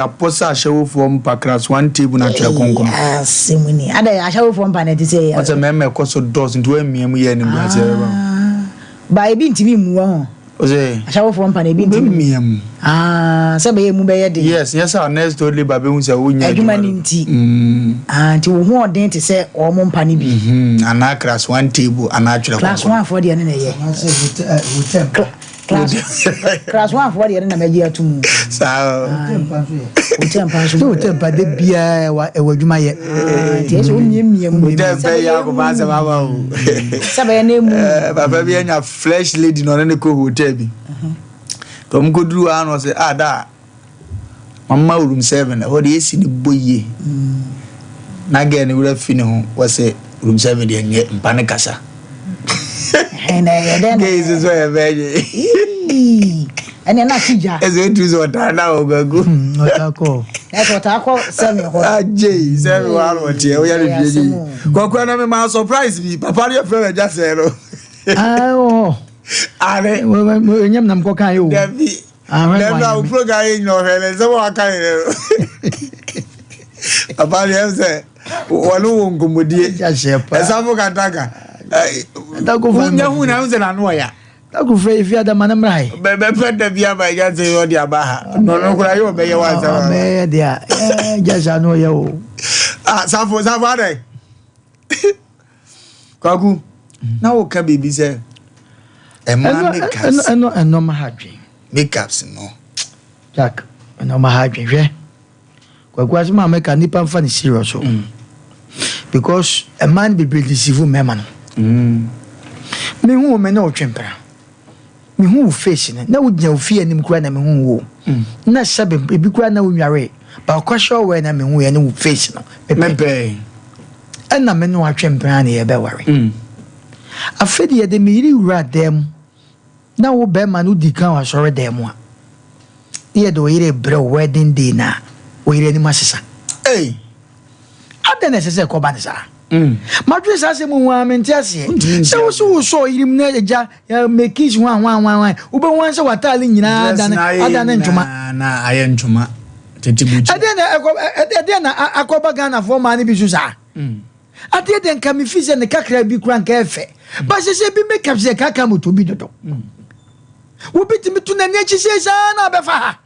Aposa show from Pacras 1 table natural congo. Ah, simuni. Ada show from Panet say. What's a member cost of doors into a me and By being to me more. Ose. Show from Panet me. Ah, sabe mu be yede. Yes, our next totally babu say wo nya. Adumaninti. And to who den to say o mo mpa ni bi. And Acras 1 table and natural. Class 1 for the na ye. Class 1 for the na meji atumu. Sa. Utempa de bia wa adwuma ye. Ti so miemiem. Utempa ya ko ba se baba o. Sabe na mu. Baba bi anya fresh lady no ne ko hotel bi. To mko duru ano say da. Mama room 7 ho de esi ni boye. Na ge ne wura fini ho was say room 7 de nye mpa ne kasa. Is so a baby. And you're not teacher. As it is what I know, go. That's what I call 7. Ah, Jay, 7 what here. We are refusing. Go, my surprise me. Papa, your friend just said, oh, I am not cocaine. I'm now programming your head. So I can't. Papa, you have said, one won't go with you. Just some Kataka. Who knows an annoyer? I go free if you had a man. Better the via by Gansay or the Abaha. No, I obey your wife. Yes, I know you. Ah, some for somebody. Kagu, now can be said. A man and no mahaji. Makeups, no. Jack, and no mahaji, yeah. Because my make a nip and funny serious. Because a man be pretty civil man. Me who may know temper. Me who facing no would no fear him crying a me who. Not sabin, be crying no yare, but question when I mean we are no face no. And I may know a temper any a worry. I fed ye the me rat them. Now bear man who decam was already them one. Here do a bro wedding dinner. We any master. Hey, I don't necessarily call banisa. Madras as a woman tells you. So saw him near make his one. Uber once a telling you now than Tuma. I am Tuma. Then I call Bagana for money Bisusa. I didn't come if he's in the Kakra be crank cafe. But she said, be make up the Kakamu to be the dog. Who beat me to the nature says, ah, no, Befa.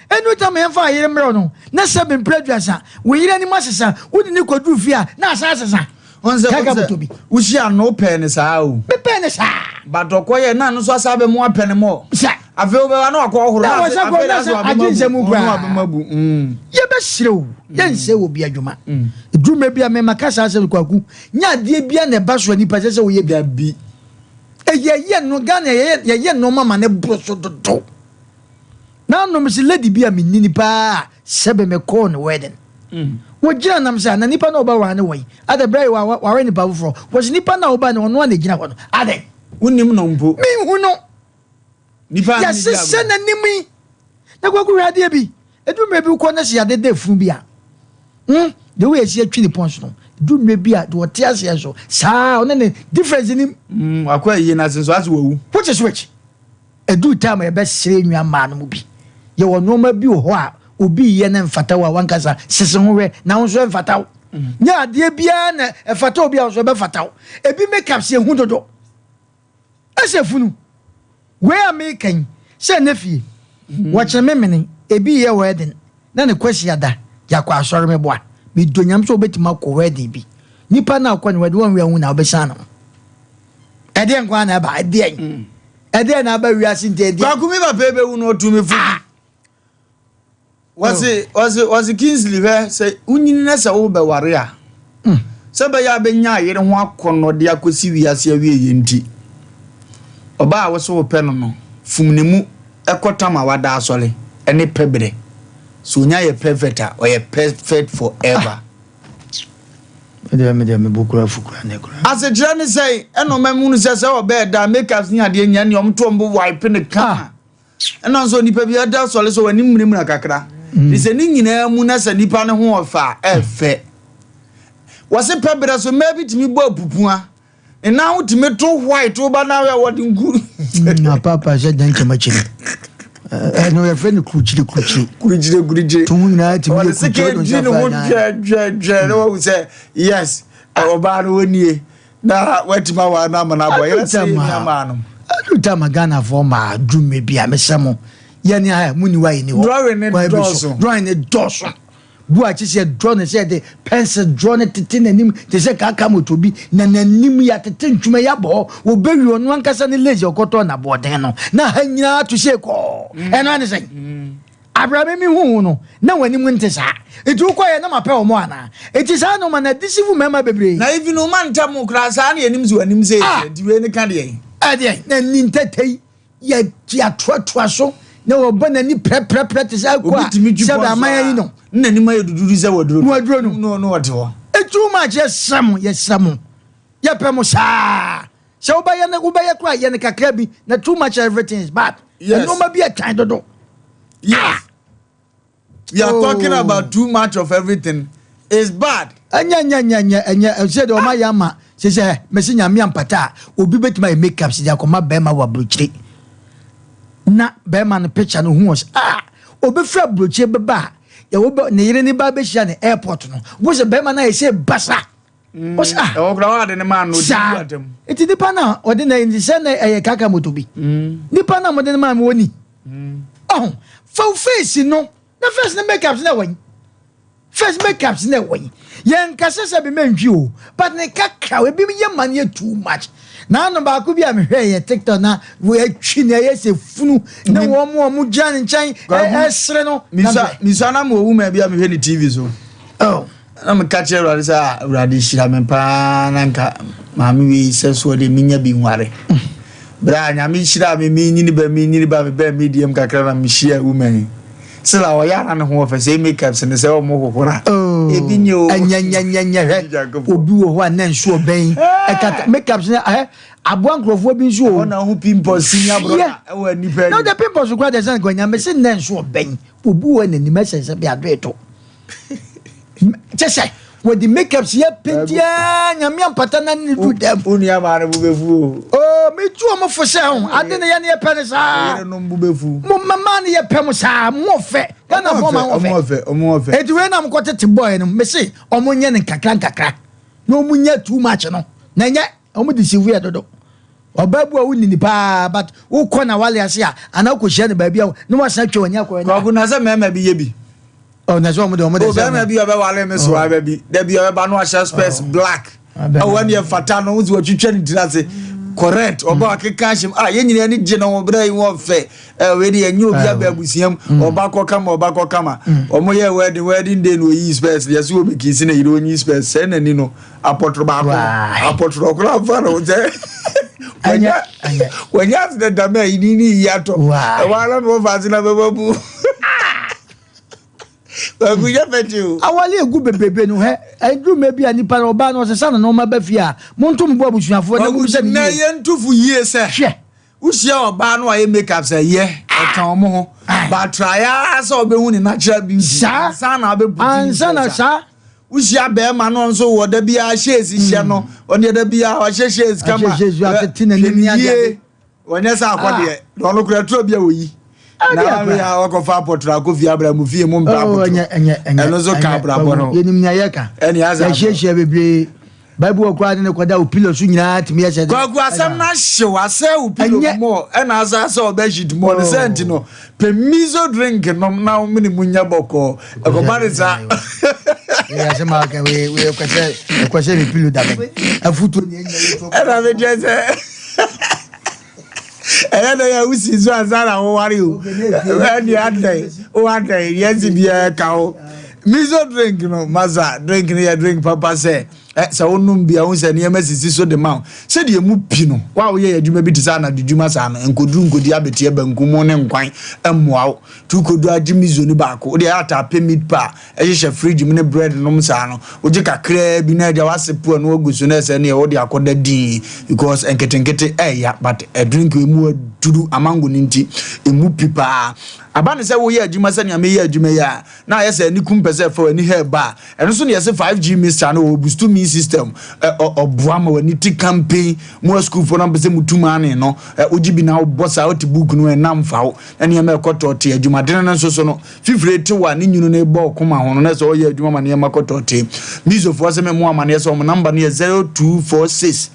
And no time I fire him, Bruno. Not seven prejudice. We any master, wouldn't you go do fear? Now, Sassa. On the Kakamu to be. We shall no pennies out. Be pennies, but Okoye none so sabe more penny more. I feel I know I didn't say Mugra. Ye best slow. Then say will be a juma. The dream may be a Memacasa Kwaku. Nya dear be an a bus when he possesses we be. A year no gun, a no mamma ne brush the door. Now no Miss Lady be a Nipa, Sebe me corn wedding. What Janam said, and Nipa no ran away. Other brave were any powerful. Was Nipa no ban on one again? Are they? Wouldn't know me who know. Nipa, yes, send a nimi. Now what could I be? It do maybe corner see a dead Fubia. The way she actually points no. Do maybe at what tears here so. Sound any difference in him. I quite yen as well. What is which? A do time a best saying your man will be. You will no more be who be yen and fatawa one casa, Sesson now so fatal. Ya, dear Biana, a fatobia was a fatal. A be make up say who do. As a fool. Where am making? Say nephew. Watch a memory, a be your wedding. Then a question that Yakwa sorry me boy. Be doing am so bet Marco wedding be. Nipa now when we do we own our besano. I didn't go on about a day. I didn't have a reason to it. Bakumima baby who know to me for. Was it Kingsley there? Say, Uniness over warrior. Sabaya Benya, you don't want corner the Akusi as your way. Oba was so penal. Fumnimu, Ekotama wada sole, any pebre. So nya ye perfect or ye perfect forever. As a journey say, and no man says, oh, bed that make us near the end, your tombo wipe in the car. And also, Nipa be a dance so when him Kakra. This a ning in a munas and Nipan who are far, fair. Was a pebble so maybe to me, Bob Pupua. And now to me too white over now what in good. No, Papa said, thank you much. no your friend kuchire to na ti me kuchire no say yes oba no woni na watima wa na mana boy yes ma no aduta magana for ma dume bia me semo ye ni ha muni wa ni ho drawing ne doso bu a chi se draw ne se de pencil draw ne tete nanim te se kaka motobi na nanim ya tete ntwuma ya bo wo bewi onu ankasa ne lazy okoto na boden no na ha nyina to se ko eno ane se abrame mi hu no na wani mu nte sa etu ko ye na mape o mo ana eti sa no ma na disivu mema bebre na even o man tam kra sa na anim zu anim se di we ne ka de ade na nintetei ya toa so na wo bana ni pre te sa kwa sabe amaya ni no na ni ma yeduduru se waduro no wate ho etu ma je samu ya pe mo sa so ba ya kwa ya ne kakra bi na too much everything is bad no ma bi a kind dodo yes we are talking about too much of everything is bad anya said o ma ya ma se mesinya mi ampata obi betima makeup si akoma be ma wa brochire na be ma no picture no hu was obi fra brochire be ba ya wo ne yire ni ba be hia ne airport no wo se be ma na e se basa wo se e wo kra wa de ne man no di atem eti nipa na o de na ndi se na e kaka motobi nipa na mo de ma me woni fa face no na face na makeup na wani face makeup na wani yen kasese be mentwi o but ne kaka we bi ye man too much na no ba ku bi am hwe ye TikTok na we atwi na ye se funu na wo mo jan nchan esre no misa na mo wu ma bi am hwe ni TV so na me catch you sa urade shira me pa na nka ma mi wi se so de minya bi nware bra nya mi shira me mi nyini ba me be medium kakra na mi share woman sila o ya na ho fa say makeup se ne se o mo kokora ebi nyo anya obi wo ho anan so ben ekata makeup se abo ankrofo bi nso o na ho pimples nya bro e wa ni pa no the pimples go dey san gwanya me se nan so ben obi wo na ni me se bi adoeto chese with the makeup ye pentia nya mi ampata na ni do dem unu ya mare bu befu me tu o mo fo se ho ade ne ye ne ye pe ne sa no bu befu mo mama ne ye pe mo sa mo fe kana fo ma mo fe eti we na mo kwete boy no me se o mo nye ne kakra no mo nye too much no na nye o mo deceive ya dodo obabu a wuni ni pa but wo ko na wale ase a ana ko hia ne ba bia no wa san twa wanya ko ko na se mema bi ye bi na so mo de se mema bi oba wale me so aba bi da bi oba no asha space black when you fata no wo twitwa ni dirase correct oba akeka him ye nyina ni je na wo bra yi wo fe we de enyo bi ababusiam oba ko kama omo ye wedding day no yi space yes wo be kisi na yiro nyi space se na ni no apotro ba ko fa no je wanya the dame ni yato wala no fazina bebabu babu ya fetu awale egu bebebe no he edu mebi ani pa oba no se sana no ma ba fia montum bo abusuafo na mu se na ye ntufu yie se hwe usia oba no aye makeup se ye etan mo ho ba try so obehu ni natural beauty sana abebu ansana sa usia be ma no nso wo da bia shezi hye no oni da bia o hye shezi kama jesu atetina ni ade wonya sa akode no no kura tro bia oyi na we ya okofa potra ko fi abramu fie mo mba potra eno zo ka abrabo no yenim nya yeka eni aza hye bebre bible okwa ne kwada opilo so nyina timi ya se ko asem na hye wase opilo mo ena aza so obejid mo ne sent no pemizo drink no na o mini munya boko e ko barisa ya se ma ka we kwase ni pilo da afuto ni enya to era me jese na ya usi zo azara wo wari o ani adai o adai yesi bia ka o mizo drink no maza drink ne ya drink papa say sa wonum bia won se ne masisi so de ma se de mu pi no wa wo ye adwuma bi tisa na dwuma sa no enkoduru nkodi abetie bankumo ne nkwan emmoa tu kodu agimizo ni baako o de ata pemit pa ehye fridge mu ne bread no msa no o je kakra bi na ja wasepo no ogusu na se ne o de akoda din because enketenkete ya but a drink we mu duru amango ninti emu pipa abane se wo ye adwuma se ne me ye adwuma ya na ye se ni kumpese fa ni hair ba eno so ne ye se 5G mixture no o boost me immune system or Brahma when you take campaign more school for number mutumane no ujibi na boss out book no and nam foul and you may cut or tea jumadena so no fifty to one in you know ball come on that's all your juma near makoto tea miso for some more money so number near 0246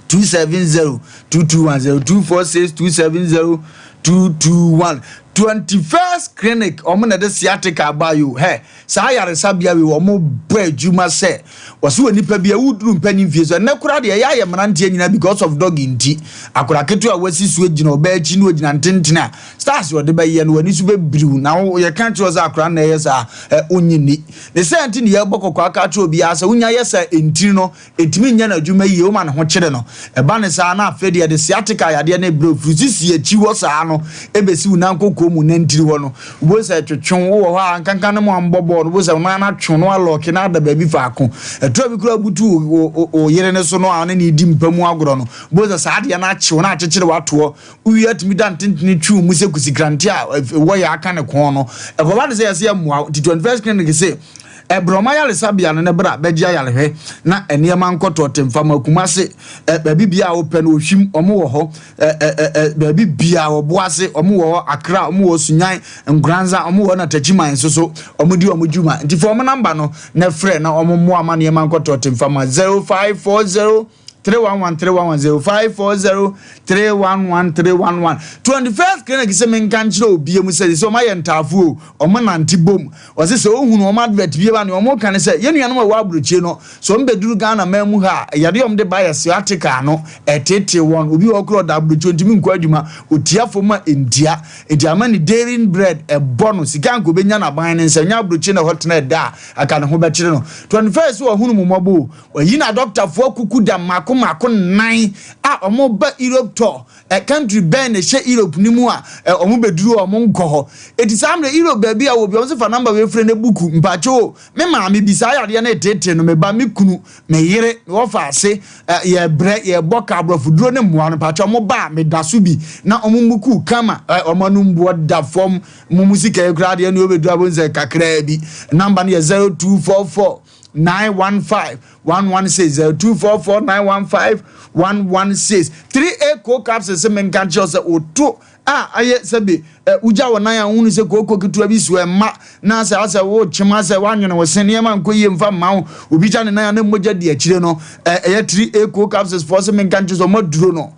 270 221 0246 270 221 21st clinic omuna de sciatica ba you hey sa yare sabia we omo boy juma say waso nipa bia wuduru mpani fie so na kura de ya ye mrantie nyina because of dog inti akura ketu a wasi so gina oba achi no gina ntentena stars wo de ba ye no wani su be briu na ye kan tro za akura na ye sa onyini the same thing ye bokoko aka tro bia sa unya ye sa enti no etimi nya na adwuma yi o ma ne ho kire no e ba ne sa na afede de sciatica yade na bro frusisi achi wo sa no ebesi unankoko mu nantiri wo no wo sa twetwon wo ha ankankan no mo ambobo no wo sa na twon no aloki na da ba bi faako eto bi kura butu o yere ne so no a ne di mpamu agoro no wo sa sa de na achewo na achechire wato uwi atimi da ntentene twu mu se kusikrante a wo ya aka ne kon no e ko ba de se ya mua the 21st clinic say Broma yale sabia no ne bra begia yale hwe na enema nkoto temfama kumase baabi bia open ohwim omo wo ho baabi bia oboase omo wo akra omo wo sunyan ngranza omo wo na tachiman so omo di omo juma nti for omo number no na frɛ na omo mo ama ne nkoto temfama 0540 311 0540 211311 clinic se men kanchiro obie mu se so maye ntafu o mo nanti bom o se ohunu o ma advert bie ba ne o mo kan se ye nuanom a wa abrochie no so mbeduru Ghana mamu ha yade om de bias article no etete won obi o kro da abrochie ntimi nko adwuma otiafo ma endia ediama ni dairy bread e bonus sika nko benya na ban ne nsanya abrochie na hotna da aka ne ho be kire no 21st o hunu mu mobo o yi na doctor fo kuku da mako nine omo ba Europe tour country ben na she Europe ni mu a omo beduru omo nko eti samre Europe ba bia wo bi on se fa number we frɛ na buku mpacho me ma me bisa ya de na etete no me ba me kunu me yere wo fa ase ye bre ye boka abrofuduro ne mu an mpacho omo ba me daso bi na omo muku kama omo no mbo da form mu musika e kra de na obedu abonze kakra bi number ne 0244 915 116 0244 915 116 3A co capsules se men kan chose oto aye sebe uja wona ya hunu se koko kitua bi so ma na se ase wo chima se wanwene wo sene ma nkoye mfa ma obi ja ne na na moja de akire no 3A co capsules for se men kan chose mo duro no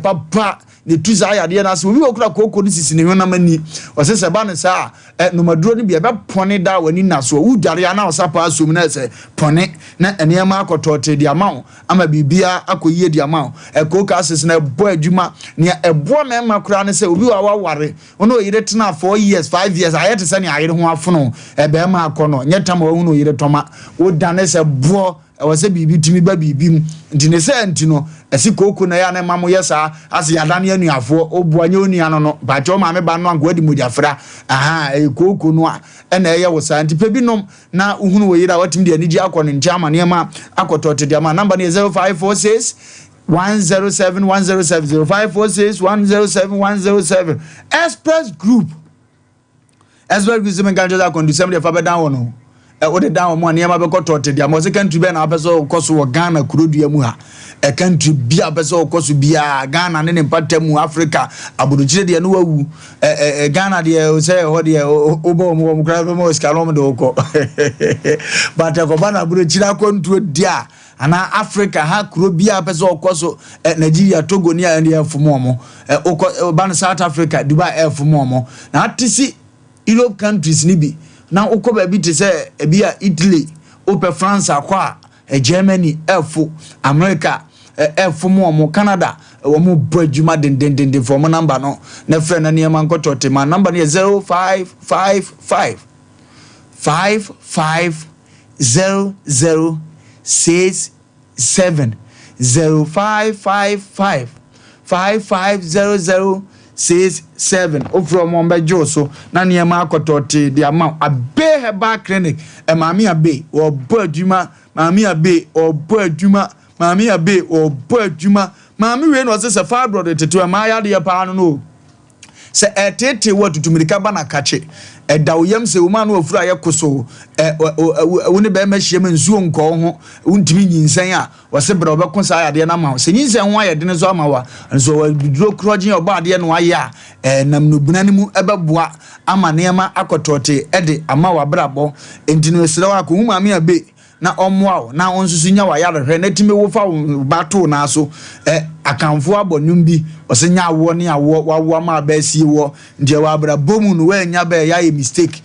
papa ne tuza ya de na se obi okura koko ni sisi ne hona mani o se se ba ne sa no maduro ni bia be pone da wani na so udare ya na osapa asum na se pone na ene ma akotote di ama ama bibia akoyie di ama co capsules na ebo adwuma ne ebo mema kura ne se obi wa ware ono yire tena 4 years 5 years ayete se ne ayire ho afono be ma akono nyetam wa hunu yire toma wo dane se bo wase bibi timi ba bibi ntine se ntino esi koko na ya na mamo yesa ase yadane anuafo obuanye onua no ba jo ma me ba no ango adi modiafra koko no a na eye wo sa ntipe binom na uhunu wo yira watim de aniji akono ntiama ne ma akotote de ma number ne 0546 107 107 0546 107 107 Express Group menganjo da kon December fa be dan wono wo de dan mo ne ma be kotote de ma secondary be na apeso koso wo Ghana kurodua mu ha country bia apeso koso bia Ghana ne mpatamu Africa aburuchire de no wawu Ghana de say ho de obo mo kra be mo skalom de oko but ko bana aburuchire akontu dia ana Africa ha kuro bia apeso koso Nigeria Togo ni ya fumomo ban South Africa Dubai fumomo na atisi Europe countries ni bi na ukoba bi te se bia Italy ope France akwa Germany America fumomo Canada wo mo bradwuma den for mo number no na frɛ na niam ankotote ma number ne 0555 550067 0555 550067 ofro mo mbejo so na niam akotote dia ma abe heba clinic maami abe wo bradwuma maami abe o bradwuma maami abe o bradwuma maami we no se fibroid tetu ma ya de pa no se etete watutumirika bana kache ɛda woyam se wo ma no afura ye koso wo ne be ma hye ma nsuo nkɔ ho wontimi nyinsen a wo se bra obɛko sa ade na ma se nyinsen ho ayɛ de ne so ama wa nso wa duro krogen oba ade no ayɛ a nam no buna ne mu ɛbɛboa ama neema akotote ɛde ama wa brabɔ entino esra wa ko hu ma me abe na omoa na onsusu nya wa yare hwe na time wo fa bato na so akamfo abonum bi osenya awo ne awo wawo ma ba sie wo ndie wa bra bomu no wa nya ba ya mistake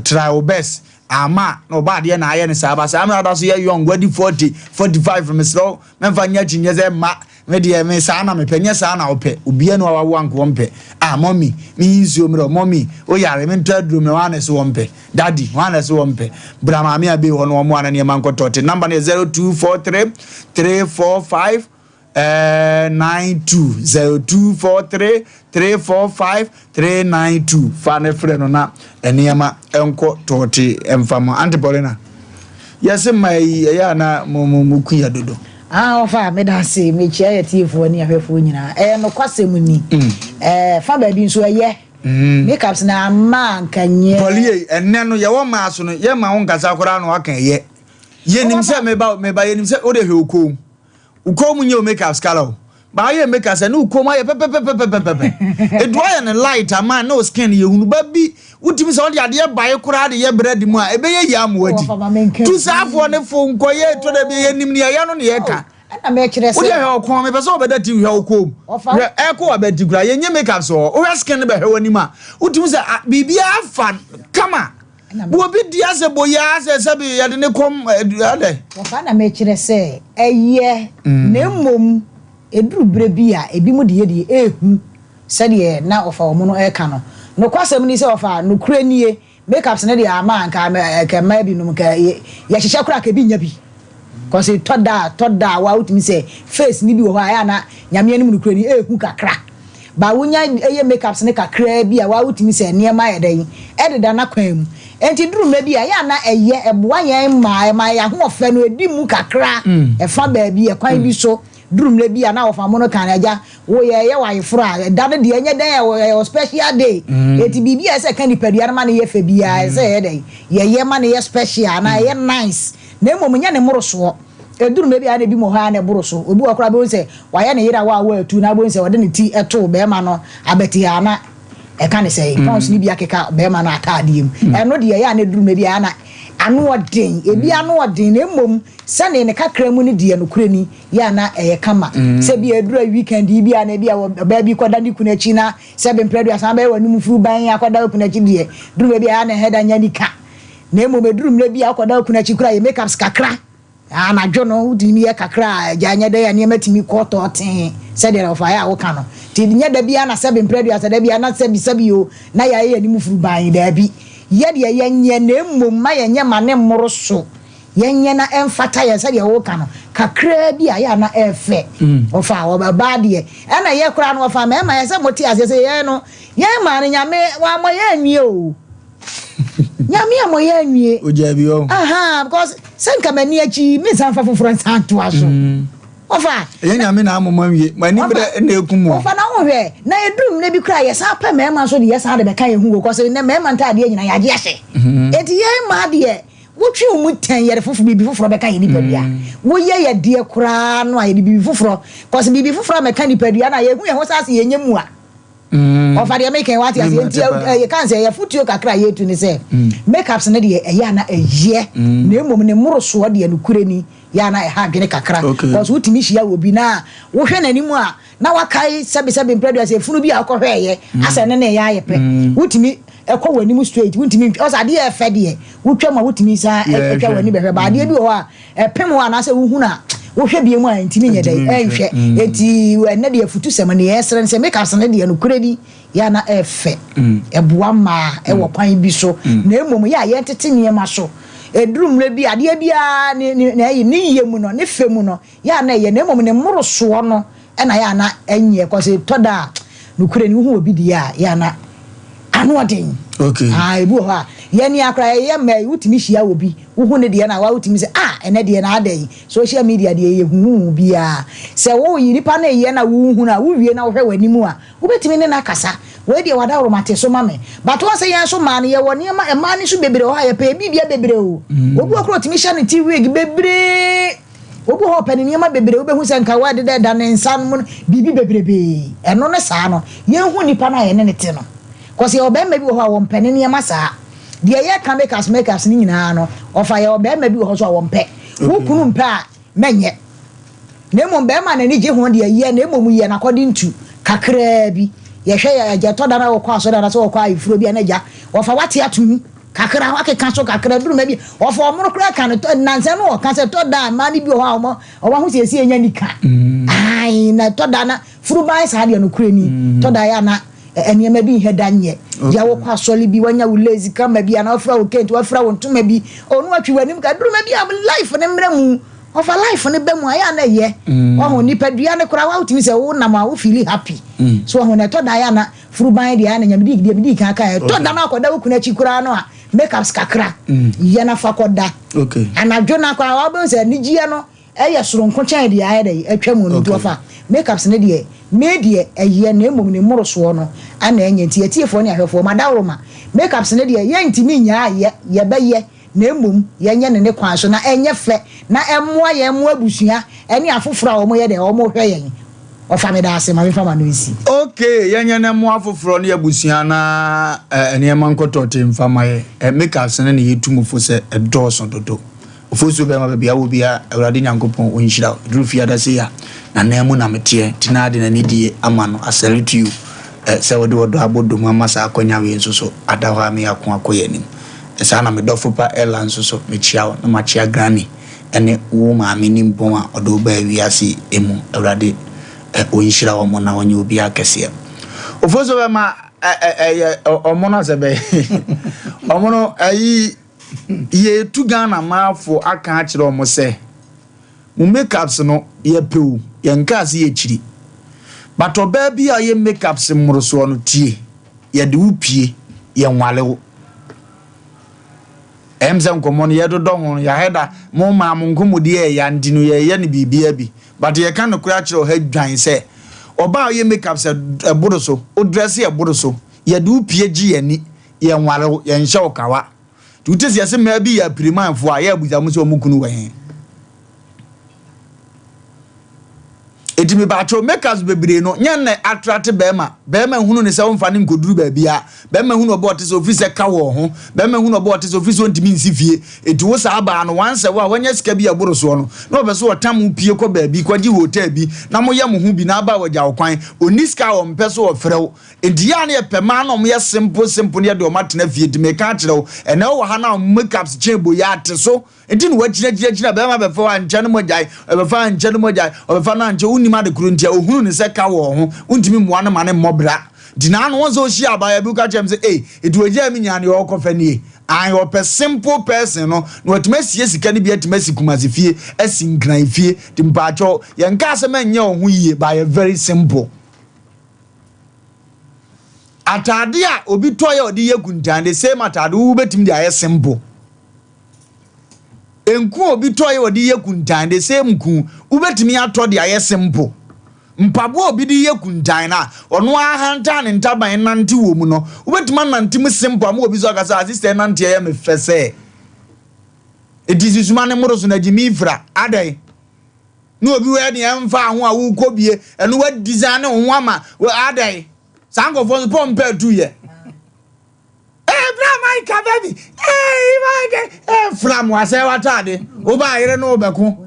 try your best ama no ba de na aye ne sa ba sa am da so ye young wadi 40 45 from slow memfa nya chinye ze ma me de me sa na me penye sa na ope obia no wawo anko mpe mommy me yinzo me mommy o yare me ntadru me wane so wompe daddy wane so wompe bra ma me abi ho no mo ana ne man kotote number 0243 345 92 0243 345 392 fane freno na enema enko tote emfamo antipolina yese mai ya na mu kuya dodo Wofa me da se me chia ye tiefo ni ahwefo nyina no kwasem ni fa ba bi nso ye makeups na ma nkanye polie enne no ye wo ma so no ye ma won kasa kora no aka ye nim se me ba ye nim se o de hwe ukom nye o makeups kala ba ye makeups na ukom aye pepepepepepe e do aye ne light ama na o skin ye hunu ba bi utimi se o de ade ba ye kora de ye bread mu a ebe ye ya amwadi tu safo ne fo nkoye to da bi ye nim ne ye no ne ye ka na me kire se o de he okon me pese obeda ti hwe okom e ko obedi kura ye nye makeups o skin be hwe wani ma utimi se bibia afa kama wo bi dia se boya se bi ya de ne kom ade Wofa na me kire se eye na mom eduru brebi a ebi mu de ye ehu se de na ofa wo no e ka no kwasem ni se ofa no kure nie makeups ne de ama ka ma bi no ka ye hihye kura ka bi nya bi cause toda wa utimi se face ni bi wo ha na nyame anim no kure ni ehu kakra ba wonya eye makeups ne kakra bi a wa utimi se niema ye dan e de na kwan mu enti duru me bi a ya na eye eboa yan ma ya ho ofa no edi mu kakra e fa ba bi e kwan bi so duru me bi a na ofa mo no kan aja wo ye wa yefra da de enye dan e special day eti bibi a se kan ni padua na ma ne ye fa bi a se ye dan ye ma ne ye special na ye nice na mo nya ne moroso eduru me bi a na bi mo ha na boroso obi wakora be won se wa ye ne yira wa atu na bo won se wode ne ti eto be ma no abeti ha na e kan say pounds ni bi akeka be ma na atadiem eno de ya na duru me bi ana anu odin ebi anu odin na mom sane ne kakra mu ni de no kure ni ya na eye kama se bi eduru weekend bi ana bi ba bi koda ni kunachi na se be mpredu asan be wani mu furu ban akoda kunachi de duru me bi ana heda nya nika na mom eduru me bi akoda kunachi kura ye makeups kakra ana dwono udi mi ye kakra janya de ya ne matimi koto ten se de ofa ya wo kano ti nya da bia na se be mpredu asa da bia na se bi sabi o na ya ye ni mu furu ban da bi ye de ye nye na mmom ma ye nye ma ne mmoroso ye nye na emfata ye se de wo kano kakra bi ya na efe ofa wo ba de ana ye kura no ofa ma ye se moti ase se ye no ye ma ne nyame wa mo ye nwie o nyame amo ye nwie ojabi o because senka mani achi me sanfa foforo santo aso ofa ye nyame na amoma wie mani bede na ekumu ofa na wo hwe na edum na bi kra ye sa pa mema so de ye sa de be kan ye hu because na mema nta de nyina ya je ase enti ye ma de wotwe mu 10 ye foforo bibi foforo be kan ye nipa bia wo ye de kra no aye bibi foforo because bibi foforo me kan nipa bia na ye hu ye ho sa se ye nyemu a Ofa de make what as you can say futu kakra ye tu ni say makeups na de ya na eye na emom ne moroso de no kure ni ya na ha gene kakra because wutimi hia obi na wo hwe nanimu a na wakai sebe mpredu as efunu bi akọhwe ye asa ne ne ya yepe wutimi ekọ wanimu straight wutimi osa de e fe de wutwa ma wutimi sa ekwa wani behwe ba de bi ho a epem ho na say wo hu na wo hwe bi mu a ntimi nye dai enhwe eti na de afutu sem ne yesre se makeups na de no kure bi ya na efe eboa ma e wo kwan bi so na emom ya ye tete niema so edrum le bi ade bia ni yemu no ne femu no ya na ye na emom ne moroso no e na ya na enye kwase toda no kure ni hu obi dia ya na anu odin Okay. Ebu ha. Ye ni akra ye ma utimi hia obi. Wo hu ne de na wa utimi say ene de na adan. Social media de ye hu bia. Se wo yi nipa na ye na wo hu na wo wie na wo hwe wanimu a. Wo betimi ne na kasa. We de wada ro mate so mame. But won say yen so ma ne ye woni ma e ma ne so bebre ho ya pe bibia bebre o. Obi okro otimi hia ne TV gi bebre. Obi ho pani niam bebre wo be hu se nka wa de da ne nsan mu bibi bebrebe. Eno ne saa no. Ye hu nipa na ye ne te no. Cause your baby will have one penny near Massa. The air can make us in ano, or fire your baby will also one pet. Who couldn't pa, men yet. Nemo Beman and Niji 1 year, Nemo, and according to Kakrebi, Yashaya, Jatodana or Quas, or that's all quite Frubi and Eja, or for what here to me, Kakra, Casso, Kakra, maybe, or for a monocrack and Nanzano, or Casa Toda, Mani Buhama, or one who says, Yanika. Ay, Todana, Frubai Sadi and Ukraine, Todayana. And you may be here done yet. Yawa solely be when you lazy come, maybe an offer okay to a frown to maybe, or what you want him can do, maybe have a life on them of a life on a bemoyana ye. Or when Nipadiana crowd out, Miss Onama who feel happy. So when I told Diana, through by the and big kaka, told Danako, that Kunachi Kurano, make up skakra, Yana Fakoda. Okay. And I don't know how I was a Nigiano, a strong concha the idea, a tremor to offer. Make up Snedy. Media a year name of the Moroswono, and then ye tear for near her for Madaroma. Make up Senadia, yan to me, ya bay ye, name, yan and the quansona, and ye flat, na more bushia, any after flower more than almost paying. Or family Asem, my family. Okay, yan and more for Fronia Busiana, and your manco taught him for my make up Senani to move for a doors on the door. Fusu be I will be a Radinian coupon when she out, drew Fiada Sia. Na nemu na metie tinade na nidie amano asalute you se wode wodo abodo mama sa akonya we nsoso adawa me akon akoye nim esa na me dofo pa ela nsoso me chia na ma chia granny ene wo ma me nim bon a odo ba wiase emu awrade onhyira wo mo na onye obi akese ofoso be ma omono se be omono ayi ye tu Ghana maafo aka a kire omo se mu makeups no ye pew yenka se ye chiri but oba bia ye makeups mmoroso no tie ye de upie ye nwale wo emzem komo no ye dodo ho ya heda mo ma mo nkomode ye ya ndi no ye ne bibia bi but ye kan no kura kire o ha dwan se oba ye makeups eboroso o dress ye eboroso ye de upie gi ye ni ye nwale wo ye nhye okawa tutesi ye se ma bi ya primanfo a ye abuja mo se o mukunu wen etimi baatro makers bebre no nyenne attract bema hunu ne se wonfa ne nkoduru ba bia bema hunu obo ote se office ka wo ho bema hunu obo ote se office ontimi nsifie eti wo sa aba no wanse wo wanya sika bi agboro so no na obeso otam pie ko ba bi kwaji hotel bi na mo ye mo hu bi na aba waja okwan oniska o mpeso o frew edia na epema na mo ye simple ne de o matena fie di me ka kire wo ene wo ha na makeups chebo ya ate so enti no wachira bema be fo anche no mojai be fa anche no mojai o be fa na anche unima de kuruntia ohunu ne se ka wo ho untimi moa na mane mobra dina no wonso hia abaya bi ka chem se edu agya mi nya ne okofa nie I hope a simple person no watimasi sika ne bia timasi kumase fie asinkran fie timpacho yenka asema nya ohun yie by a very simple atade a obi toye odi ye kuntande same atade wo betim dia ye simple enku obi toye odi ye kuntande same ku wo betimi atode dia ye simple mpabo obi di ye kuntan na ono ahanta ne ntaban nante wo mu no obetima nante mu simple am obi so akasa assistant nante ye me fese edizizuma ne moroso na jimi fra adai no obi we ne emfa ho a wo kobie eno wa design ho ama adai sango fo pompe tu ye bra my ka baby my from wa se watade wo ba yire no obeko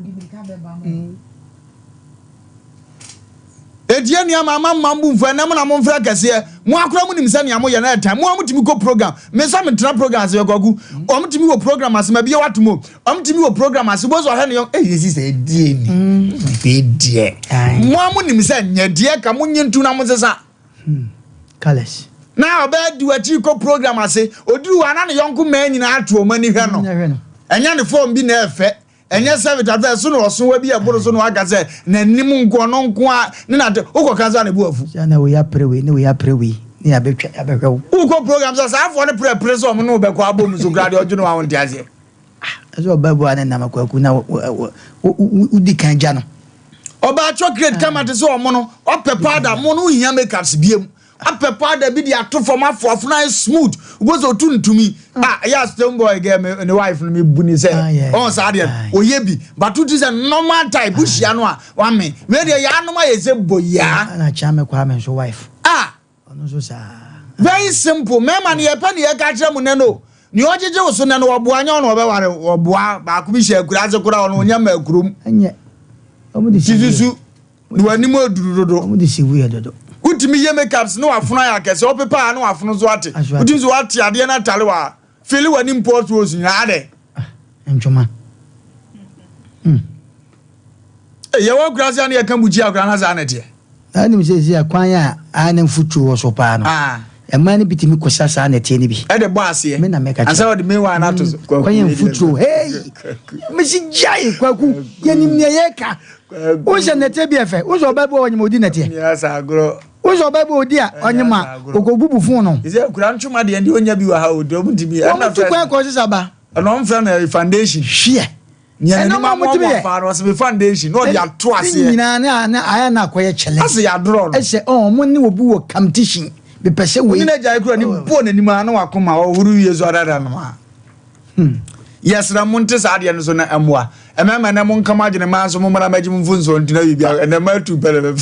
Edia ni ama mambu mfa na mo na mo mfra kase mo akora mo nim se ne amo ye na time mo amutimi ko program me so me tra program ase gogu omutimi wo program ase ma bia watomo omutimi wo program ase bo so ha ne yo yesi se die ni be die mo amu nim se nya die ka mo nyintu na mo sesa Kalesh na oba di wachi ko program ase oduru ana ne yonko ma nyina ato o mani hwe no enya ne form bi na efe enye service ata so no oso wa bi aboro so no aga se na nim nko no nko a ne na uko kanza na bu afu na we ya prewe ne we ya prewe ni abetwa abehwe who go programs as I for the press on no be kwa bom so grade ojo no wa won tiaze aso babu ane na makwaku na udi kan ja no oba chocolate come at so omo no opeppada mo no hia makeups biem opeppada bi dia to form afofo na smooth go so tuntumi ya stone boy girl me the wife me buni say on sa dia oye bi but it is a normal type bushia no a wa me dia ya no ma ye say boya na cha me kwa me so wife ono so sa very simple me man ye pa ne ye ka kire mu ne no ni ojeje wo so ne no oboa nya no obeware oboa ba ku bi hye akura ze kura ono nya ma akurum enye omudi sisu ni wani mo durudodo omudi siwu ye dodo utimi ye makeups no afuna ya kese opepa no afunu zo ate utimi zo ate ade na tale wa feel wani import wo so nya ade enjoma ye wa kurasia na ye kan buji akura na za na de ani mi se akwan ya anan futu wo so pa no emma ni bitimi kosasa na tie ni bi e de boss ye me na make and so the me wa na to kwan futu hey me si jai kwaku yenim ne ye ka o se na te bi efe o so ba bo onyim odi na tie ya sa agro o so ba bo odi a onyima okobubu fun no ise kura ntuma de ndi onya bi wa ha odo mu di bi na to kwan ko sisa ba no mfa na foundation hwe nya ni ma mo fa no se foundation no dia to ase nyina na aya na akoye chele ase ya draw no ese mo ni obu wo competition be pese we ni na jai kura ni bo na ni ma na wakoma o huru yezu adada no ma yes na munte sa ade no so na amwa emema na mun kama gine ma so mun mara maji mun funso ntina bibia na ma tu pele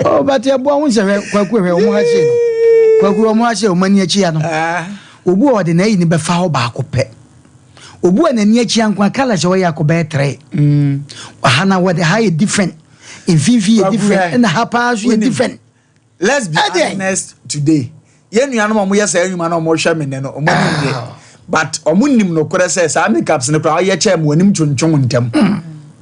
oh but ya bo won se kwaku hwe o mo ha se no kwaku o mo ha se o mani achi ya no obu o de na yi ni be fa ho ba ko pe obu na ni achi ankwa kala se wo ya ko be 3 hana what the high different in vivi different and happens you different. Let's be honest today. Ye nuanu mo ye say enuma na mo hwe me ne no mo ni but omunim no kore say sa makeups ne pra ye che mo anim chonchon ntem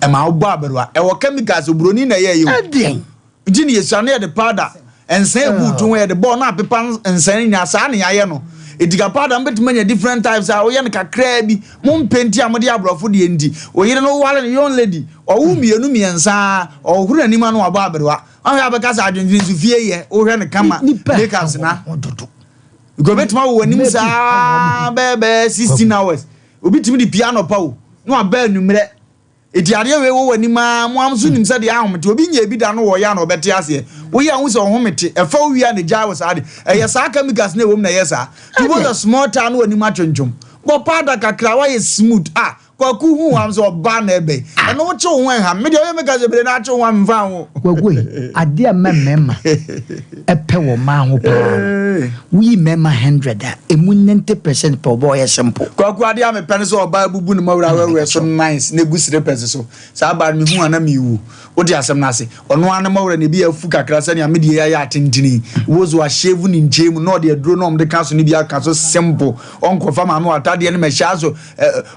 e ma obo aberwa e wo chemicals obroni na ye ye gini ye sane ye de powder ense ebutu ye de ball na pepa ense nya sa na ye no ediga powder mbetimanya different types a wo ye ne kakra bi mo mpenti amode abrofo de ndi wo yire no wale ne young lady owu mienu miensa ohuru anima no abo aberwa ahụ abeka sa adwendwen su fie ye wo hwe ne kama makeups na go betuma wo anim sa bebe 16 hours obi timi di piano pa wo no aba numre etiade we wo anim mo amso nim sa de ahomte obi nya bi da no wo ya na obete ase wo ya hu se ohomete efa wo wi na ja wo sa de eye sa chemicals na ewom na ye sa to was a small town wo anim atwonjom bo pada kakra wa ye smooth kwaku hu am so ba na ebe e no che wo ha me de o me ka ze bere na che wo amfa wo kwaku ade a memema epe wo ma ho pa we memma 100 emu 90% per boy simple kwaku ade a me pene so ba bubu ne mawura we so nice na gusire pese so sa ba me hu ana me wu wo de asem na se ono ana mawura ne bi afu kakra se ne me de ya atintini wo zo a shave ni njemu no de duro no me de kaso ne bi aka so simple onko fa ma me atade ne me sha so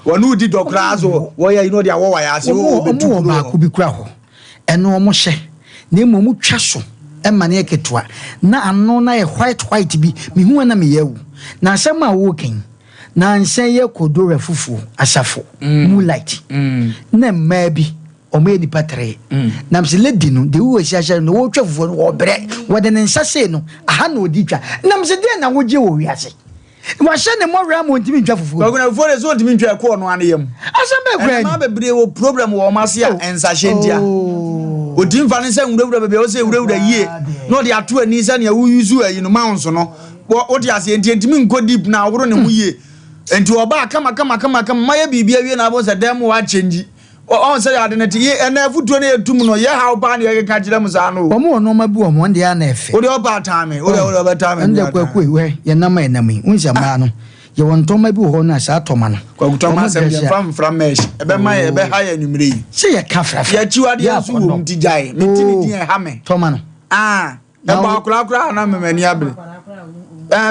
wonu di razo woya ino dia wo wa ya se wo betu ba ku bi kura ho eno mo hye na mo mu twa so e ma ne eketoa na ano na ye white bi mi hu na me yewu na asem a wo ken na nsen ye kodore fufu asafo moonlight na ma bi o me ni patre na mse ledi no de wo hia no wo twa fufu no wo bre wo de ne nsase no aha na odi twa na mse de na wo je wo wiase wa shane mo ra mo ntimi ntwa fufu ko na fufu le so ntimi ntwa ko no ane yam asem be kura ma be bre wo problem wo ma se ensa hyendia odin fa ne se nwurawura bebe o se nwurawura yie no de ato ani se ne wo yuzu ayi no mounts no wo de ase ntimi nko deep na woro ne mu yie enti oba kama ma ye bibia wie na bo se dem wa change on say adeneti ye ena futuo ne etum no ye how ba ne ye ka kire mu sa no omo no ma bu omo nde na efe o de oba time o de oba time nde kwaku we ye na ma enami unja ma no ye won ma bi ho na sa atoma no kwaku to ma sem ye from mesh ebe ma ye ebe ha ye numre yi se ye ka frafa ye chiwade asu wo mti jai metini din ha me toma no e ba kura na me mani abre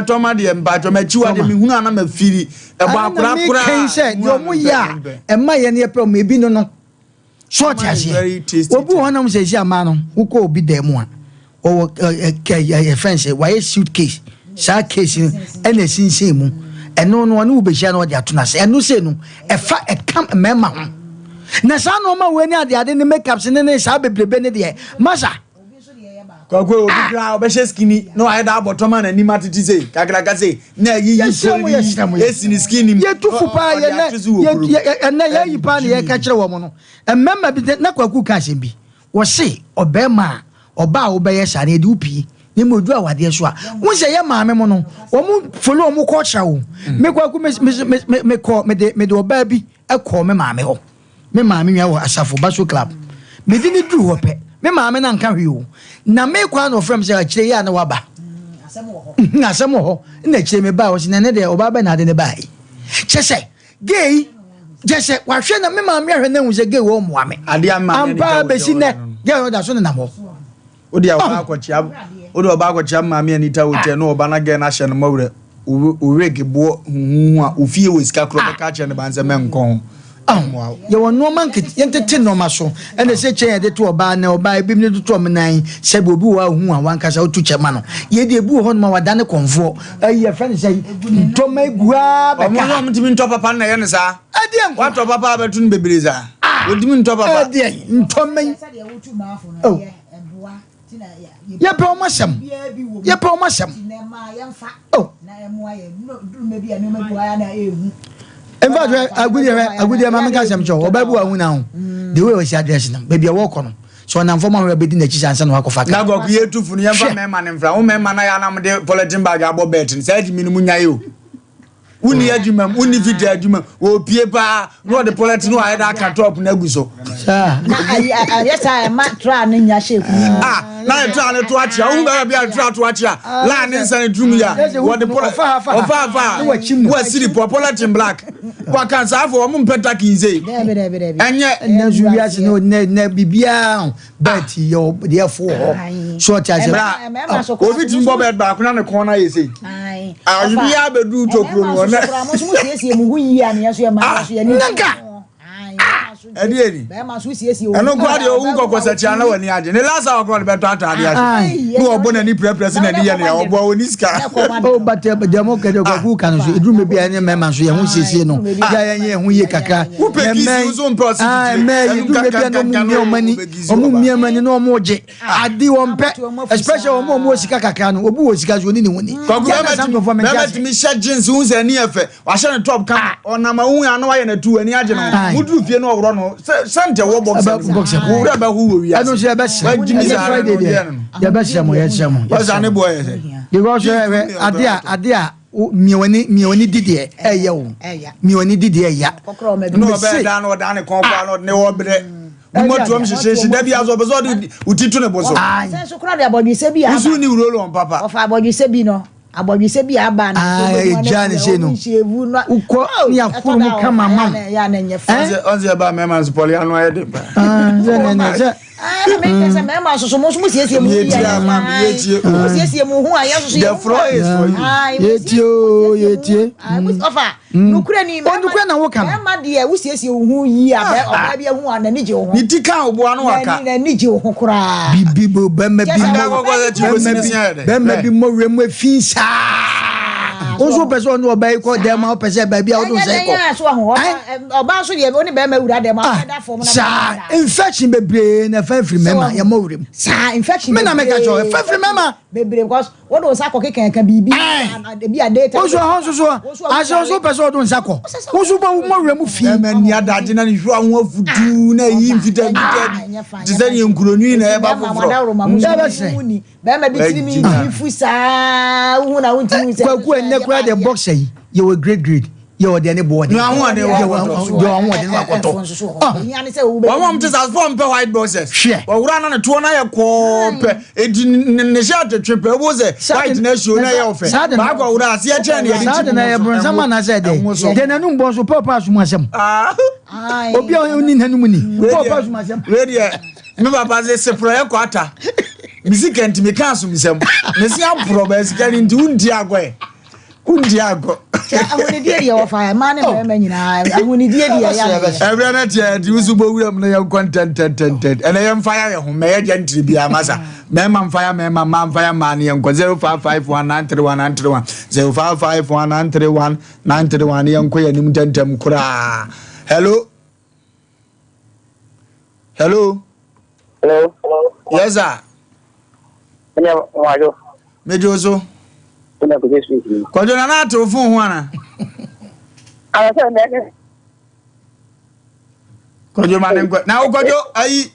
toma de mba to ma chiwade me hunu na ma firi e ba kura ken se yo mu ya e ma ye ne e pe me bi no short as obu honam se ji ama no uko obi dem a o friends why suitcase sa case ene sinsin mu eno no no be hia no de atuna se eno se no e fa e kam mema ho na sa no ma we ni ade ne makeups ne sa bebrebe ne de masa Koko obi kra obehye skinny no I da bottom man ani matiti say kakraka say na yi esi ni skinny ye tufu pa ye na ye yi pa na ye ka kire wo mo no emma bi na kwaku ka asem bi wo se obema oba wo be ye sare de upi ni modu awade so a wo se ye maame mo no wo mu follow mo ko kira wo me kwaku me ko me de oba bi e ko me maame ho me maame nwa wo asafo baso club me di ni dru ho pe me maame na nka hwe o na me kwa no frem se akire ya na waba asem ho na kire me ba wo se na ne de oba ba na de ne ba chese gay jese wa hwe na me maame ahwe na hu se gay wo mo ame ade ama ampa besi ne gay da so na mo odi awa akochia odi oba akochia maame anita wote no oba na gay na hye no mawre urege bo hu a ofie we sika kro be ka che ne banze menkon wow ye won no man kit yentete no ma so ene se chen de to oba na oba ebi ne to menan se bi obi wa hu a wan kasa otu chema no ye de ebu ho no ma wada ne konfo ye friend say to ma gua be ka mo ntimi nto papa na ye ne sa adien wa to papa abetu ne bebreza odimi nto papa adien nto men oh ye pe o masem oh in fact agudi ma meka sem cho obabu ahu na ho the way we see address na baby e work no so na informa we be di na chi sansa na wakofa na go ku yetufu no yemfa mema ne mfra wo mema na ya na mde polythene bag abo bet sa adimi mu nyae o uni adwuma uni video adwuma wo pie pa no the polythene no aida ka top na aguso yes I ma tra ne nya sheku na tra ne to achia wo ba bia tra to achia la ne nsa ne drum ya wo the ofa wo siri polythene black wa kan sa afo mo mpeta kinze enye na zuya se no na bibia bet yo de fo so cha se obi timbo bed ba kuna ne kona yesi ayi bia bedu to kro no na mo siesie mu hu yi an yeso e ma so ye ni edi be ma so siesie o eno kwa de o nko kwasachia na wani age ne last hour kro beto atade age no obo na ni press na ni ye ne obo oni ska o bate de mo kede kwa ku kan so edru me bia ne me ma so ye hu siesie no ya ye hu ye kaka me edru me bia no mu mi omani omu mi amani no mo je adi won pe especially omu mo sika kaka no obu wo sika so ni ne woni me me sha jeans hu se ni efe wa sha ne top kam ona ma hu ya no wa ye na tu ani age no mudu fie no woro no sante wo box wo ra ba hu wo wi ano se ba se Friday dia ya ba se mo wa za ne boy se because ade a miwani didi eye wo miwani didi eya no be da no da ne kon kwa no ne wo bre mo tuom hyehyehye da bia zo bezo de utitu ne boso sen so kra de abodwi se bia usu ni wuro lo papa of abodwi se bi no abodwi se bia aba na jani se no uko ni akuru kama mam ya na nyefa onze ba mema spoli anu ayede ba me ma so mo siesie mu siesie mu hu aya so the floor is for you yetie ofa nukure ni onukure na wo kam ma de wo siesie hu yi aba oba bia hu ana ni je ho ni tika obo anu aka na ni je ho kura bibi be ma bi mo remu afinsa ozo person no oba iko dem a person ba bia odun se iko oba so de oni be ma wura dem a da form na infection bebre na fa free mema ya mo wurem sa infection me na make cho fa free mema bebre because what do sako keken bibi bi a data ozo aso person odun sako ozo ba mo wurem fi me ni adade na ni hwa ho afudu na yi mfita ti se ni nkuroni na e ba foforo be ma bi tiri mi fu sa hu na hu ti se kwaku enne kwa the boxer you were great you were the any boy no ahun de wakoto yani se wo be wa mom ti sa form pe white boxers wa wura na to na ye ko pe edi ne sha tetwe pe wo se white na show na ye ofe ba kwa wura ase e che na ye ti na ye bronza man na say de na nu bon so papa asu masem obi oni nanum ni papa asu masem ready me papa se se pro ye kwata misika nti me kan so misem me si apro ba sika nti undi ago ahuni die ye Wofa ma ne me nyina ahuni die ya every na tie di usubo wuram na ye content ene ye mfire ye ho me ye gentry bia masa me ma mfire me ma mfire ma ne ye nko 0551931931 0551931931 ye nko ye nim tentem kura hello Hello. Yes sir. Wajo. Mejoso. Kuna kujesi. Kwajo na na to fun ho ana. Asa ndege. Kwajo manen kwa. Na kwajo ayi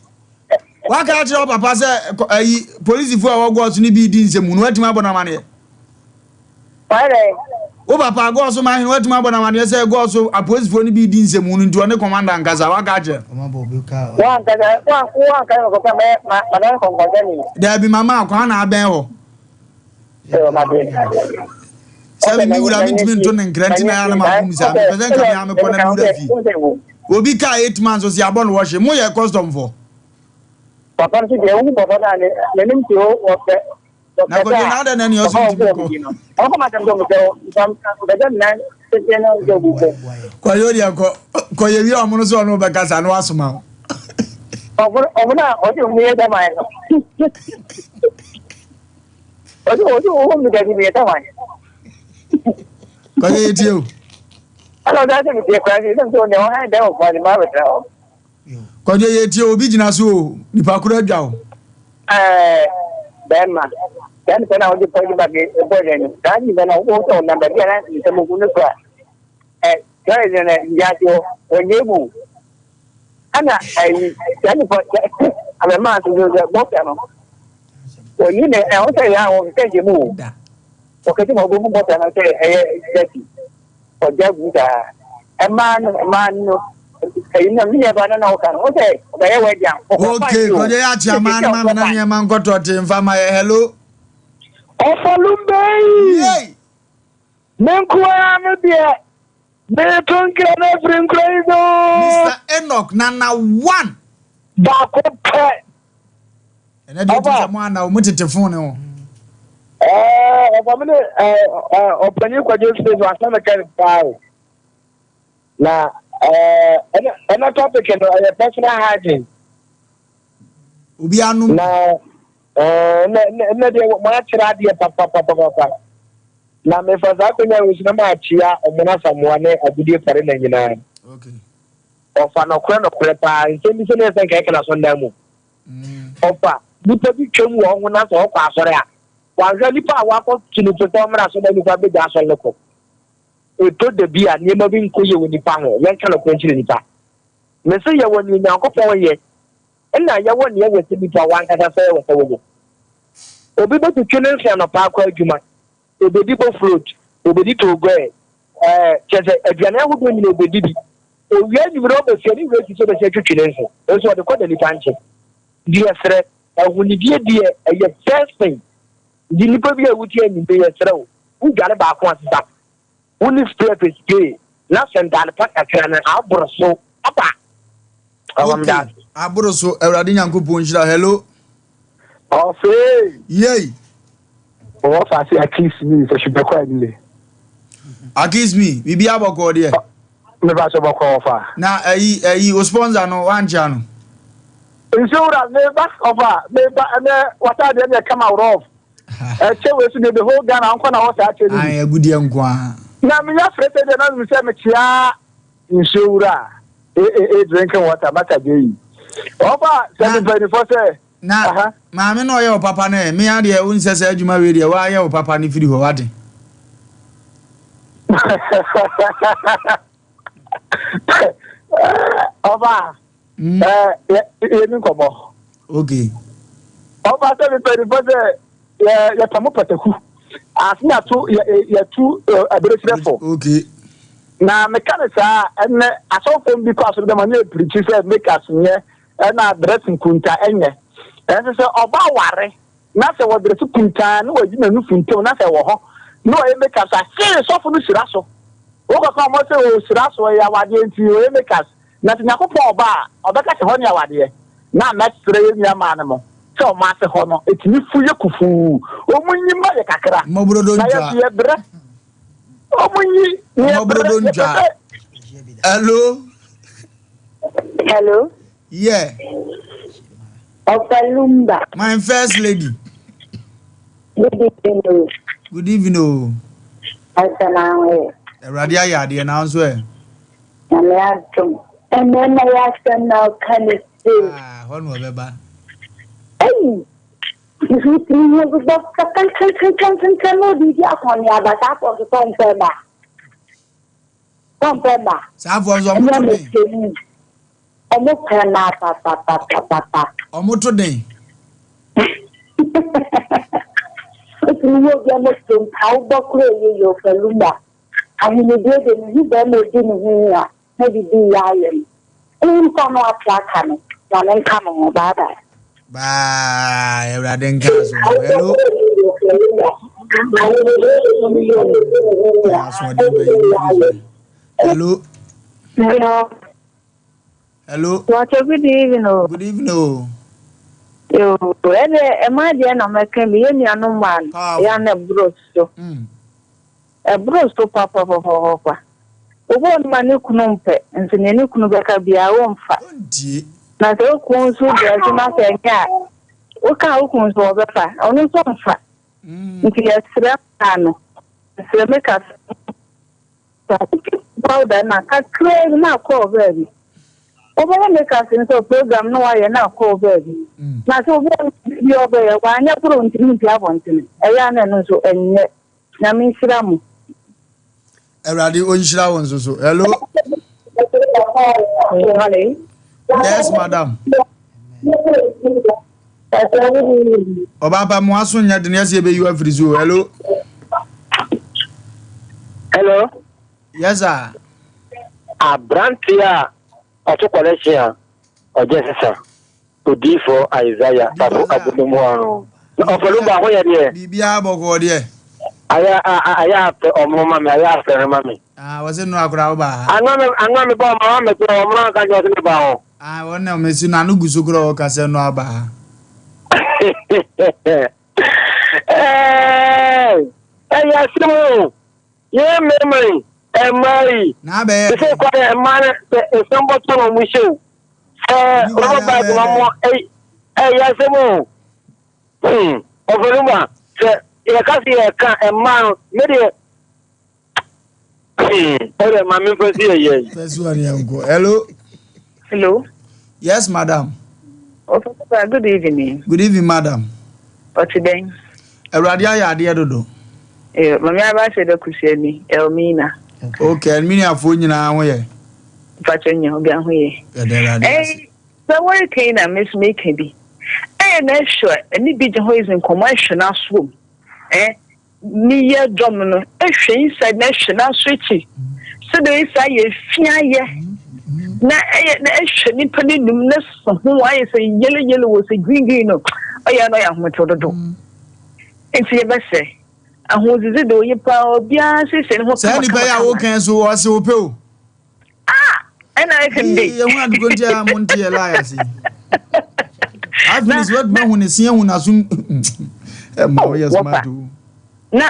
waka ati o papa se ayi police fu a wo go so ni bi di nsemu no watima abona mane. Pare. O papa go so ma hin watima abona mane se go so a police fu ni bi di nsemu no nti one commander ngaza waka ati. Oma bo bi ka. Wa ka ko pa ma na ko ko ni. Da bi mama akwa na aben ho. Ma be. Sabe mi wura mi ntimi nto ne nkranti na ya na ma kum sa me pese nka ya me ko na wura fi. Obi ka 8 months o si abon wo hye mo ye custom for. Papa si de un papa na le nim ti o pe. Na ko na da na ni o so ntimi ko. O ko ma tan do mo sam da dan na se te na do bu ko. Ko yo dia ko ye wi o mo no so no be kasa no asoma. O na o ti mi da mai. O mi da mi da mai. Ko ye ti o. Hello, that's a bit crazy. Don't know how they will find my hotel. Ko ye ti o bi jina so ni pa kura dwa o. Then I was going back a boy. Then you know, also number there is a Muguna. There is an Yato or Nebu. And I'm a man to do the bottom. Well, you know, I will say, I will take you move. Okay, I'm going to go and say, hey, for Jaguda. A man, you know, me about an open. Okay, they were young. Okay, ko ye acha man ma na ne man goto te mfa ma hello. Wofa Lumba. Yey. Menkwa me bia. Me tonkra na frin kraido. Mr. Enoch na 1. Ba ko pe. Ene de to mo ana o mutete phone o. Family opani kwa jo space wa sana kan pao. Na ana topic no personal hygiene. Obi anu. Na na de mo atira de papa. Na me fa za ko nya wusu na ma achia omuna samoa ne agudie fare na nyina. Okay. Ofa no kure pa ntendi se ne sen ka na so ndamu. Ofa nipa bi twem wo ho na so kwa asore a. Wanza nipa awako kinuto mra so da nipa be ja so leko. E to de bia nipa bi nkoye wo nipa ho yen ka no kwanchire nipa. Me se ye woni nyankopon ye. Na ye woni ye wese nipa wan ka sa wo wo. Obi be twene nsia no pa akwa adwuma. Obedi bo fruit, obedi to go chese aduane ahudo nyina obedi bi. Owia ni bro be se ni we ti so be se twene nsia. Eso de ko de nipa nche. Di esre ahuni die eye first thing. Di nipa bi awuti ani be yesrew u gare ba ko asisa uni spray spray na sendal pakatra na abroso apa awamda Abroso Ewrade Nyankopon hira hello. Ofe Yey. o fa si accuse me so she be kwa ni Accuse me bibi aboko de. Me ba so boko ofa Na ayi o sponsor no wancha no. Insura me ba ofa me ba me wata de me come out of chewe so the whole Ghana anko na wasa ache ni Ai agudie nko a. Na me ya frete de na me se me chia insura drinking water matter dey ofa 724 say na ma me no ye o papa na me ya de un sese adwuma we de wa ye o papa ni firi ho wade. Ofa ye mi komo Okay. ofa 724 say ya tamu pataku asina to ya tu aberesrefo. Okay. Na mekanisa enne asofo bi kwa so de manye preach say make us nye na dress kunta enye ense se oba ware na se wo dress kunta na waji na nufu ntew na se wo ho na o make us say sofo no sira so wo ko mo se o sira so ya wade nti o make us na tinyakopo oba obeka se ho ne ya wade na mesre ye nya ma ne mo se o ma se ho no etini fu ye kufu o munyi ma ye kakra Mobro don na ja. ye bre o munyi Mobro don ja. Hello. Hello. Yeah. Wofa Lumba. My first lady. Good evening. Good evening. Asem Mpe. Ewrade ayade na nso e. I'm asking. And then I asked them now, can it say, Hono beba. hey, Bye, everything comes. Hello. Hello. Hello. Hello. What a good evening. Good evening. Yo, am I the American? No man. Yana Brusto. A Brusto papa. One man you couldn't pay, and the new Kunubaka be our own fat. Not all coons who does not say, what can coons for the fat? Only some fat. If you have Serapano, Seramica powder, not cut clear now call baby. Over make us into a program, no, I am now call baby. Not so you obey a one, you're going to meet Yavon. A young and so, and Nami Siramu. Eradi onshira wonso so. Hello. Yes, madam. Obaba mo aso nya de nese be you afri so. Hello. Hello. Yes sir. Abrantia otokolesia ojesesa odifo Isaiah tabu abudumo Wofa Lumba ho ye de bibia boko de aya omoma me aya afere mami wase no akura ba anwa me ba ma me ko omoma ka jo se ba ho wona me si na no gusukuro ka se no aba ya simu ye memory emai na be se ko emane sombo to no mu show ro ba do mo ya simu Wofa Lumba se ya kasi ya ka emma mede ore mami fasi ye fasi wani yango. Hello. Yes madam. Good evening. Good evening madam. What today? Eradi ya ade dodo. Mami aba se de kusiani Elmina. Okay, Elmina afo nyina ho ye. Pachonya obi aho ye. So what can I miss making be? Na sure any big hoys in commercial swim. Ni ye domino ehwe inside national switch. So there is a fear na ehwe ni pani num na so ho why say yellow was a green no. Oya no ya hoto do. Enti ye be say ahozizi do ye pa obia se ho. Say ni pa ya wo kan so o se o pe o. And I can be. Ye hu adu konti a monti e la ya si. I feel what man when see when assume yes madu. Na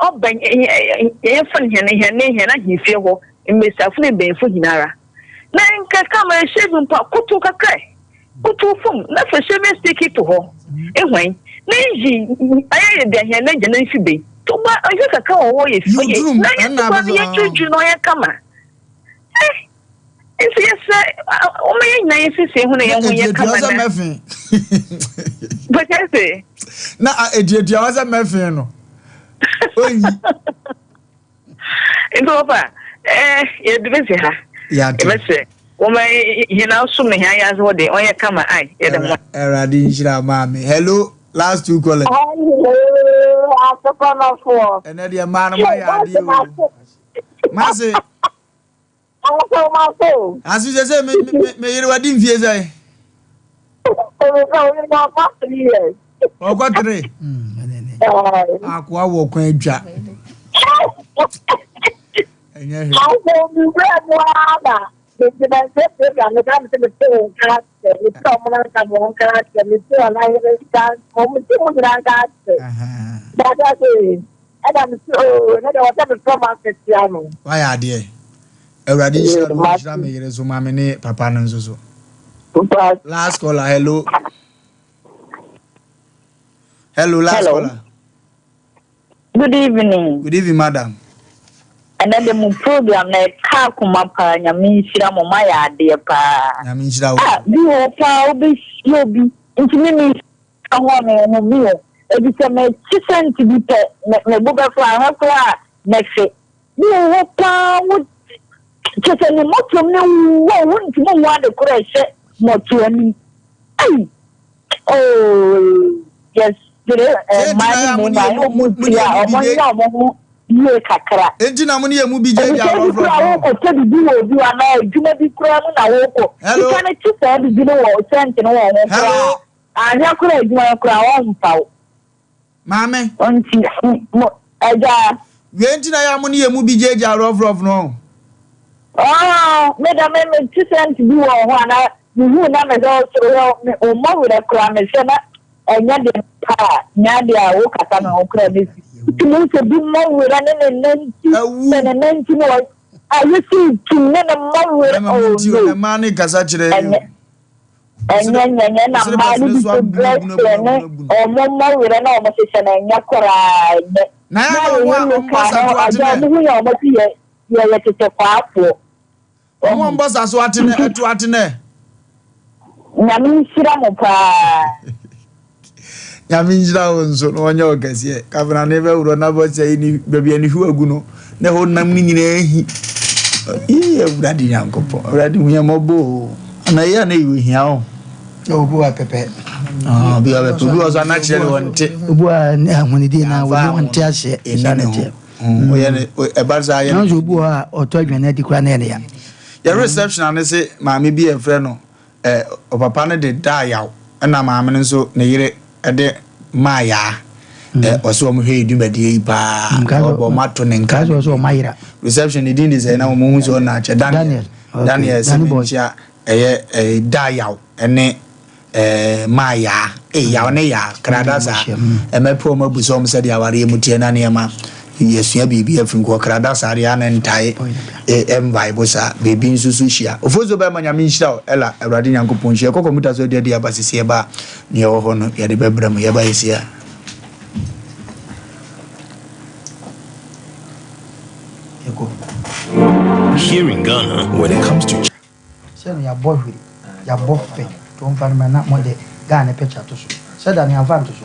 oban e fun hene na hifie ho mmesafo ne benfo hinara. Na nka kama shevin pa kutu kakrai. Kutu fum na fa sheve stick to ho. Ehwan na yi aye de hene gena fi be. To ba aye kaka wo ye fi. Na ba ye tuju no ye kama. If you say, oh, my nice is saying when I come on. But I say, now a dear was a meffin. In over, you're busy. Yeah, let's say, oh, my, you know, so many as what they only come. I, Mammy. Hello, last two callers. Hello, after 4. And then the man of my idea. As you say, me you didn't fear say. Oh, what three? Aqua walk and jack. And yeah, why are dear? Eradi shall me so mammy papa and so. Last caller, hello. Hello, last caller. Good evening. Good evening, madam. And then the program na ka kuma pa nyame nhira mo maya de pa. Nyame nhira wo. Bi wo pa obi obi. Ntimi ni no me ebi se me chisent bi pe me bo be for ha for a me fe wo pa wo chese ni moto me wo nti mo wa de kura hye moto ani ai oh yes my ye kakra enti na mo ne mu bi je dia ro ko te bi wo bi wa na adwuma bi kura mu na wo ko ka na chise bi no wo sent no wo ko anya kura adwuma kura wo mpawo Mame. Onti aja. Yenti na ya mo ne mu bi je ja rof no. Oh, me da me chisent bi wo ho ana hu na me do so o mo we da kra me se na enya de pa nya de a wo kasa na o kra de ti mo se bi mo we ra ne nanti no ayi si ti ne na mo we o no ma ne kasa kire yo. Enya na mali bi to bless ne o mo we ra na o mo se na nya kra ne na ya wo mo sa to atene hu ya o mo ti ye tete kwa apo o mo mbosa so atene etu atene nyame nhyira mo paa nyame nhyira wo nso no onye ogase kabana ne be wuro na bo se ni bebia ni hu agu no ne ho nam ni nyina ehi iya uradi yankopo uradi hu ya mobo ana ya na iwe hia o obu a pepe bi a pepe bi ozo na kire wonte obu a ahuni di na wo wonte ase enane o ya ne e barza ya no obu a oto adwane di kura na ya ya reception ane se maame bi e frɛ no o papa ne de da yaw na maame ne nso ne yire de maya o so mo hwe edumadi yi pa o mato ne nka so so mayira reception ni din dey na mo hu so na che Daniel se binchia da yaw ene maya yaw ne ya krada sa me pro ma bu so mo se de aware mu tie na ne ma yesua bibi afin ko krada sa ria na ntai vibe sa bibi nsusu hia ofozo ba ma nyame nhira ela awrade nyankopon hia kokko muta so de abasisi ba ne wo ho no ye de bebra mu ye ba yesia here in Ghana when it comes to say ya boy ya bofe to mfa na na mo de Ghana picture to so say da me avan to so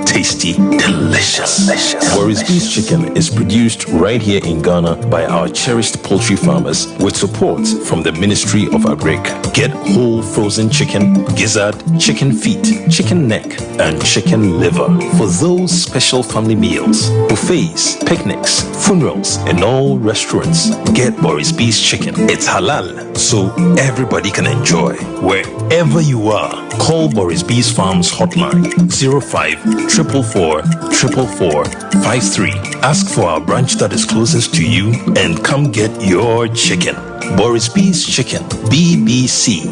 tasty, delicious. Boris Beef Chicken is produced right here in Ghana by our cherished poultry farmers with support from the Ministry of Agric. Get whole frozen chicken, gizzard, chicken feet, chicken neck, and chicken liver for those special family meals, buffets, picnics, funerals, and all restaurants. Get Boris Beef Chicken. It's halal, so everybody can enjoy. Wherever you are, call Boris Beef Farms hotline 05-444-444-53. Ask for our branch that is closest to you and come get your chicken. Boris Beef's Chicken, BBC,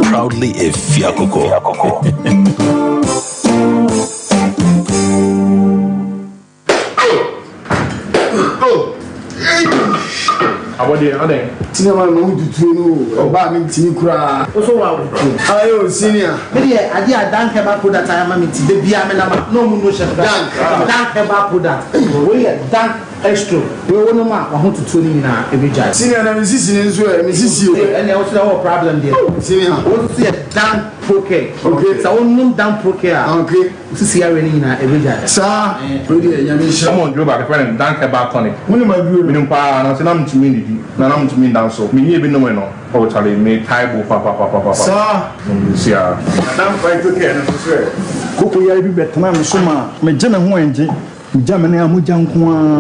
proudly a Fiakoko. Ade. Cinema no tutu no. Oba mi tini kura. so wa Ayo senior. me de ade adanke ba product ayama me ti de bia me na no mu no chef danke ba product we dank extra we wono ma wa ho tutu ni na e be jai Senior na mi sisi ni nso e mi sisi o. and there was no problem there Senior. what see dank poke Okay. so wonum dank poke a Okay. sisi ya we ni na e be jai Sa. We dey nyame shira. Someone drove a friend dank about tonic. Muni ma biyo. Minimum pa na se nam tumi ndidi. Na nam tumi danso. Mi ye bi no no. O chale me taibo pa. Sa. Sia. Dan fight to care na so sure. Koko ya bi betena me so ma me je me ho enje. Me ja me na amuja nko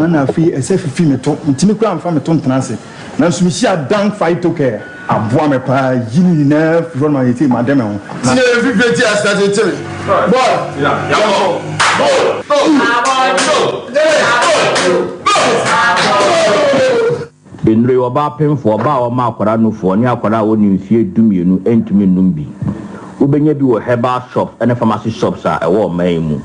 na afi ese fifi me to. Ntimi kura amfa me to ntena se. Na so me sia dan fight to care. Aboa me pa yini na fi ma yeti ma dem ho. Sine fifi ti as that tell. Boy. Yeah. Go. Benre oba pemfo oba o ma akwara nufo ni akwara wo ni mfie dumienu entumi num bi ubenya bi wo herbal shop and pharmacy shops a ewo man mu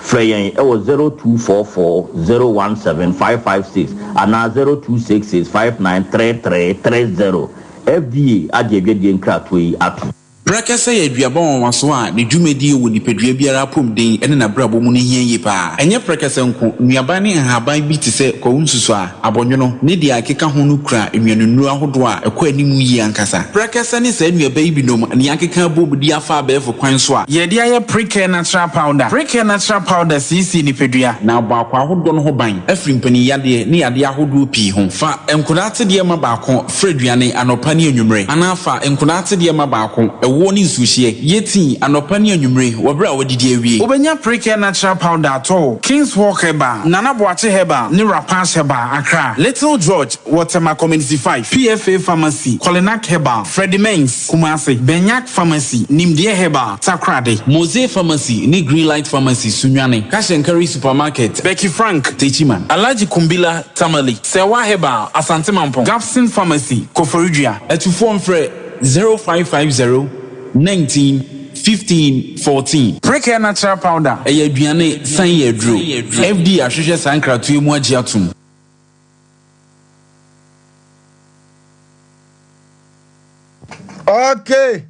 frɛ yɛn ɛwɔ 0244017556 ana 0266593330 FDA ade adwadie nkrato yi ato Brakasa ye duaba wanso a ne dwumadi wo nipadua biara pom den ene na brabo mu ne hia yi pa. Enye brakasa nko nuaba ne haban bi te se kwawunsuso a abonwono ne dia akeka ho no kura enwanunu ahodo a ekọ animu yi ankasa. Brakasa ne sa nuaba yi binom ne akeka bom di afa abefo kwan so a ye dia ye Pre-Care natural powder. Pre-Care natural powder CC nipadua na ba akwa ahodo no ho ban. Afri mpani yade ne yade ahodo pi ho. Fa enkodate de ma ba akọ freduane anopa ne anwumre. Anafa enkodate de ma ba akọ ewo ni nsuhie yeti anopa ne anwumre wobra wodidi awie. Obenya Pre-Care natural powder to King's Walk Herbal, Nana Boache Herbal, ne Rapash Herbal Accra, Little George Waterma Community 5, PFA Pharmacy, Kolinak Herbal, Freddie Mains Kumasi, Benyak Pharmacy, Nimdie Herbal, Takrade, Mose Pharmacy, ni Green Light Pharmacy Sunyane, Cash and Curry Supermarket, Becky Frank Techiman, Alaji Kumbila Tamale, Sewa Herbal, Asante Mampong, Gapson Pharmacy, Koforidua, Etufon Fre 0550 19 15 14. Pre-Care natural powder. Eye aduane san ye dro. FD ahwehwe sankratu emu agi atum. Okay.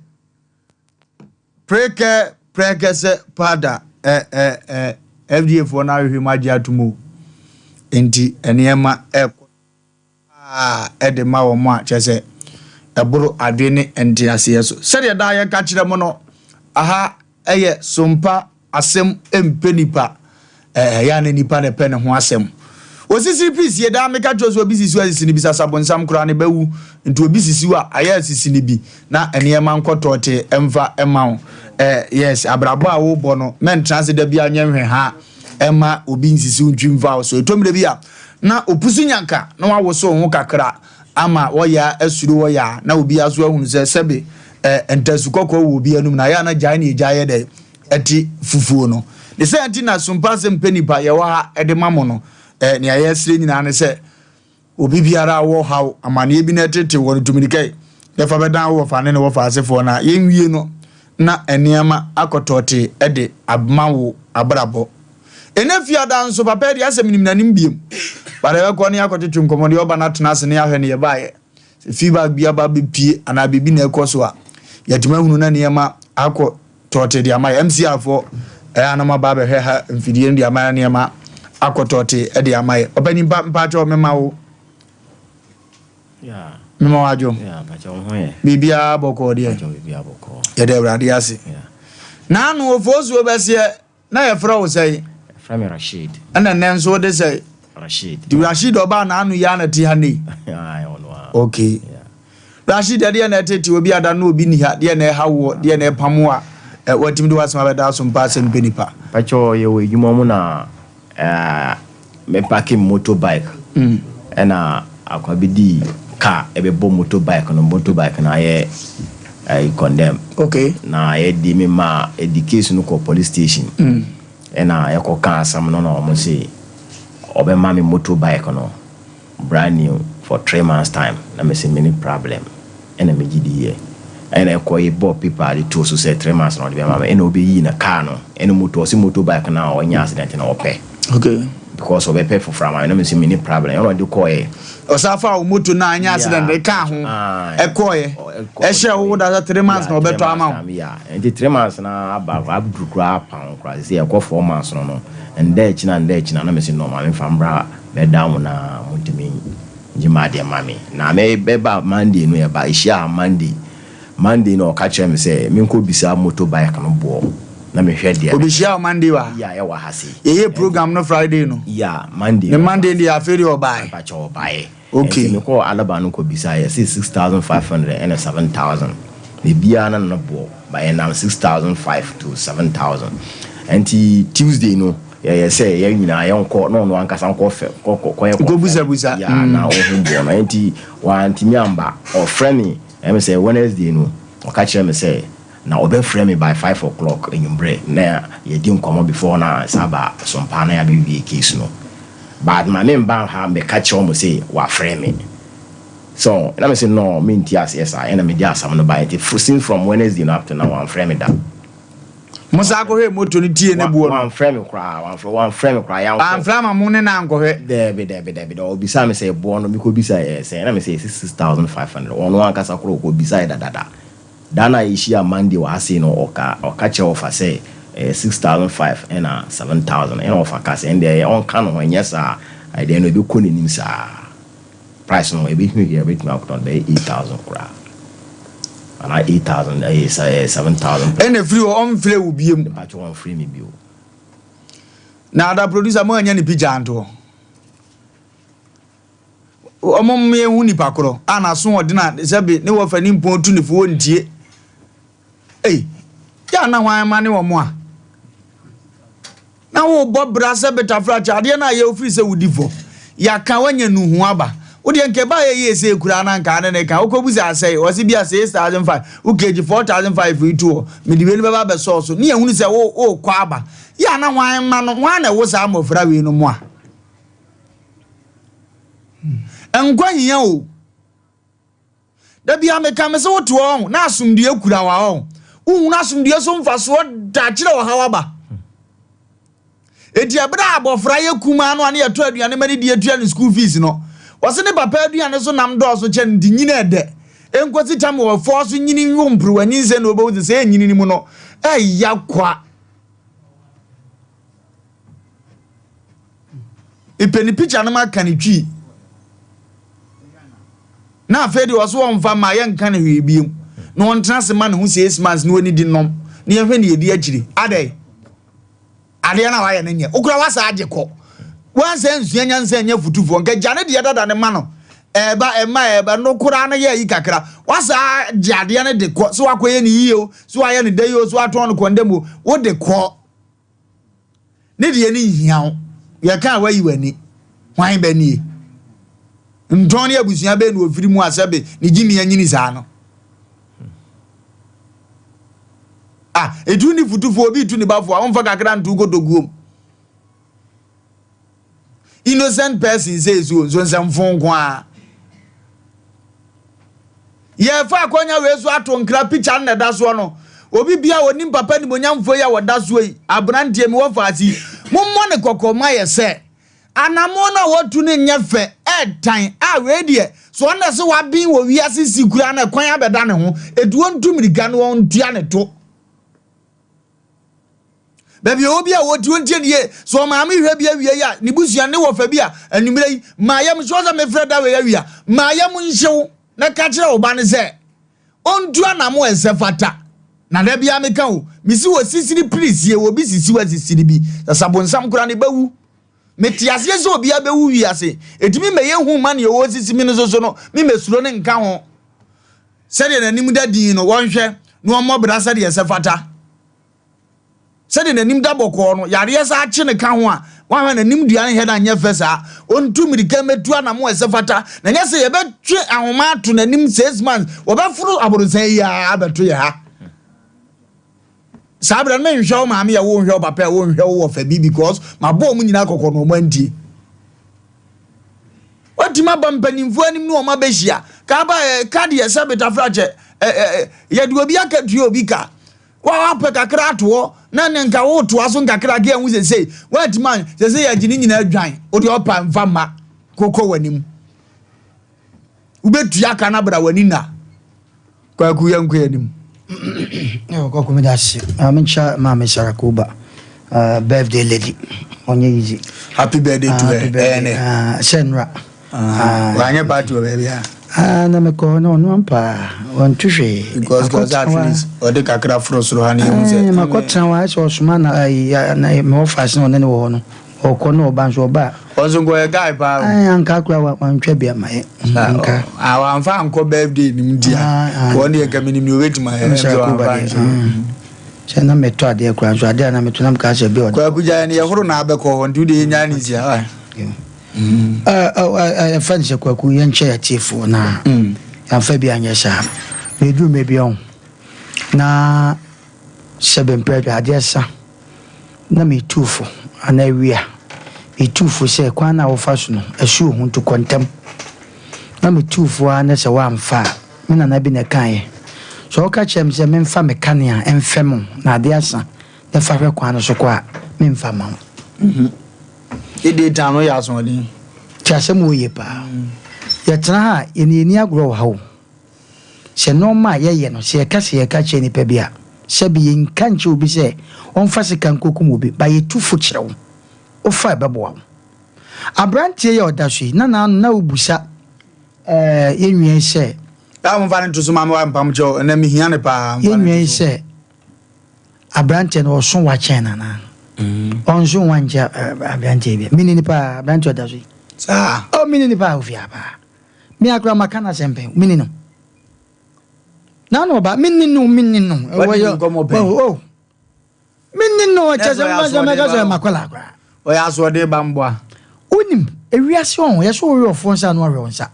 Pre-Care powder. FDA for now hwe agi atum. Enti enema edema wo mo a chese eburu adwene enti ase so. Sede da ye ka kire mo no. Aha eye Sompa Asem Mpe Nipa ya ne nipa ne pen ho asem osisi pisi da meka choso obisisi wa sisi ni bisa sabonsam kura ne bawu nti obisisi wa aya sisi ni bi na enema nkotote emfa ema yes abrabo a wo bo no men transe da bia nyenhwe ha ema obi nsisi ntwimfa so etomre bia na opusu nyanka na wawo so ho kakra ama wo ya asuru wo ya na obi aso ahunu se sebe entasukoko wo bi anum na ya na gyan ne gyaye de eti fufuo no ne se anti na Sompa Asem Mpe Nipa ye wa ede mamo no ne ayesre nyina ne se obi biara wo haw amane bi na tete wo tuminikai de fa bedan wo fa ne wo fa asefo na yenwie no na eniama akotote ede abmawo abrabo enafia dan so papa de asem nim nanim biem bare we ko ne akotote nkomo de oba na tena se ne ahwe ne ye baaye feedback bia ba be pie ana bibi na ekoso a yatima hunu na niema akọ tote dia mai MCR for anama ba be ha mfidie dia mai niema akọ tote e dia mai obani mpa cho mema wo ya mema wajo ya ba cho ho ye bibia boko dia cho bibia boko ye de brade ase na anu ofosu obese na ye fra wo sei fra me Rashid ana nenso de sei Rashid di Rashid oba na anu ya na ti ha nei okay Rashid de na tete obi ada na obi ni ha de na hawo de na pamo a watim do wasema be da Sompa Asem Mpe Nipa pacho ye we dwuma mu na me parking motorbike na akwabidi car ebe bo motorbike na ye I condemn okay na ye di me ma education no ko police station na ye ko kan asam no no mo say obe ma me motorbike no brand new for 3 months time na me say many problem and me gidi here and I call you bob people the two so say 3 months no be mama and obi yi na car no and motorbike na o nya accident na ope okay because of pay for from na me say many problem you know do call e osafa o moto na anya accident e ka ho e call e hye wo da 3 months na obeto ama yeah and the 3 months na aba kura pound kura say e call 4 months no and there china na me say no ma me fambra be down na mutimi njimade mami na me beba Monday no e ba ishia Monday no ka kire me say me nko bisa motorbike no bo na me hwe dia obishia Monday wa ya ye wa hase ye program no Friday no ya Monday the Monday dia aferi obai pa cho obai okay me ko alaba no ko bisa ye 6500 and 7000 me bia na no bo by now 6005 to 7000 and Tuesday no yeah say yeah nyina ye nko no ankasa nko fe ko buza ya na o hu bo na enti wa antimi amba o frame me say Wednesday no o ka kire me say na obe frame by 5 o'clock enyumbre na ye di nkomo before na saba Sompa na ya be case no but my name ban ha me ka kire mo say wa frame so na me say no me ntias yes I na me dia asam no by it from Wednesday no up to now I'm frame that Musa ko he moto ni tie ne buo one frame cry ya am frame amune na ankohwe debe do bisa me say buo no mi ko bisa say na me say 6500 ono ankasa kro ko bisa dada Dana ishi a Monday was saying or catch off say 6,500 and 7,000 and off a cast and they on can when yes I then will be calling him sir. Price no be here with me out on the 8,000 crap. And I 8,000 is 7,000. And if you on free will be but you want free me bill. Now that producer more any pijanto. Among me Unipacro, and as soon as dinner is a bit no of an import to the phone. Hey, yeah, now I am money or more. Now, Bob Brassa better fracture, Diana, your freezer would devour. Ya Kawanya Nuaba. Would you can buy a year say Kurana and Kanaka? Okobuza say, was it be a 6,500? Who gave 4,500 for you? Maybe Baba sauce, near who say, oh, Quaba. Ya now I am man, one was arm of Ravi no more. And quite young. There be a mechanic so to now some dear Kurawa. Nasum dear some for sword, Dutch or however. It's a brab of Fryer Kuman 1 year 12 and many dear school fees, no. Wasn't a paper and so nam doors which and dinner there. And what's the time of forcing in room brew and is and about the same in mono. Eh, yakwa. A penny pitch animal can it tree. Now, Freddy was one for my young canary beam. No one trans a man who says man's no any dinom. Near when you dear chili. Ade. Adiana, I am in here. Okrawasa Adjeko. One sense, Yanyan send you for 2 for get Janet the other than a man. Eba, no Kurana ye Ikakra. What's a Jadiana de Quat, so I quay any you, so I any day so I turn Quandemo. What the quat? Niddy any young. You can't wear you any. Why, Benny? Ntonia busia be no ofiri mu asabe ni gimi anyini saa etu ni futufo obi tu ni bafo amfa kakra ntu godoguom innocent person says so nsem kwa ye fa akonya we so ato nkra picture na da so no obi bia oni papa ni monyamfo ya woda so yi abrante mi wo faati mommo ne kokoma ye se anamona wotu ne nyefe etan we die so na se wa bin wo wiase sikura na kwan abeda ne ho eduo ntumiriga no won tua ne to baby obi a wotu ntie ne so maami hwe bia wie ya ne busua ne wo fa bia anumire mayam so za me freda we ya wia mayam nhyew na ka kire oba ne se ontu anamo ensefata na da bia me ka o misi wo sisiri please ye wo bi sisi wa sisiri bi sabonsam kura ne bawu metiase so obi abewu wiase etimi meye hu ma ne wo sisi mi no so no mi mesuro ne nka ho sede nanim da din no wonhwe no omo brasa de sefata sede nanim da boko no yare sa ache ne ka ho a wa nanim dua ne heda nya fesa ontu mirika metu anamo sefata na nya se ye betwe ahoma ato nanim 6 months wo be furu aborosan ya abeto ya Sabra men show mama ya won hwe papa won hwe wo fa bi because my boy mu nyina kokko no mandie otima bampanimfu anim no ma behia ka ba card ya sabeta frache ya du obi akatu obi ka wa pa kakra to na nka wo to aso kakra ga hu se what man se ya gini nyina adwan odi opa mfa ma kokko wanim ubetu ya kana bra wanina kwa ku yanku yanim Kwa kumidasi. Mincha mama Sarakuba. Birthday lady. Onye easy. Happy birthday to her. Senra. Wanya batu baby. Na meko no ampa. One tushe. Because at least or the kakra frost rohani yunze. Makota wa so sumana na me office no ne wo no. Okono obanso ba. Onzo go guy pa. Anka kura wa ntwa bia mai. Anka. Amfa anko birthday ni mdia. Woni e kamini mi wetima he so amfa. Chena meto ade kura so ade na meto nam ka se bi oda. Kwa kuja ne yehoro na abeko ho ndu de nya ni sia. Fanse kwa ku yenche ya chifu na. Amfa bia nya sha. Edu me bia on. Na Asem Mpe ade sa. Na me tufu anawia itufu se kwa na Wofa so no asu hu to kontem na me tufu ana se wa mfa me na bi ne kan so ka chem se me mfa mekania emfem na ade asa na fa hwe kwa no so kwa me mfa ma ide tano ya so ni ti asem wo ye pa ya tena ha ye ni agro wa ho se normal ye no se ka se ka che ni pa bia se bi yin kan che obi se on fa se kan kokum obi ba ye tu fo kire wo o fa bebo wo abrantie ye odahwe na obusa yenwie se ta mo fa nto so ma wa mpam cho na mi hia ne pa yenwie se abrantie no so wa chen na on so wanja abrantie bi mini ni pa abrantie odahwe sa o mini ni pa ofia ba mi akra makana sempe mini no na no ba mini no oh mini no chaza maga zo makola akra o ya so de bamboa onim ewiase on ye so we ofo nsa no we onsa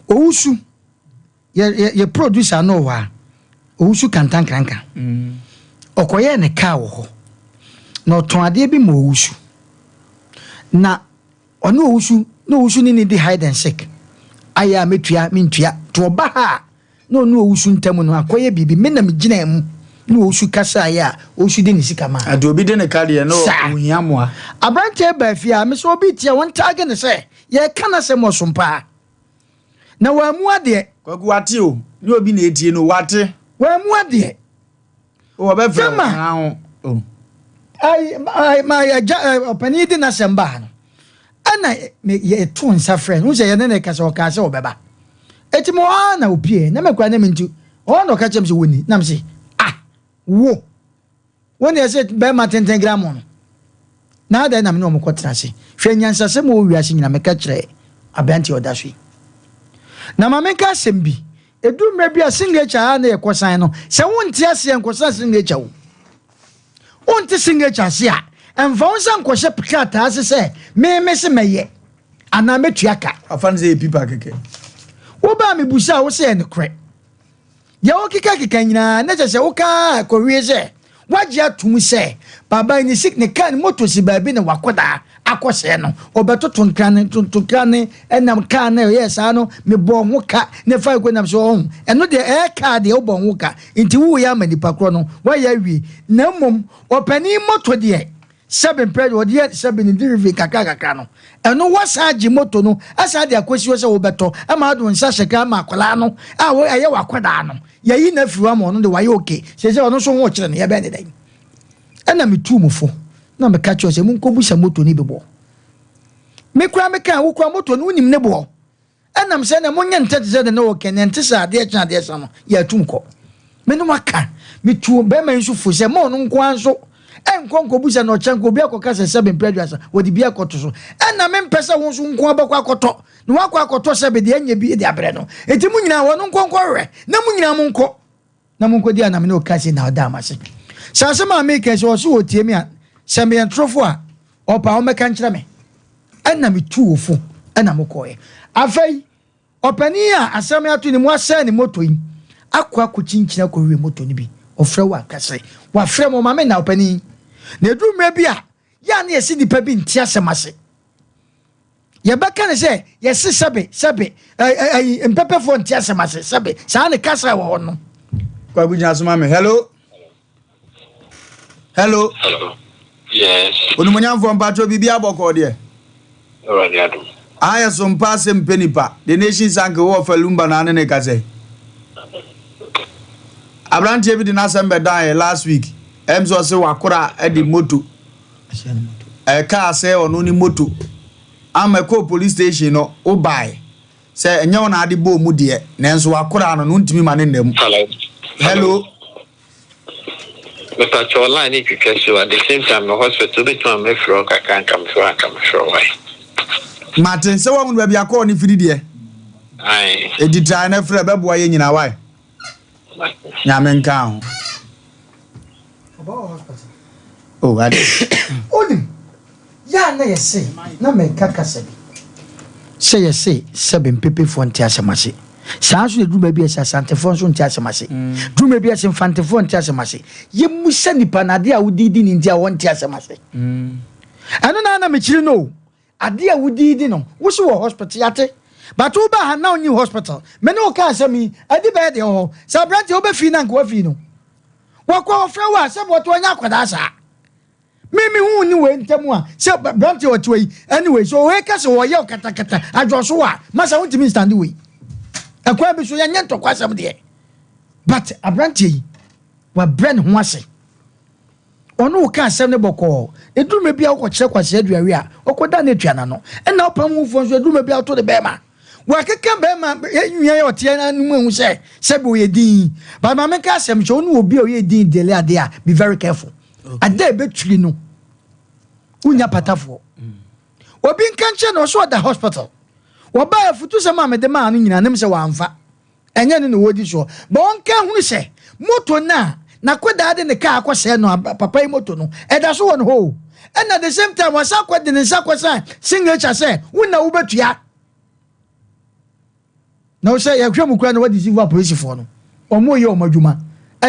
owusu ye producer no wa owusu kantan kranka okoye ne ka wo ho na oton ade bi mo owusu na ono owusu ni di hide and seek aya metua mentua to ba ha no owusu ntam no akoye bibi me na me gina mu no owusu kasa ya owusu de ne sika ma ade obi de ne kade no ohia moa abrante ba fia me so obi tia won tag ne se ye kana se mo Sompa na wa mu ade kwagu wate o ni obi na etie no wate wa mu ade o ba fia ho o ai my opani di na semba no ana me ye to nsa friend wo se ye ne kasa o kasa obeba etimo na opie na mekwa na mentu o no ka chem se woni na mse wo woni ese be ma 10 gram no na da na me no mo kwatra se hwe nyansa se mo wiase nyina me ka kire abanti odahwe na ma me ka sembi edu mra bia signature na ye kosan no se wonti ase enkosan signature wo wonti signature ase a emfa wonsan kohye pikata ase se me se meye ana metuaka afan se pipa keke wo ba me busa wo se ne kre ya wo kika nyina na je se wo ka kowie se waje atum se baba ni sik ne kan moto si ba bi ne wakoda akose no obetoto nkrane enam kan na yes ano me bo ho ka ne fa ko nam so ho eno de ka de obo ho ka nti wu ya manipa kro no wa ya wi na mom opani moto de 7 predo de 7 ni derive kaka no eno wasaji moto no asa de akosi wo se wo beto ama ado nsa sheka ma akola no a wo aye wakoda no ya yi na fiwa mo no de wa ye okay se ono so ho kire ne ya be ne dan ena metu mufo na me catch se mun ko busa moto ni bebo me kura me kan wo kura moto no nim ne bo ena me se na munye ntete se de no okay ne ntesa ade a ade sa no ya tum ko me no maka me tu be man su fo se mo no nko anso enkonko busa no chanko bi akoka se 7 preduasa wodi bi akoto so ena me mpesa won so nko abakwa akoto no wakwa akoto se be de anya bi de abre no enti munyina wo no nko we na munyina mu nko na mu nko dia na me no ka se na oda amase sase ma make so so otie mi a se me entrofo a opa o meka nkyere me ana me tu ofo ana mo koye afai opani a asem ato ni mo asa ni moto yi akwa kokinkyina ko we moto ni bi ofre wa kase wa frɛ mo ma me na opani na edu mra bi a ya na yesi nipa bi ntia asemase ye beka ne se yesi sebe mpepefo ntia asemase sebe sa ne kasa wo no kwa bunya asoma me hello. Yes. Onumunya mfo mpacho bibi aboko de. Already adu. Aya Sompa Asem Mpe Nipa. The nation sank Wofa Lumba na ne kase. Abrantie bi di na Asem Mpe die last week. Emso se wakora e di moto. Car say ono ni moto. Ameko police station no o buy. Say enye wona ade bo mu de. Nenso wakora no ntimi ma ne ndem. Hello. But your line if you can show at the same time the hospital between me from I can't come through why. Martin se wo mu ba bia call ni firi de. Ai. E di try na frɛ bɛboa ye nyina why. Nyame nka ho. Oh, ade. Odim. Ya na yesi na me kaka sabi. Se yesi 7 pepe fo ntia asemase. Sanso de duma bi esa santefo nso ntia asemase. Duma bi esa fantefo ntia asemase. Ye musa nipa na de a wudidi ni ntia won ntia asemase. Ano na me chiri no. Ade a wudidi no. Wo so wo hospital yate. But wo ba ha na onyi hospital. Me no ka asemi ade ba de ho. Sa branch wo ba fi na nko afi no. Wo kwa ofra wa se bo to anya kwada sa. Mimi hu ni we ntemu a se branch wo to yi. Anyway so we ka se wo ye katakata adwo so wa. Masa wo ntimi stand we. akwa bi so yanye ntokwa asem de but abrantie yi wa brand ho ase ono ka asem ne boko edurume bia wo kire kwase aduawe a okoda na tuana no na opam wo fo so edurume bia to de bema wa keka bema enwia ya otie na nu hu se be we din but ma me ka asem so no obi o ye din dele ade a be very careful ade beturi no unya patafo obi nkanche no so da hospital woba afutu se ma me de ma no nyina nem se wamfa enye ne wodi so ba onka hunu se moto na kweda de ne ka akwose no papa yi moto no eda so won ho and at the same time wasa kwede ne sa kwasa signature se wona wo betua na wo se ya hwemu kura no wadi sivu police for no omo ye omadwuma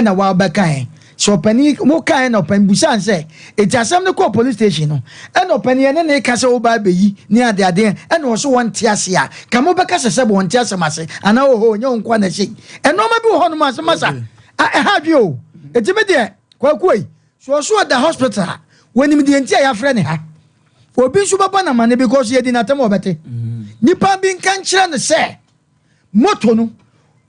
na wa ba kan so pani mo kan na pan busan se etiasem ne ko police station no na pani ne ka se wo ba beyi ni ade na wo so won tiase a ka mo be ka se won tiase mase ana ho nya nkwa na sei eno ma bi ho no mase masa ha dwi o etime de kwakoi so da hospital when him the entire friend ha obi so baba na mane because ye di na tem obete nipa bi nkan kire ne se moto no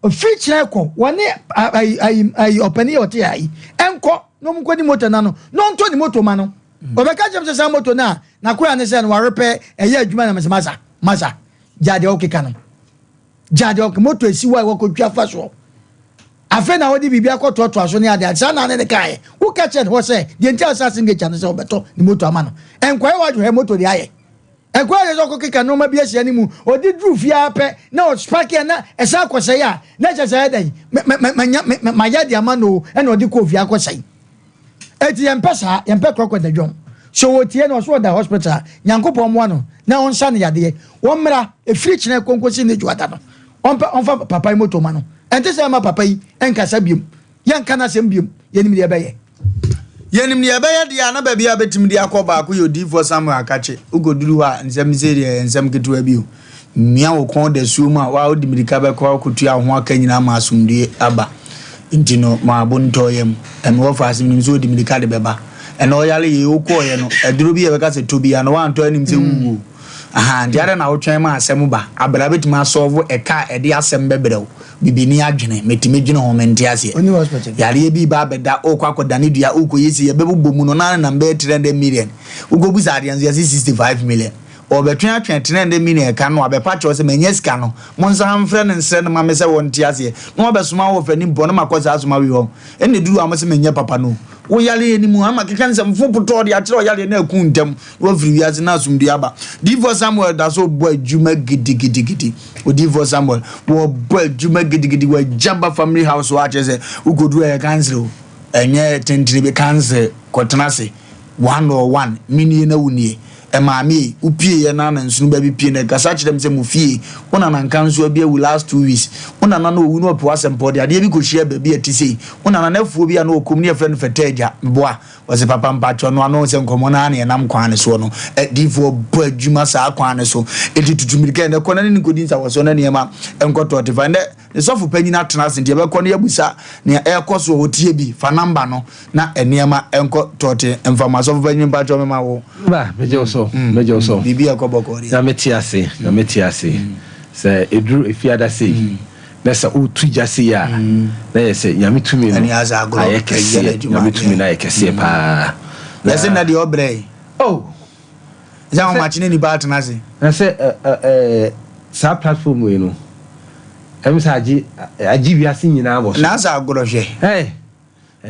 feature ko woni ai opani oti ai enko no mko ni moto na no nto ni moto ma no obeka jem se moto na kura ne se no warepe eye adwuma na masa jade okeka no jade ok moto esiwa wo ko twa fa so afe na wodi bibia ko to aso ne ade sa na ne kai wo ka chen ho se de ntia assassin ge chan se obeto ni moto ama no enkwai wa jo he moto de aye enkwai ye ko kika no ma bia sia ni mu odi dru fia pe na o spark na esa kwose ya na che se dai ma ya di ama no e na odi ko fia kwose eti yempesa yempe kroko de dwom so wo tie no so da hospital nyankopon mo no na on sa ne yade wo mra e free chine konkosi ne juada no onfa papa moto ma no ente se ma papa yi enkasa biem yanka na sem biem yenim de beye dia na ba bia betim dia akoba ko yodi for Samuel akache ugoduru ha nsem serie nsem ketua bio mia wo kon da sumu a wa odi mirika be ko kutua ho aka nyina ma asumdie aba intino ma bonto yem en wo fa asim nim so odi mirika de beba en o yale ye wo ko ye no eduru bi ye be ka se tobi ya no wa anto anim se wuwo aha ndiare na wo twen ma asem ba abra betima solve e ka e de asem bebrew bibini adwene metime dwene ho mentiase oni hospital yare bi ba beda okwakoda ne dua okoyesi ye bebobbo mu no na mbe 300 million ugobuza ade anzo 65 million obetwen atwen 300 million ka no abepa cho se menye sika no monsa amfre ne nsre ne mamese wontiase no obesoma wo fani bo no makoza asoma wi ho ene duru amase menye papa no wo yale ni mu ama keka nsem fopoto de atire yale na aku ntem wo firi wiase na asumdi aba divo Samuel da so bo adwuma gidi o divo Samuel wo bo adwuma gidi wo jamba family house wa chese ugodu e cancel enye tentire be cancel kotenase 101 mini na wunie e maami upie ye na nsunu ba bi pie na gasa chidem se mu fie una na nkanso abi awu last 2 weeks una na no owu no po Asem Mpe ade bi ko hia ba bi atisi una na nafuo bi na okomni friend fetaja boa wose papa mpacho no ano se nkomo na na nam kwan so no difo bo adwuma sa kwan so etitutumirika ne kona ni kodin sa woso na niema enkoto tifa ne sofu panyina tenase ndie be kono yabusa ne ekoso otie bi fa number no na eniema enko tote emfama sofu panyina mpacho mema wo ba mejo so bibia ko bokori na metiase se edru efiada sei na se utuja sei ya na yese yamitumi no ayekese yamitumi na ayekese pa yese na di obre za o machine ni ba tenase na se sa platform we no emisa agi wiase nyina bo so na za agorohwe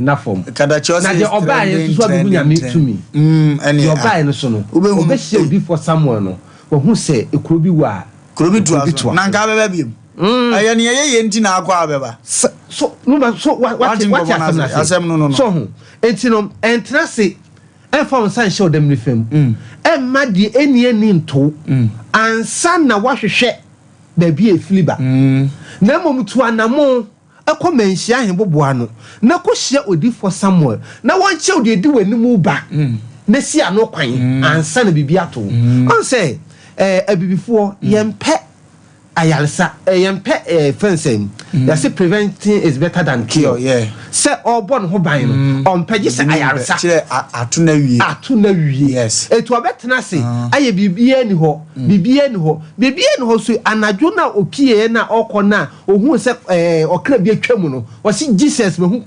na form kada chose na de oba ye so abu nya mitumi ene oba ye no so no obe hye odi for Samuel no wo hu se ekuro bi wa krobi tu na nka beba biem aya ne ye nti na akwa beba so no so what asem no so hu enti no entra se form san show dem ni fam ma di eni nto ansa na wahwehwe da bi e filiba na mom tu anamo eko menhia hen boboa no na ko hia odi for Samuel na won che odi edi wanimu ba na si ano kwan ansa na bibia to on say abibifo yempe ayalsa yempe fencing they say preventing is better than cure say obon ho ban no ompege say ayalsa kire atuna wie yes etu obetena say aye bibia ni ho so anajo na opie na okona ohun say okra bi atwam no o si Jesus mehu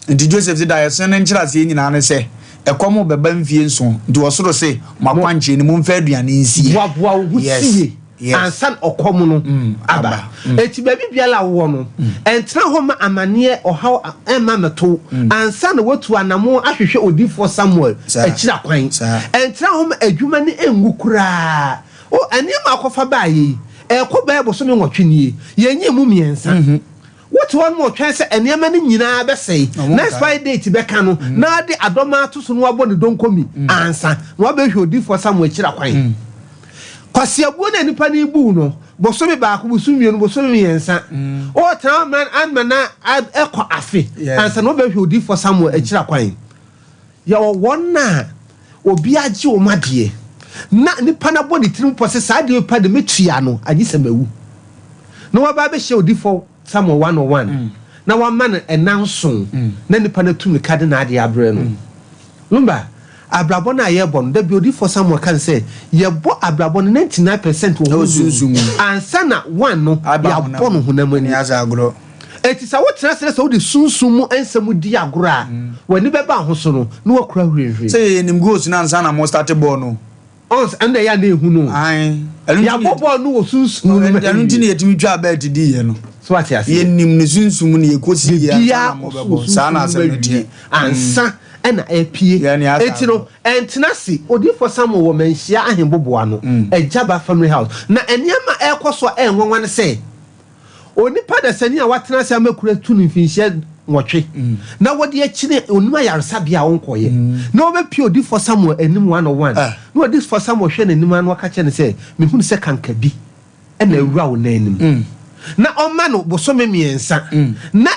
nti Joseph say da so ne nkyira se nyina ne say ekomo beba mfie nso nti osoro say makwanche ni mu mfa aduane nsie boa husie ansan okom no aba eti baby biala wo no entra ho ma amane ohaw ema meto ansan watu anamo ahwehwe odifo Samuel akira kwan entra ho ma adwuma ni engukura o anima akofa baaye ekoba eboso me nwotwenie yenye mu miensa what one more chance and Yamani Nina Bessay. Next Friday to Becano, now the Adoma to Sunwabo don't come me. Answer, what be you do for some way Chiraquine? Quasia Buna and Pani Buno, Bosomi back will soon be on Bosomi answer. Or town man and mana add echo affi, answer no be you do for somewhere a Chiraquine. Your one na or be a Joe Madie. Not the Panaboni Trim possess I do pad the Mitriano, I disamew. No baby show default. Someone 101 na one man announce na nipa na tumi kade na ade abre no Lumba abrabo na ye bon da biodi for someone can say ye bo abrabo 99% wo sunsumu ansa na one no ya bo no honam ani aza agro etisa wo tena sere so de sunsumu ensam di agro a wani beba ho so no na wakura hwehwe say nim goals na ansa na mo start ball no ons anda ya na ehu no ya bobo no wo sunsumu no nti na yetimi twa bet di ye no so what ya say yenim ne sunsumu ne yekosi ya mo bebo sana asem ansa ena epie etino entenasi odifo Samuel wo manhia ahemboboa no ejaba family house na eniema ekoso enwanwa ne say onipa da sani a watena se amakura tunu mfinhia nwotwe na wode akine onima yaresa bia wonkoye na obepie odifo Samuel enim 101 na odifo Samuel hwe nanim an waka che ne say mehunu se kanka bi ena awura wo nanim na oma no bosome miensa na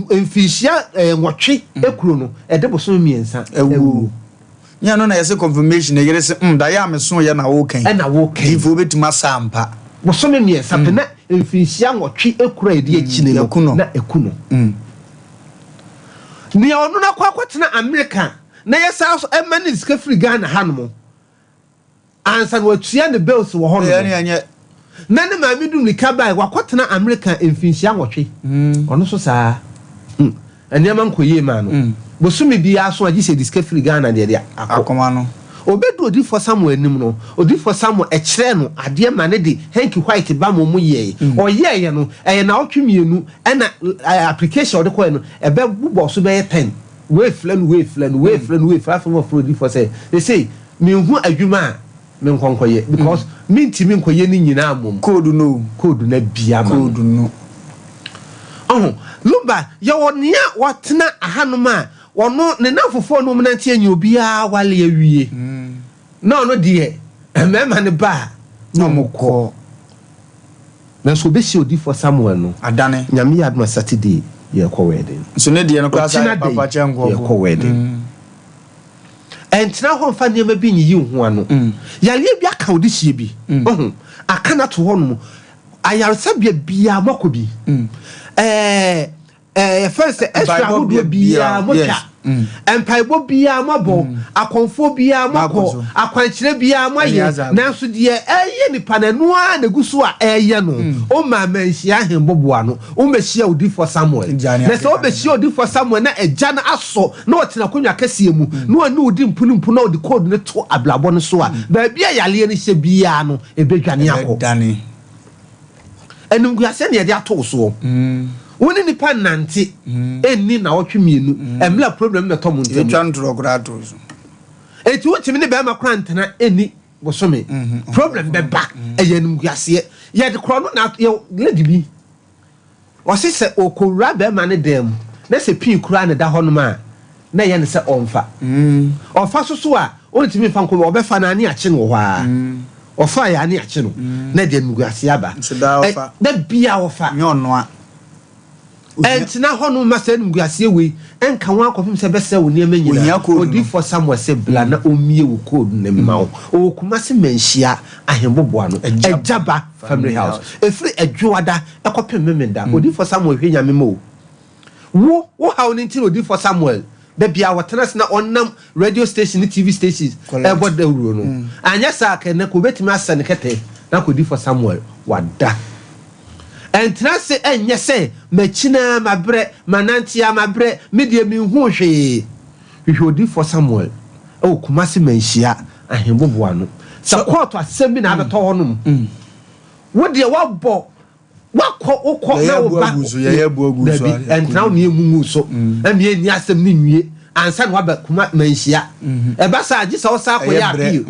mfinhia nwotwe ekuro no ede bosome miensa ewu nya no na yese confirmation yere se da ya meso ye na wo kan na wo kan ifo betima sampa bosome miensa pe na mfinhia nwotwe ekuro ede akine na ekuno ni onu na kwakwatena America na yesa so emani ska free Ghana hanmo ansan watua ne bills wo hono na ne ma midum ni kabai wakwatena America mfinhia nwotwe ono so saa eniama nkoye ma no bosumi bia so agi se diska free Ghana de akoma no obedu odifo Samuel enim no odifo Samuel ekire no ade ma ne de Hanky White ba mo ye oyeye no na otwemienu na application de ko no ebe bubo so be 10 we flan from odifo say they say me hu adwuma me nkonkoye because me ntimi nkoye ni nyina amom code na bia ma code no Lumba ya wonia watena ahanoma ono ne nafofo no mnantie anya obia wale awie na ono de mema ne ba no mokọ na so be si odifo Samuel no adane nyame ya adma Saturday ye ko wedding so ne de no class papa chengo ye ko wedding entra ho mfa ne ma bi nyi hu ano yale bia ka odihie bi akana to ho no ayarsa bia makobi first extra hudu bia mocha empaibo bia mabo akonfo bia mako akwankyere bia moye nanso de eye nipa nanu a neguso a eye no o ma manhia hemboboa no o mehia odifo Samuel na se o behia odifo Samuel na eja na aso na otena konwa kasie mu na oni odi mpunumpu na odi code ne to ablabo no so a ba bia yale ne hye bia no ebedwane akọ enum guase ne de ato so woni nipa nante enni na otwemienu emla problem me to monte etwantro grato so eti wo chimi ne be makra ntena enni bosome problem be ba eyenum guase ye de kro no na lady bi o se okowura be ma ne dem na se pin kura ne da hono ma na ye ne se onfa onfa so a o timi fa nko obefa na ani ache no ho a ofa ya ani ache no na de nuguase aba da ofa da bia ofa nyono a entina ho no ma sɛ nguase we enka ho akɔfim sɛ bɛsɛ wo niam nyina odi for somewhere sɛ bla na omie wo code ne ma wo o kuma se manhia ahemboboa no Ejaba family house efiri adwoada ekɔpem memenda odi for somewhere hwe nyame mo wo how ni tin odi for Samuel da bia wotena na onnam radio station ni TV stations ebo da wuro no anya sa ka na ko betimi asane kete na ko di for Samuel wada entra se enye se machina mabre manantia mabre media mi hu hwe odi for Samuel o kuma se manhia ahemboboa no sa court asem bi na abeto honum wo de wabɔ wakɔ na wo ba ye buagu so entra o ne mumu so amie ni asem ni nwie ansa no ba kuma manhia e ba sa agi sa o sa akɔ ya appeal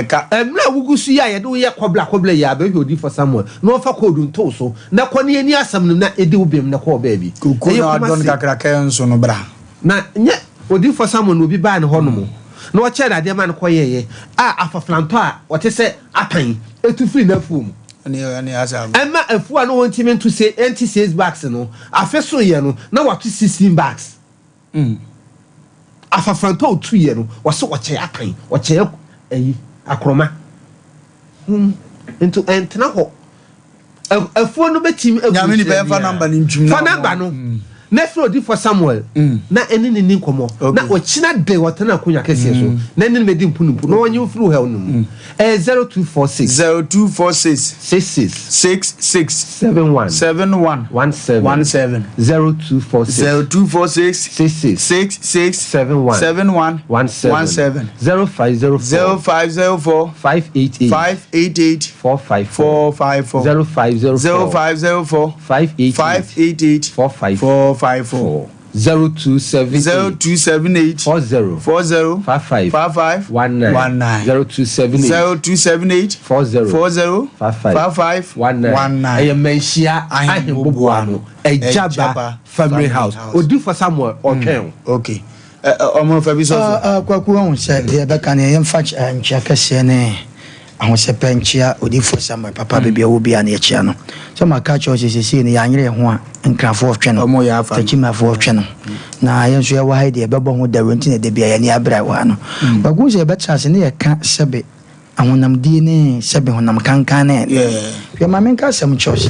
ka emra wugusu ya ye de wo ye kobla ya ba hodi for Samuel no fa kodu nto so na kɔ ne ni asem no na edi wo bem na kɔ ba bi kuku na don kakra kan so no bra na nye odi for Samuel no bi ba ne ho no mo na o che da de ma ne kɔ ye afaflanto a o te se apan etu free na fum ani asa emma afu a no wontimi nto se 26 bags no afeso ye no na wato 16 bags afafranto otu ye no waso wache akan wache ayi akroma into entena ho afu no betimi nyame ni be fa number ni ntwum fa number no na fro di for Samuel na eni ni nkomo na ochina de wotena akonya kese so na eni me di mpunumpu na wonye fru hell no 0246 66 71 17 0246 66 71 17 0504 588 454 0504 588 454 0278 40 55 19 0278 40 55 19 ayemanhia ahemboboa no Ejaba family house odi for Samuel okay okay omo fa bi so kwaku ho se de be kan ye mfa nchia kase ne ahosepe nchia odi for Samuel papa bebia wo bia na echia no so maka church sese ne yanyere ho a nkrafo otwe no omo ya afa takimafo otwe no na yenso ya wa haide bebo ho da wenti ne de bia ya ne abra wa no kwaku se be chance ne ye ka sebe ahonam die ne sebe honam kankan ne hwe ma menka sem church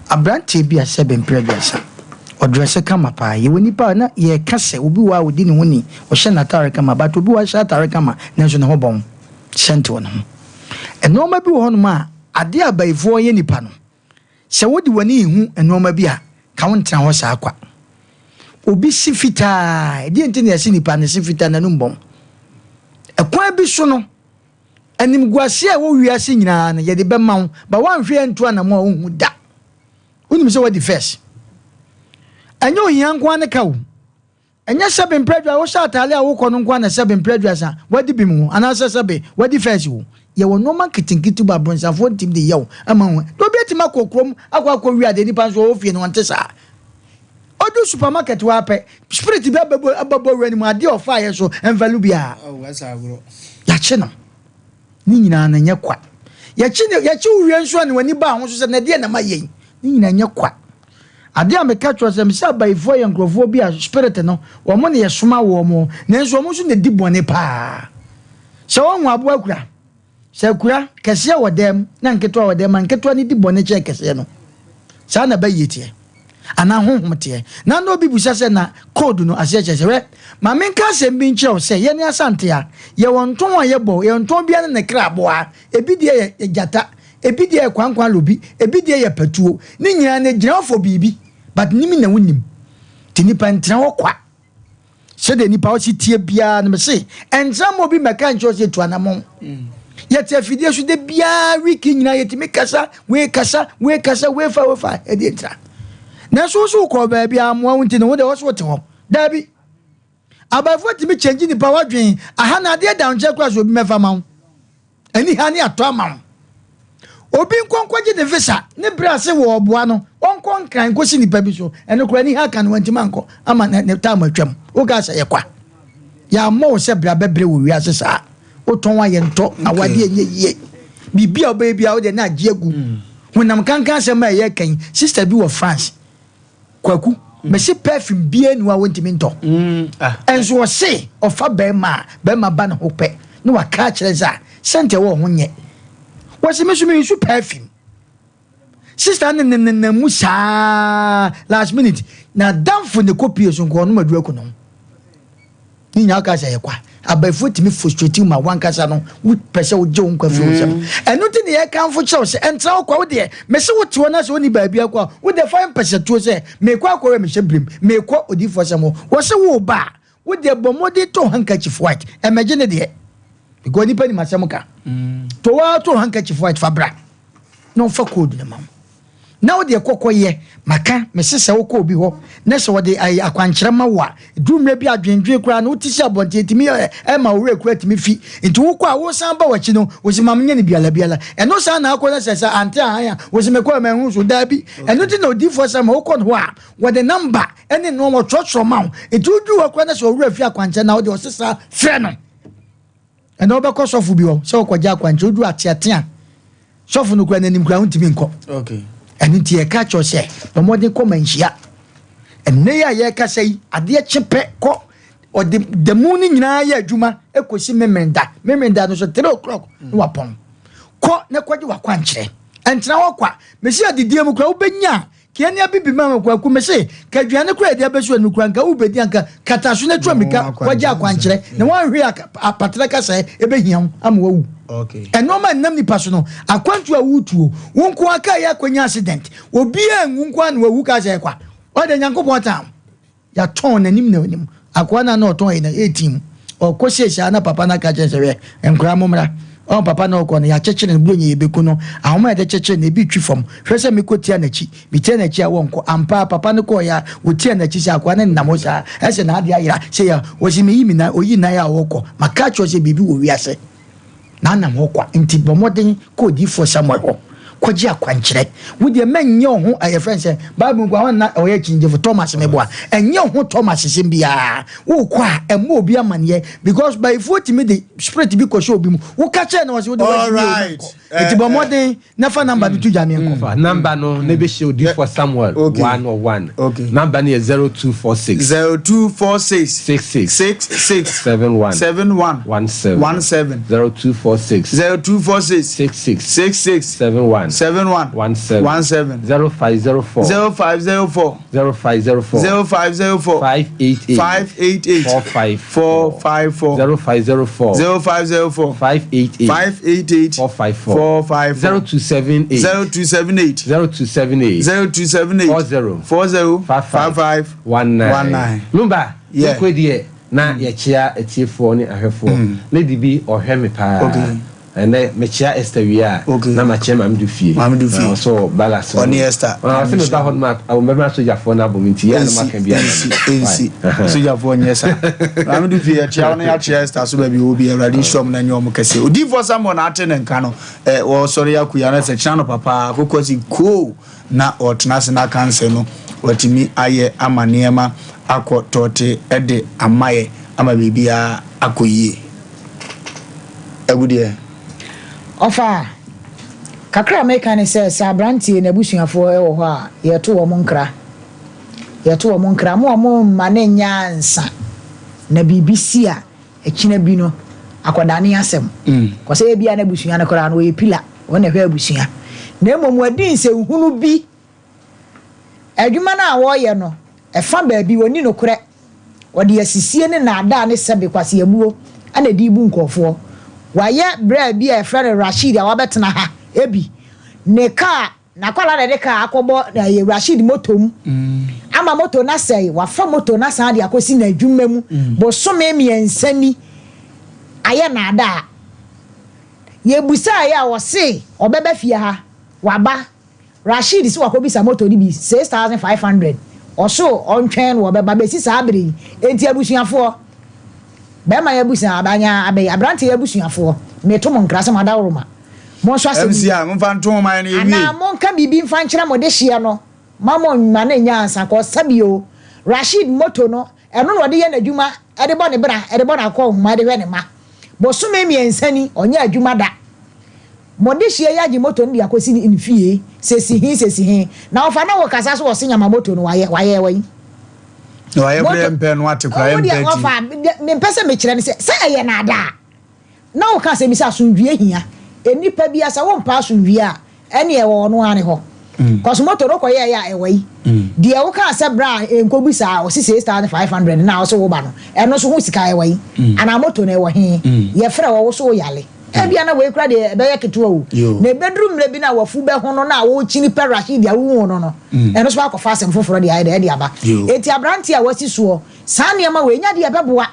abrante bia sebe mpredesa odresse kama pa ye woni pa na ye kase obi wa odi ne honi o hye na tare kama ba to bi wa hye tare kama nenso ne ho bom sente won ho enoma bi wo hono ma ade abaifo ye nipa no se wodi wani hu enoma bi a ka won tena ho sa akwa obi sifita edi enti ne yesi nipa ne sifita na no mbom ekwan bi so no anim guase a wo wiase nyina na ye de be ma ba wan hwe entu anamo a wo hu da unim se wadi first anyo hiankwa ne kawo enya sebe mpredwa wo sha atale a wo kono nkwa na sebe mpredwa sa wadi bimu ana sebe wadi first wo ye wo no marketing ba bronsafo ntim de yew ama ho do bi etima kokrom akwa wi ade nipa so ofie no nte sa odu supermarket wa pe spirit bi ababo wi animu ade ofa ye so envalu bia wasa agro ya che no ni nyina na nye kwa ya che wi nso ne wani ba ho so se na de na mayen ni nyina nye kwa ade a meka tro se msa baifo ye nkrofo bi a spirit no wo mo ne ye soma wo mo nenso wo mo so ne di bone pa se wo nwa abo akura se kura kese wo dem na nketo wo dem nketo ni di bone che kese no sa na ba yetie ana honhomte na no bi busa se na code no ase che we ma menka se mbi nche o se ye ne asante a ye wonton a ye bo ye wonton bia ne krabo a ebi de ye jata ebi de kwankwan lobi ebi de ye patuo ni nyina ne gyinafo bibi but nimi na wonim tinipa ntra wo kwa se de nipa wo tie bia na me se entra mo bi meka ncho se tu anamon ye te afidie so de bia wiki nyina ye timi kasa we fa e de entra na so ko ba bia mo wonti no wo de wo so te ho dabi abafo timi change nipa wadwen aha na de down check kwa so bi mefa ma ani ha ni ato ama obi nkonkwaje de visa ne brase wo oboa no onkon kran kosi nipa bi so eno kura ni ha kan wantima nko ama ne tam atwam o ga sa ye kwa ya mo se bra bebre wo wi ase sa o ton wa ye nto awade enye ye bibia oba bia o de na agiegu honam kankan se ma ye kan sister bi wo France kwaku me se perfume bia ni wa wontimi nto enso wo se ofa bema ba na ho pe no wa ka kire za sente wo ho nye wo se me so me su perfume sister na musa last minute na damfo ne copy so nko no madura ko no ni nya ka se ye kwa abaifo timi frustrate ma wankasa no wo pese wo je wonkwa fi wo sem eno ti ne ye kanfo che wo se entra wo kwa wo de me se wo ti wo na se woni baabia kwa wo de fine pese to se me kwa we me hye me kwa odifo sem wo se wo ba wo de bomode to handkerchief white imagine de because ni pani masem ka to wa to handkerchief white fabra no fa code ne mam na wo de kokoye maka me sese wo ko obi ho na se wo de akwankyere ma wa dumre bi adwendwe kura na utisi abonte timi ma wo rekura timi fi nti wo kwa wo san ba wachi no wo si mam nye ne biala eno san na akọ na sese ante anya wo si me kwa ma hu so da bi eno ti na odi for sam wo ko no a wo de number ene no wo trotro ma nti udu wo kwa na se wo refi akwankyere na wo de osesa fre no eno be ko sofu bi wo se wo kwa ja akwankyere udu atiatia sofu no kwa na nim kura untimi nko okay and tie catch us say no more than come nhia enne ya ye ka sei ade chepe ko o the moon nyina ya adwuma ekosi memenda no so 3 o'clock no wapon ko ne kwaje wakwankyere entra wo kwa mesi adidie mu kra ubenya kiani abibi mama kwa ku mesi kadwane kra de abesu anu kra nka ubedi anka kataso ne twamika kwaje akwankyere ne wan hwe apatra ka sei ebehiam amwawu okay eno ma nam ni paso no akwantu awutuo wonko aka ya kwanya accident obi enwunko an wawu ka se kwa o de nyankopon tam ya ton nanim na onim akwana na oton ina 18 o ko sesha na papa na ka je se we enkra momra o papa na okọ na ya chechire ne blonye ebeku no ahoma de chechire na bi twi fom hwese me kotia na chi bi tia na chi a wonko ampa papa ne ko ya wotia na chi se akwana na mosa ese na ade ayira se ya wo si me yimi na oyi na ya woko maka cho se bibi wo wiase na nam ho kwa nti bomoden ko di for Samuel ho kwaji akwankyere wo de menye ho aye friend say bible kwa na oye kinje for Thomas meboa enye ho Thomas simbia wo kwa emo obi amane because by 40 me the spirit bi ko show obi mu wo ka che na wo se wo de all right nti bomoden na fa number bi tu jame nko number no na be show di for Samuel 101 okay number ni 0246 66 71 17 0246 66 71 0504 588 454 0504 588 454 0278 40 55 19 Lumba yekwedie na yechia etiefo ni ahwefo na dibi ohwe pa okay ene mechia Esther wia na mache mamdu fie so balance on Esther se me ba hot mark I remember so jafo na bominti ya na maka bia nsi so jafo nyesa mamdu fie chia na ya chia Esther so ba bi obi awrade shom na nyom kase odi for someone atene nka no wo sori akuya na se chano papa kokosi ko na otnase na cancer no watimi aye amanema akotote ede amaye ama bibia akoyie agudie ofa kakra meka ne se sabrantie na busuafo e wo ho a yeto wo nkra mo mane nyansa na bibisi a ekina bi no akodane asem ko se bia na busua na kora no ye pila wona hwe busua na emom wadin se hunu bi adwuma na wo ye no efa baabi woni no kore wode asisie ne na ada ne sebe kwase abuo ana di bu nkofo waye bra bi e frere Rashid a wabetena ha ebi ne ka na kwala de ka akobo Rashid motom ama moto na sei wafa moto na san de akosi na adwuma mu bo so me miensani aye na ada ye busa ya wo se obebe fie ha waba Rashid si wakobisa moto ni bi 6500 oso ontwen wo beba besi sabri enti abusuafo be ma yabusa abanya abe abrante yabusuafo meto mo nkrase ma dawroma mo so asem MC a mfa nto ma na ewie ana mo nka bibi mfa nkyera mo de hye no mamo ma na nya ansa ko sabio Rashid moto no eno no de ye na adwuma ede bo ne bra ede bo na ko huma de hwe ne ma bo so me miensani onya adwuma da modishie ya ji moto ndi akosi ni fie sesi hin na ofa na wo kasa so wo senya ma moto no waye wai waye brempe no atekura empty ofa me pese me kire ne se ye na ada na wo kasa mi sa sunwie hia enipa bi asa wo mpa sunwie a ene e wo no ane ho cause moto no koye ya e wai de wo kasa bra enkobusa o 6500 na wo so wo ba no eno so ho sika e wai ana moto na e wo hin ye frɛ wo so yale ebia na we kura de be yeketo o na bedroom le bi na wafu be ho no na wo chini Rashid ya wo no eno so akɔfa asɛm foforo de ayɛ de aba eti abranti a wasi so saa ne ma we nya de beboa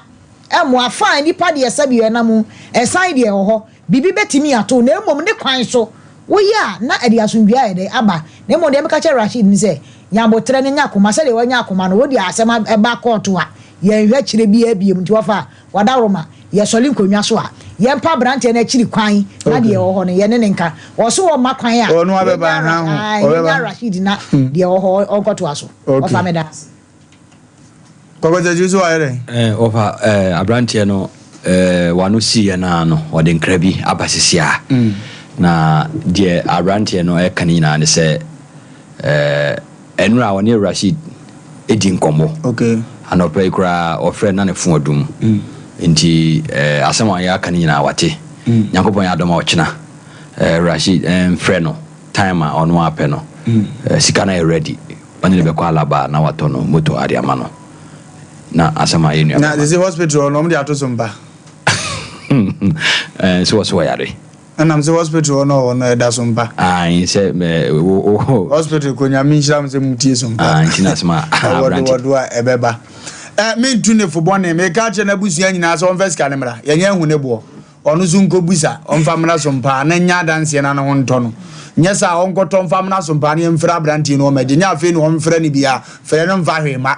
emo afa nipa de sabi na mu esan de ho bibi betimi ato na emom ne kwan so wo ya na ade asundua ayɛ de aba na emom de meka kye Rashid ni sɛ nyambotre ne nya koma sɛ de wanya koma no wo de asɛm eba court a ye hwɛ kyire bi abiem nti wafa wadaroma ye soli nkonwa so a ye mpa brante na chiri kwan na de wo ho no ye ne nka wo so wo makwan a onu abeba ha ho obeba Rashid na de wo ho onkoto aso o fa me da koko je juzo ayere ofa abrante no wanu si ye na no o de nkrabi abasisia na de abrante no e kan nyina ne se enura woni Rashid edi nkomo okay anopa ikura ofre na ne fun odum nti asema ya kan nyina wate nyankopon ya adoma ochina Rashid frɛ no time a ono apɛ no sika na ready oni be kwa alaba na wato no moto ade ama no na asema yenu na this hospital no mde ato Sompa so yare anam se hospital no da Sompa se hospital ko nya min shiram se mutie Sompa ntina asema wodo ebeba me tune fo bone me ka che na busua nyina so on first camera ye nya hu ne bo onu zu nko busa on famna Sompa na nya danse na no nto no nya sa on koto on famna Sompa ne mfra branti no ma de nya afi no on mfra ni bia fere no mfa hwema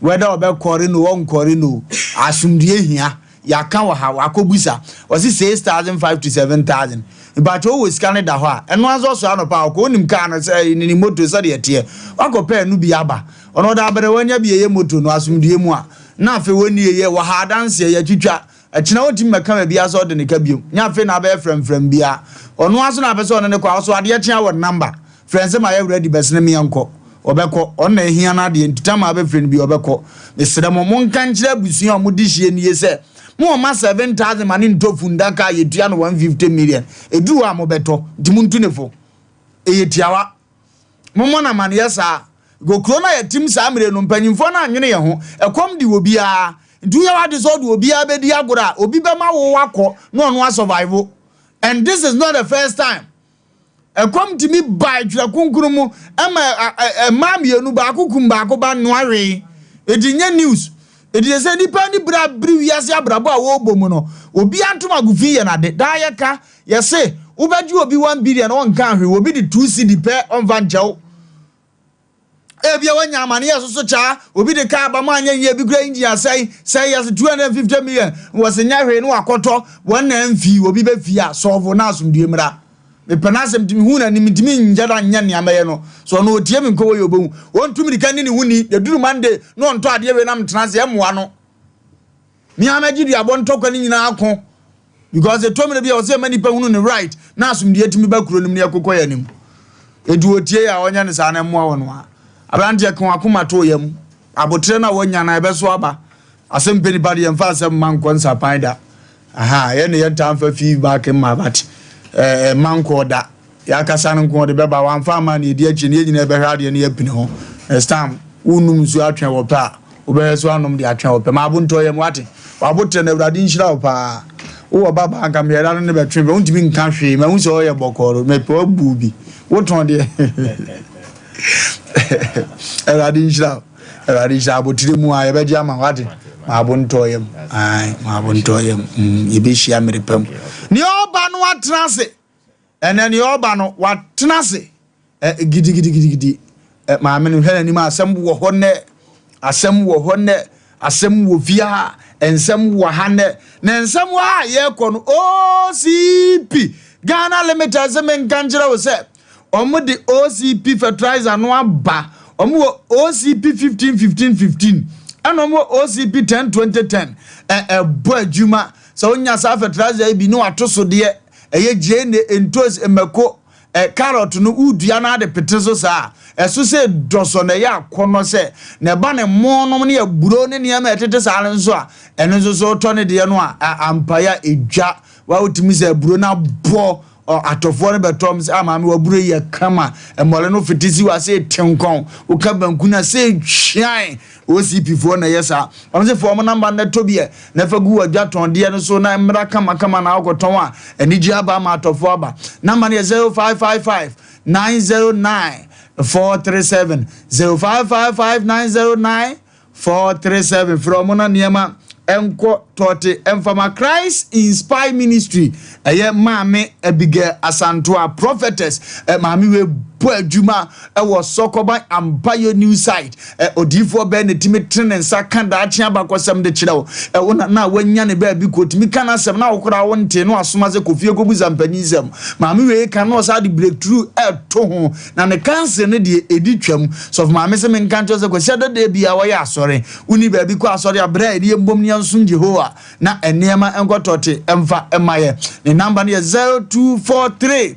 whether obekore no on kore no asumdie hia ya kan wa ha akobusa o si 6500 to 7000 but o we scan da ho a eno azo so anopa ko onim ka no say ni moto so de ete wakopa enu bi aba ono da abere wanya bi ye moto no asumdie mu a na afi woni ye wa ha danse ya twitwa akina woti meka bi aso de ne ka biom nya afi na ba frem bia ono aso na pese ono ne kwa so ade tia wo number friends ma ye ready besne me yanko obeko onna ehia na de ntitama ba friend bi obeko mesere mo monka nkire abusuan o mudi hie ni ye se mo ma 7000 mani ntofu ndaka yetua no 150 million edu wa mo beto dimuntu nefo eyetiawa mo na mane yesa go krona ya tim sa amre no mpanyimfo na anwene ye ho ekom di obi a ndu ya wade so do obi a bedi agora obi be ma wo wakọ no ono survive and this is not the first time ekom timi bai twa kunkuru mu ma mienu ba akukum ba ko ba no awe edinya news edi se nipa ni bra bri wiase abrabo a wo bomu no obi antom agufi ye na de da ye ka ye se ubeju obi 1 billion on kan hwe obi di 2 cedi pe on van jaw ebia wanya amane ye so cha obi de ka ba ma anya ye bi gra india say yes 250 million was nya hwe no akoto wona mfi obi be fi a solve na asumdue mra me penasem timi hu na ni mitimi njada nya ne amaye no so no otie me nko yo bohu won tumi kan ni huni de duru mande no nto ade we na mtenase emoa no mi amaji du abon tokwa ni nyina akon because the tomi be o se mani pa hunu ni right na asumdue timi ba kuro nim ne akokọ ya nim edu otie ya onya ne sa na emoa wono a abrante kan akoma to yam abotre na wonya na ebeso aba Asem Mpe Nipa de mfa asem mankon sapanda aha ye ne yentam fa feedback mabati manko da ya kasa nko de beba wan fa ma ne di achi ne nyina be hwa de ne yapini ho stam unum su atwen wo pa obe so anom de atwen wo pa ma bunto yam wate wabotre na Awurade nhyira wo pa wo baba anga me ra ne be twen be untimi nka hwe ma hu so ye bokoro me pe obu bi wo ton de Awurade nhyira abotre mu a ye be dia ma wate ma bunto yam ai ma bunto yam ibe hia merepam ni oba no atrase ene ni oba no watrase gidi ma me no hwele ni ma asem wo ho ne asem wo via ensem wo ha ne na ensem wa ye ko no OCP Ghana Limited se men kanjira wo se omo de OCP fertilizer no aba omo OCP 15 and omo OCP 10 2010 bo adwuma so onya sa fertilizer bi no atoso de eye jene entos emeko carrot no udua na de pete so sa eso se doso na ya kono se na ba ne monom ne aburo ne ne ma etete sa nso a eno nso so to ne de no a ampaya edwa wa utimi se aburo na bo atofo ne betom se ama me waburo ye kama emole no fitisi wa se tenkon o ka banku na se hwan OCP fo na yesa on se fo mo namba na tobie na fagu wadwa ton de no so na mra kama na akoton a eniji aba ma atofo aba namba ne 0555 909 437 0555 909 437 from na niema enko tote emfama Christ Inspire Ministry eye maame Abigail Asantoa prophetess maame we bo adwuma wo Sokoban Ampayo news site odifo be ne timi trenen sakanda achi abakosem de kirewo wona na wanya ne ba bi ko timi kana sem na wokora wonte no asoma ze kofie kobu zampanyizem maame we ka no sa de breakthrough to ho na ne cancer ne de edi twam so maame se men kanto ze ko sia de bia wo ya asore uni ba bi ko asore abra edi mbom ne ansum Jehovah na enema enkotote emfa emaye ne number ne 0243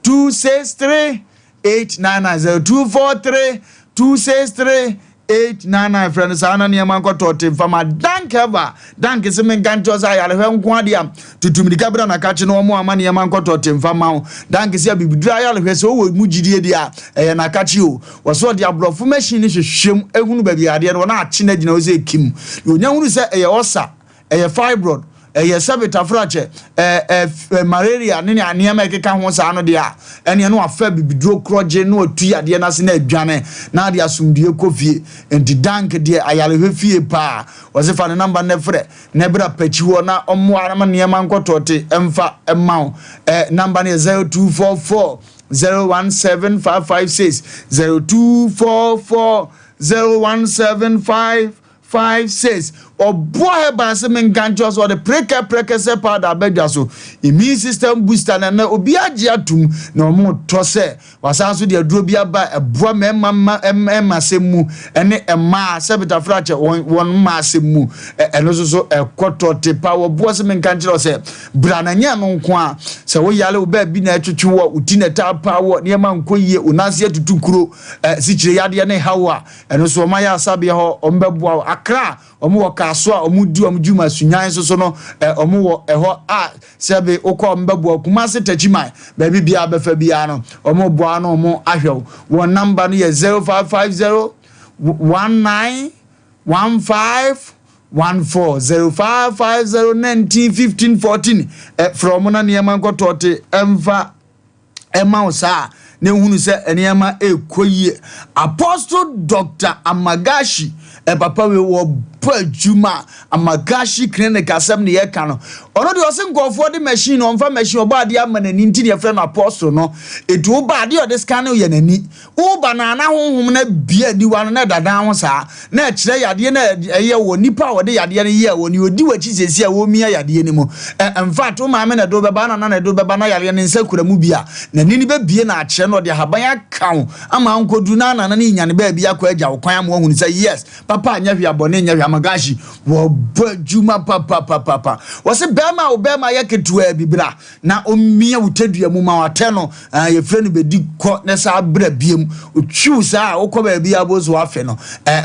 263 899 0243 263 899 friends ana ne man kotote fama dankeva danke se men ganto za ya le hwenko ade am tutumidika bra na kache no mo ama ne man kotote fama danke se bibidura ya le hwese o mu gidie dia na kache o woso de abrofo machine hwehwem ehunu ba bi ade no na ache na gina o se kim onya hunu se osa fibroid sabita frache malaria ne aniama ekeka ho sa no de a ene no afa bibiduro kroje no atu ade na se na adwane na de asumdie kofie enti dank de ayale hwefie pa wosefa ne number ne frɛ ne bra pachi wo na ommo arama niema nkotote emfa emma number ne 0244 017556 0244 017556 boy ba se men ganjo so the preke se powder bedwa so immune system booster na obi age atum na omo to se wasanso de aduro bi aba eboa memma semu ene emma se beta frache won ma semu eno so ekoto te power boy se men ganjo se brananya no nko a se wo yale oba bi na atwetwe wo utina ta power ne ma nko yie onase atutukuro sikire yade ne hawa eno so ma ya asabe ho ombeboa akra omo so a omudi omjuma sunyan so no omo eho a sebe okọ mbebo kuma se tachiman ba bibia befa bia no omo boa no omo ahwew won number no ye 0550 19 15 14 0550 19 15 14 from na niema nkotote emfa emausa ne hunu se eniema ekoyie Apostle Dr. Amagashi papa we wo adwuma Amagashi clinic asem ne ye ka no ono de ose nkofo de machine on fa machine oba de amanani nti de frɛ no apostle no edu oba de o de scan no ye nani oba na na honhom na bia di wa no na dada ho saa na kyerɛ yade na eye wo nipa wo de yade ne ye wo ni odi wachi sesi a wo mia yade ne mu in fact o ma me na do beba na do beba na yade ne nsakura mu bia na ni be bie na akyerɛ no de haban akawo ama nkodu na na ne nyane ba bia kwa agya wo kwan am wo hunu say yes papa anya hwe abone nya hwe Amagashi wo badwuma papa wo se bema wo bema yaketua bibra na omia wutadua mu ma wate no ye frɛ no bedi kɔ ne sa bra biem otwiw sa wokɔ ba bia bozo afe no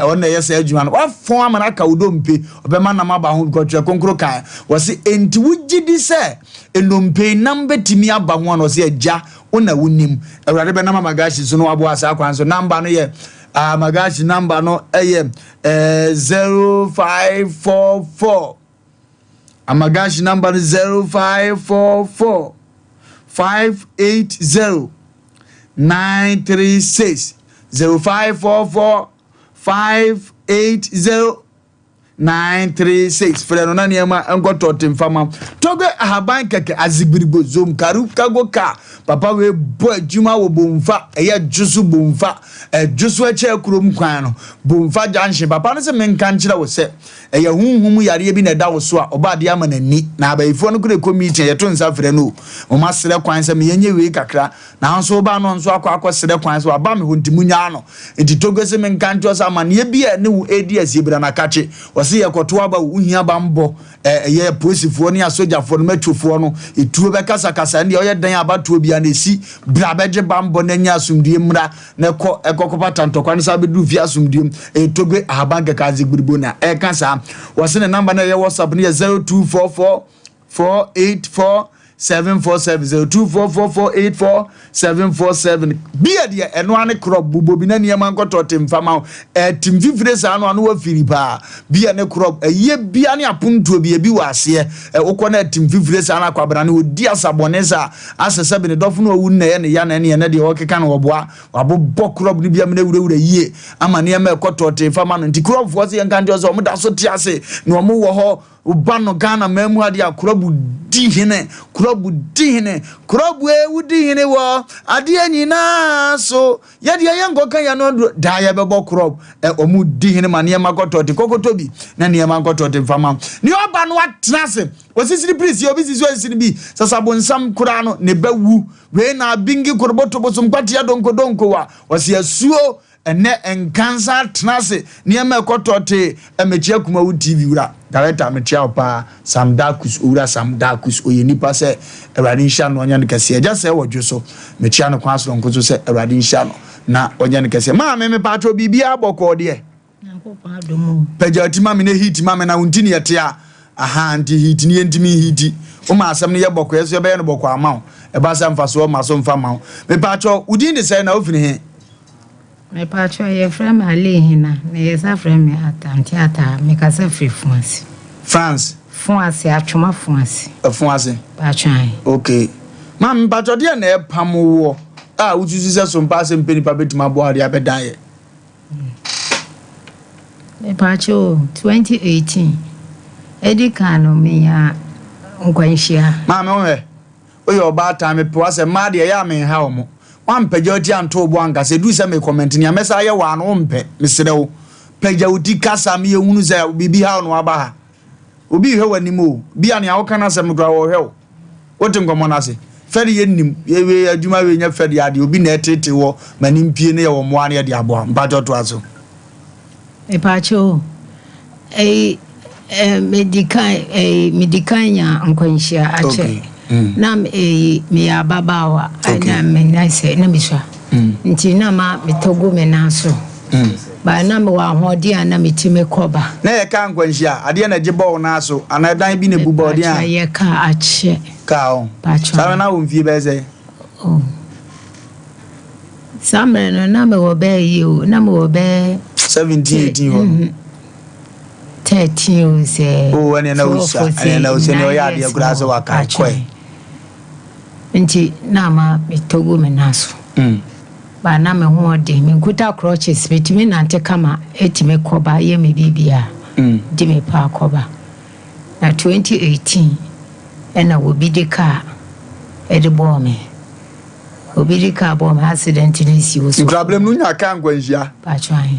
ona yesa adwuma no wafon amana ka wodompe obema na maba ho kɔtwa konkro kan wo se enti wugidi se enompe nambe timi aba ho no se agya ona wonim awurade be na Amagashi so no wabo asa kwan so number no ye Amagashi number no 0544 Amagashi number 0544 580 936 0544 580 936 freno na niema enkotote mfama toge ahaban keke azigbiribo zom karu kago ka papa we bo adwuma wo bomfa eya jusu bomfa jusu eche kurom kwan no bomfa janhye papa no se menka nkyira wo se eya hunhum yare bi na da wo so a oba de ama nani na abayifo no kure committee yeto nsa freno o masere kwan se menye we kakra na nso oba no nso akosere kwan so aba me hontimunya no enti toge se menka nkyira so ama ne bi e ne wo edi asibra na kache wase yakoto aba uhia bambo ye polisifoɔ ne asojafoɔ no matwofoɔ no etuo bɛkasa kasa ne ɔyɛ dan abatoɔ bia na esi bra bɛgye bambo na nya asumdie mra na ekɔkɔpa tantɔkwa ne sa bɛdu fi asumdie etogwe ahabanka kaze gbiribo na kasa wase ne number na ye WhatsApp ne 0244 484 747 0244 747 bia de eno ane crop bubo bi na niam ankoto temfama tim fifire sa ano ano wafiri pa bia ne crop ye bia ne apuntuo bi wase ukona tim fifire sa na kwabra ne odi asabonesa asese bi ne dofo no wu na ye ne ya na ne de okeka na oboa wabobbo crop ni bia me na wura yie ama ne ma ekoto temfama no nti crop fo se yanka ndio so mo da so tiase no mo wo ho ubano Ghana memu ade akrobu dihene krobu ewudihene wo ade anyina so yede yengo kan ya no da ya bebo krob omu dihene ma ne makoto te kokoto bi na ne makoto te fama ni oba no atrase osisiri priest obi sisi osisiri bi sasabo nsam kura no ne bawu we na bingi korboto bosum kwati ya donko wa wasi asuo ene enkansa trase ne makoto te emechia kuma wu TV wura director metia opa Samdakus ura Samdakus oye nipa se Ewurade nhia no onya ne kase eja se wodwo so metia no kwan so nkoso se Ewurade nhia no na onya ne kase ma me patro bibia boko de Nyankopon adomu pejati ma me ne hit ma me na untini yete a aha anti hit ni entimi hit o ma asem ne ye boko yeso be ye no boko ama e ba sa mfaso ma so mfa ma me patro udin de se na ofini he me patro ye frame ale hina na ye sa frame atanti ata me ka sa free France atwoma France patro okay mam patro de na pamowo a wutusu se Sompa Asem Mpe Nipa betima bo ade abedan ye me patro 2018 edikano me ya nkwanhia mam me oye oba ta me po ase ma de ya me ha omo wan pagya oti anto bo anka se du se me comment ni amesa ye wa no mpe mesrew pagya oti kasa me ehunu se bibi ha no aba ha obi hwe wani mo bia ne awoka na se mdwa wo hwe wote ngomo na se feri ye nim ye adwuma we nya feri ade obi na etete wo mani mpie ne ye wo moa ne de abo mpajo to aso e pacho medikai nya nkwanhia ache na me ababawa na me nase na miswa nti na ma metogo me naso ba na me wa hodi ana metime koba na ye ka nkwanhia ade na gibo naso ana dan bi ne bubo de a ye ka ache ka o sabe na wo mfie be ze samre no na me wo be yi o na me wo be 17 18 wo 13 say oh ene na usa ne o ya de gura so waka kwai nti na ma metogo me naso ba na me ho de me nkuta crutches metimi nante kama etime koba ye me bibia di me pa koba na 2018 ena obi de ka edebo me obi de ka bo me accident ni si wo so problem no nya ka nkwanhia ba try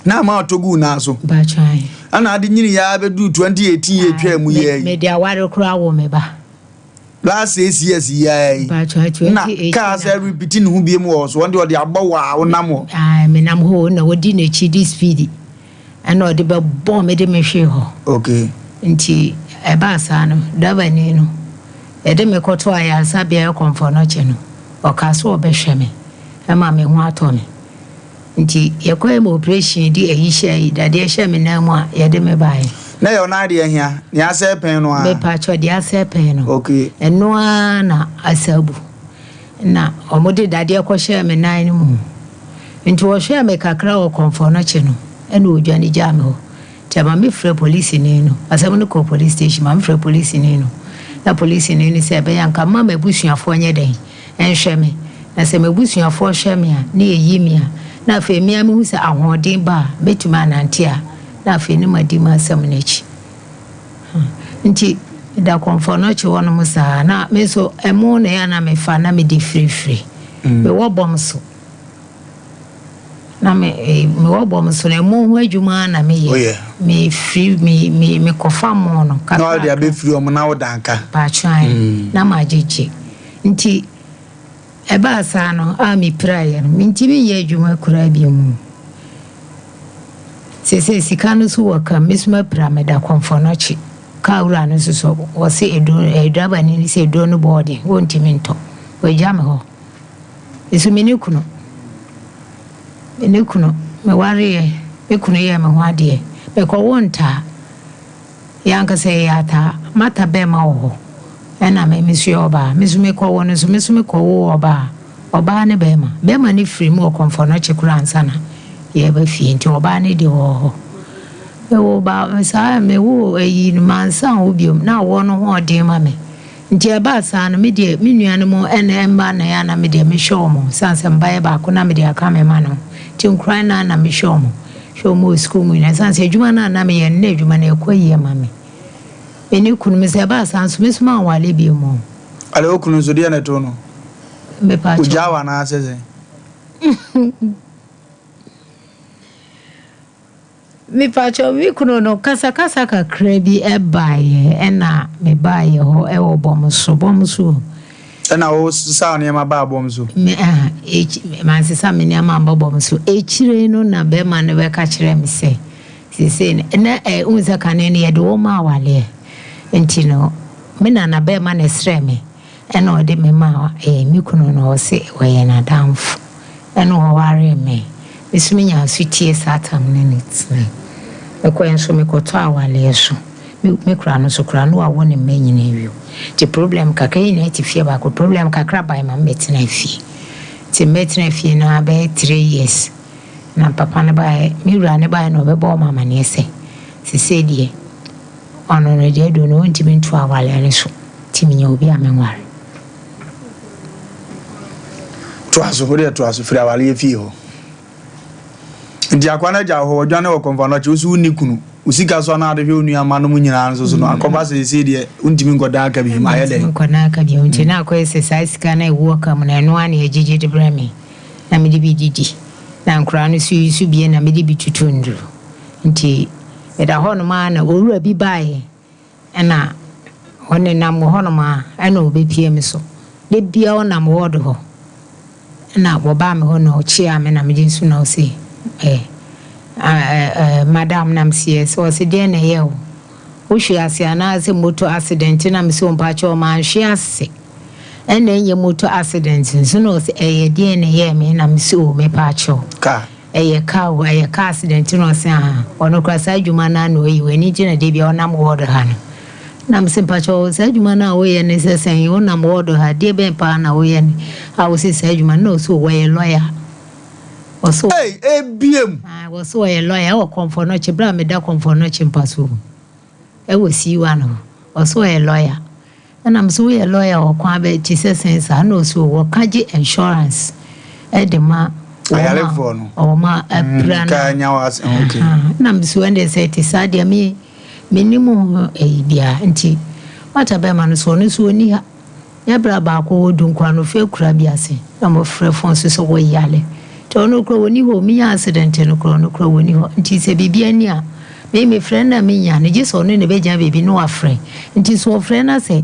na ma togo naso ba try ana ade nyini ya bedu 2018 ye twa mu ye me dia ware kura wo me ba last years yai na ka say repeating hu biem wo so wonde odi agbawa wonam me nam ho na wodi na chi di speed ana odi be bomb me de me hwe ho okay nti e ba sa no daba ni no e de me koto aya sa bia komfo no che no o ka so obehwe me e ma me ho ato me nti ye ko e operation di eyi hye da de hye me na mu a ye de me bae na yo na de hia ni ase pen no a me pa cho de ase pen no okay eno na asabu na omode dade ko hye me nan mu nti wo hye me kakra o komfo no che no ena odwane jame ho tema me frɛ police ni no asɛm no ko police station ma me frɛ police ni no na police ni ni sɛ be yanka ma mabusuafo nye den enhwɛ me na sɛ mabusuafo hwɛ me a na eyi me a na fe me am hu sɛ ahoden ba betuma nante a na fe ni madi ma asɛm no chi nti da komfo no che wono musa na me so emu na ya na me fa na me di free me wo bom so na me wo bom so na mu hu adwuma na me ye me free me kofa mo no ka no dia be free o mo na wo danka pa try na ma jeje nti e ba sa no a me prayer me nti me ye adwuma kura bi mu se sika no so waka mesuma pyramida konfonochi ka wura no so wo se edaba ni se edo no body wonti minto we jam ho esu meni kuno me ware me kuno ye me ho ade me ko wonta yanka se yata mata be ma wo ena me misu oba mesume ko wo no so mesume ko wo oba ne be ma ni free mu konfonochi kura ansana ye ba fie nti oba ne de wo wo ba sa me wo ayi mansa obiom na wo no ho de ma me nti e ba sa no me de me nuane mo ene mba na ya na me de me show mo sanse mba ba ko na me de aka me ma no ti nkran na me show mo school mu na sanse adwuma na me ye na adwuma na ekoyi ma me eni kunu me se ba sa so me suma wale bi mo ale okunu so de na to no me pa ujawa na asese mi pacho mi kuno no kasa kakra bi ebaye ena me baye ho e wo bomso ena wo sa ne ma ba bomso me man se sa me ne ma bomso chire no na be ma ne be ka chire mi se na unza kanene ye do ma wale entino me na be ma ne sre me ena o de me ma mi kuno no se we na damf ena o ware me Isminya sutie satam nenits ne. Ekwenso me koto awale so. Me kra no so kra no awo ne manyina wi. Ti problem kakra na ti fie ba ko problem kakra ba ma metina fie. Ti metina fie na be 3 years. Na papa ne ba me wura ne ba no be bo mama ne ese. Si sedie. Ono ne de do no ntimi ntu awale ne so. Ti minya obi amenware. To aso firi awale fie ho. Ndi akwana ja ho odwane wo konfano che usu ni kunu usika so na adehwe onu amano mu nyina nso so no akoba se die untimi ngoda aka bi ma yede nkona aka bi unti na ko exercise kana ewo ka mu na no ani ejije de brami na me di bi didi na nkura no su bi na me di bi tutundu nti eda ho no ma na owura bi bae na one nam ho no ma na obepie me so de bia o nam wodo ho na wo ba me ho no chia me na me di su na o se madam nam CS o se de na ye o hwe ase ana se motor accident na me se ompa cho ma hwe ase ena enye motor accident so no se de na ye me na me se o me pa cho ka ka accident no se ha ono kwa sa adwuma na no yi weni gina de bia onam wodo ha no na me se pa cho sa adwuma na wo ye ne se sen wo nam wodo ha de be pa na wo ye ne a wo se sa adwuma no so wo ye lawyer oso ebiem woso a lawyer o konfono che bra me da konfono che mpaso wo siwa no oso a lawyer na am so a lawyer o kwa be ti sense na oso wo kaje insurance de ma ayale for no o ma plan ka nya was okay na am so ende say ti sadia me minimu bia nti mata be ma no so ni ha ya bra ba ko dunkwa no fe kura biase na mo frɛ fon so wo yale ono kro woni ho mi accident no kro woni ho nti se bibia ni a me friend na me nya ne je so no ne be ja bebi no afre nti so friend na se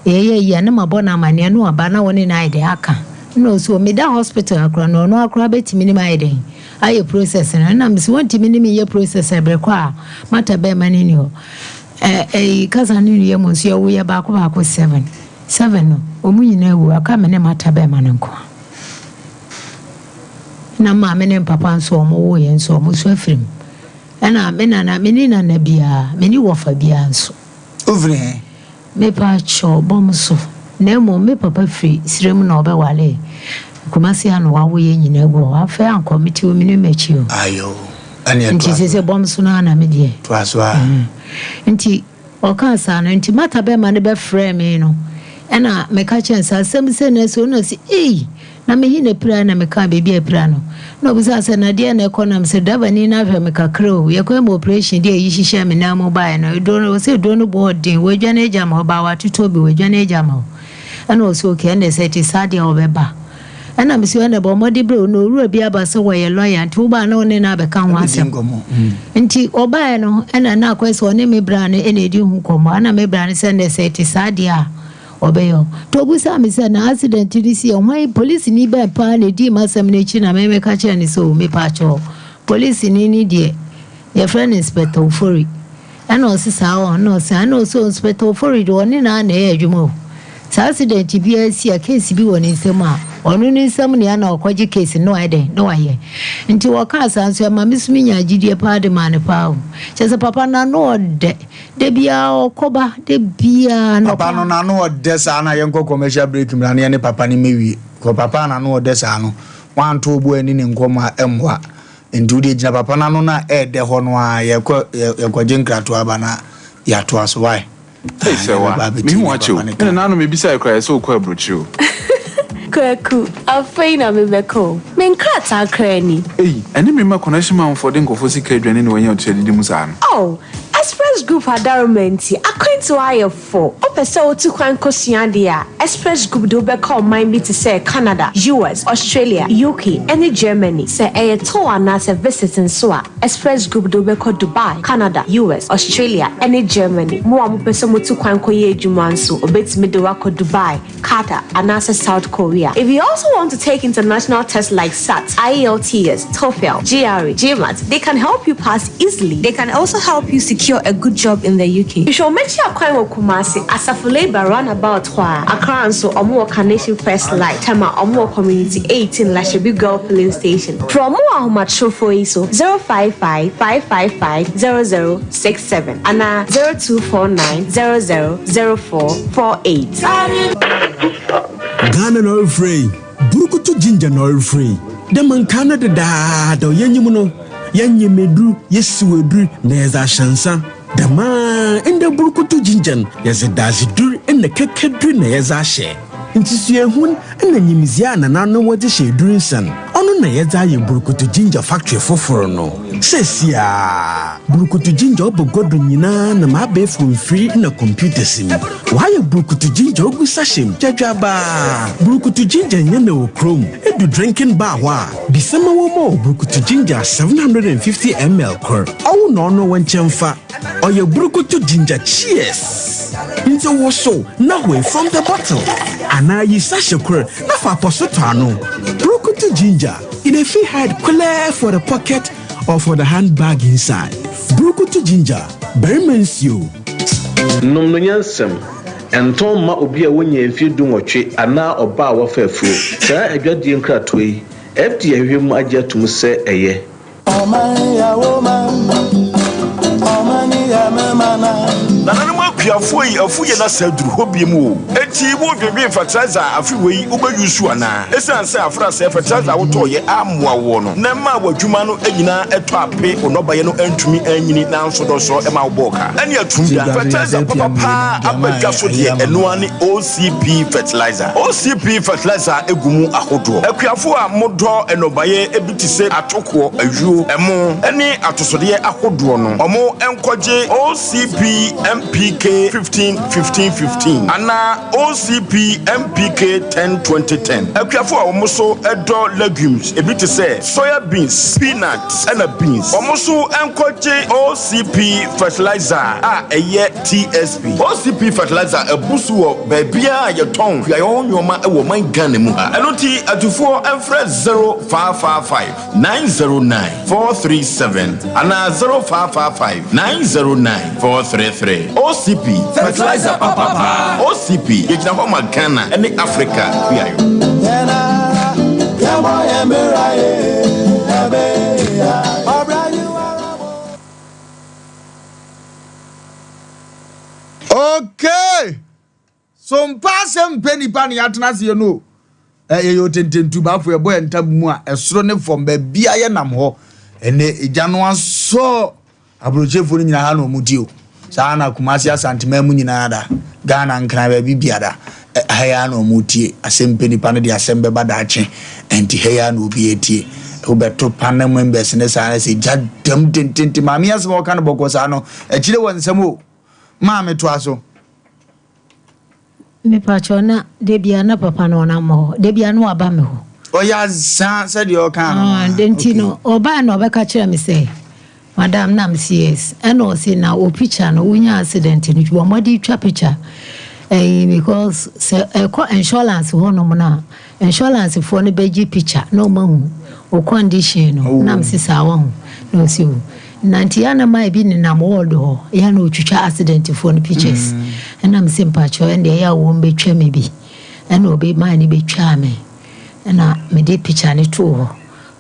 ye na mabona mane no aba na woni na ide aka no so me da hospital akra no akra betimi ni mai den aye process na me se wonti mi ni ye process e breko a mata be mane ni ho kaza ni ye mo so ye wo ye ba ko 7 no omu nyina wu aka me ne mata be mane nko na ma me ne papa nso mo wo ye nso mo so afrim na me na me na bia me ni wofa bia nso ovre me pa cho bom so na mo me papa fri sirem na obe wale kumasi anu wa wo ye nyina go afa an committee o me ne machi o ayo ani atwa nti se bom so na me die to aso a nti o ka sa na nti mata be ma ne be frame me no na me ka chensa sem se na so no si na me hine pra na me ka bebi e pra no no bisa se na dia na economy se daba ni na hwe me kakra o ye kwa operation dia yi hihye me na mobile no do no se do no boarding we dwane eja ma ba wa tuto bi we dwane eja ma ana o so ke na se ti sadia obeba ana me se na bo modi bro no ru bi aba se we lawyer nti uba na one na be kan ho asem nti oba no ana na kwese one me bra no ene di hu komo ana me bra no se na se ti sadia obeyo to busa mi se na accident this year why police ni be pa na di masam na chi na me ka che ni so me pa cho police ni de your friend Inspector Ufori. I know sis how no I know so Inspector Ufori do one na na edwuma. Sa accident bi a case bi woni nsem a onu ni nsem ne na okwaje case no ide no aye. Nti wo ka asanso ma misumi nya gidie pa de man pa o. Chese papa na no de bia okoba de bia no papa no na no de sa na yenko commercial break mra ne papa ni mewie. Ko papa na no de sa no wan to obu ani ne nkoma emwa. Nti de gina papa na no na de ho no a yekọ jenkrato aba na ya to aso why. Hey sewa me hu acho na nanu me bisa ekra so kwa brochu Kwaku afei na me beko me nkrata akra ni eni me ma connection man for den kofo sika adwane ne wanya otu adidi musa no oh Express Group adarumenti akwantu ayefo opese otu kwan kosua dia Express Group do be call mind be to say Canada, US, Australia, UK and Germany say e to ana se visiting so a Express Group do be call Dubai, Canada, US, Australia and Germany mo am pese motu kwan koye adwuma nso obetimi de wako Dubai, Qatar and South Korea. If you also want to take international tests like SAT, IELTS, TOEFL, GRE, GMAT, they can help you pass easily. They can also help you secure a good job in the UK. You should make sure Kwan Kumasi Asafo Labor roundabout Kwa Accra and so Omo Carnation First Light Tama Omo Community 18 Lashabi Girl Filling Station. From Muhammad Shofo Iso 055-555-0067 and 0249-000448. Ghana no free. Burukutu ginger no free. The man Canada da yenyimuno. Yanyemedru yesuwedru neza shansa. The man in the burukutu ginger yes dazidur in the kekedru neza she. Intisue hun and the nyimizia na nano what she doing son. Ono na yeza ye burukutu ginger factory foforo no. Sesia burukutu ginger obo godo nyina na mabe from free in a computer sim. Why burukutu ginger ogu sashim jajaba. Burukutu ginger nyene o chrome edu drinking bar wa. Bisema wo mo burukutu ginger 750 ml kor. Awu no no wanchenfa. Oye burukutu ginger cheers. Into woso na we from the bottle. Ana yi sashe kor na fa posoto ano. Burukutu ginger in a fee hide clear for the pocket or for the handbag inside. Burukutu ginger, very mensio. Nom no nyansem. Enton ma obi a wonya mfi dunwotwe ana oba a wofa afuro. Saa adwadie nkrato yi. FD ahwem agye atum se eye. Oman ya woman. Omani ya memana. Nana mo akuafo yi afuye na saduru hobi mu. Enti wo dwedwe fertilizer afiwe ubeyusu ana. Esanse afra se fertilizer woto ye amwa wo no. Na ma wadwuma no anyina eto ape onobaye no antumi anyini na nso do so e ma woboka. Ani atumda fertilizer papa abadwa so de eno ani OCP fertilizer. OCP fertilizer egumu ahodo. Akuafo a modo enobaye ebitise atoko awuo emo ani atosode ahodo no. Omo enkoje OCP MPK 15-15-15 ana OCP MPK 10-20-10. Akuafo a omoso edo legumes ebiti say soya beans, peanuts and beans. Omoso enkoje OCP fertilizer a eye TSP. OCP fertilizer ebusu wo bebia ye ton ya yo nyoma e wo man Ghana mu. Enoti atufo enfre 0555-909-437 ana 0555-909-433. OCP fertilizer papa. OCP yekina kwa Ghana and Africa biayo. Okay. Sompa Asem Mpe Nipa ni atena se no. Yo tententu ba fo ebo entabu mu a esoro ne fom ba bia ye nam ho. Ene ejano aso abrochefo ni nyina ha no mudio. Sana Kumasi Asantema mu nyina da. Ghana nkran ba bibiada. Haya no mutie Asem Mpe Nipa no de Asem be badache. Enti haya no obi etie. Obeto panel members ne sa se jadam tententi mami asem o kan bokosa no. Echire wonsem o. Ma me to aso. Me pachona debia na papa no na mo debia no aba me ho oya san said you can dentino oba na obeka kire me say madam nam CS and o say na o picture no unya accident ni wo modi twa picture because se insurance ho no na insurance for no beji picture no mahu o condition no nam sisa wo no see Nantiana might be in a ward or Yano Chucha accident for the pictures. And I'm sympacho and the air won't be maybe. And will be mine be charming. And I made a picture and it too.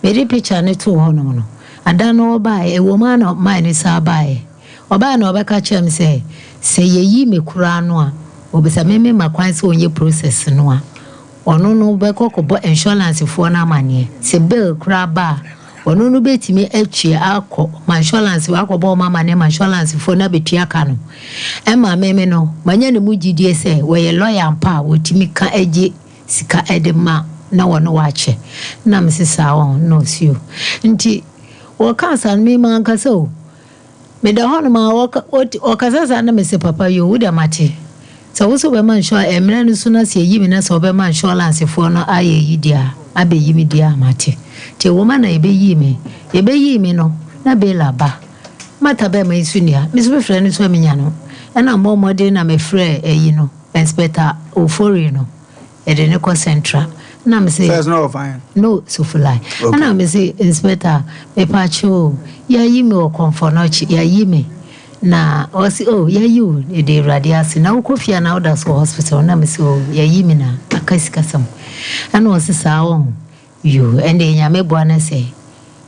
Made a picture and it too. No. I don't know by a woman of mine is our by. Or by no back at him say ye me kuranoa. Or be some me my quite so in your process noa. Or no back or insurance for na money. Say bill crab bar. Ono no betimi atwie akọ my insurance wa akọbọ mama ne my insurance for na betua ka no e ma meme no manya ne mu gidie se we ye lawyer mpa wotimi ka age sika edema na wono wache na msisa on no siu nti wo kansa me man kasa o me da hono ma wo kasa na me se papa yo wo da mate so wo so be man sure emre no so na se yi me na so be man insurance for no aye yi dia abe yi me dia mate te woman na ebe yi me no na be laba mata be ma isunia me so be friend so amenya no na mo modern na me frɛ eyi no inspector ofori no e de ne ko central na me say there's no fine no so fly na me say inspector me pacho ya yi me o comfort no chi ya yi me na o si ya you e de radiasi na ukofia na oda so hospital na me say ya yi me na akasika sam ana o si sa on you and the nyame boana say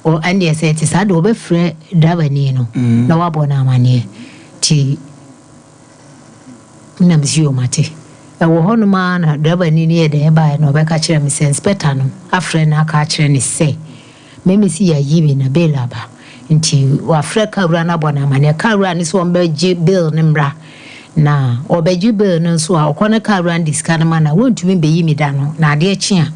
or and they say it is ado be frɛ driver ni no na wa bona amane ti na mzio mate e wo hono ma na driver ni e de ba no be ka kyerɛ me say inspector no afrɛ na ka kyerɛ ni say me si ya yibi na bela ba nti wa frɛ kawura na bona amane kawura ni so be gi bill ni mra na obeji bill no so a okone kawura discard ma na wontumi be yi mi da no na ade akyi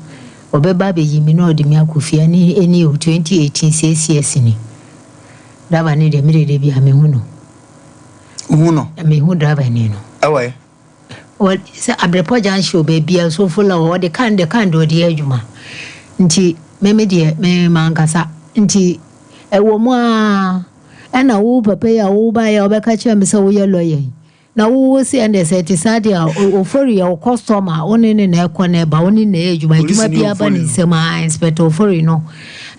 obeba be yimi no de mi akofia ni eni 2018 CCS ni daba ni de mi de bia me hu no me hu daba ni no awai o se abrepo jan show be bia so full o de kan de de adwuma nti me de me mankasa nti e wo mu a na wo papa ya wo ba ya obeka che me se wo ye lawyer na wo si and say ti sadia ofori ya customer oni ne na ekọ na ba oni na ejuma bia ba ni sema inspector ofori no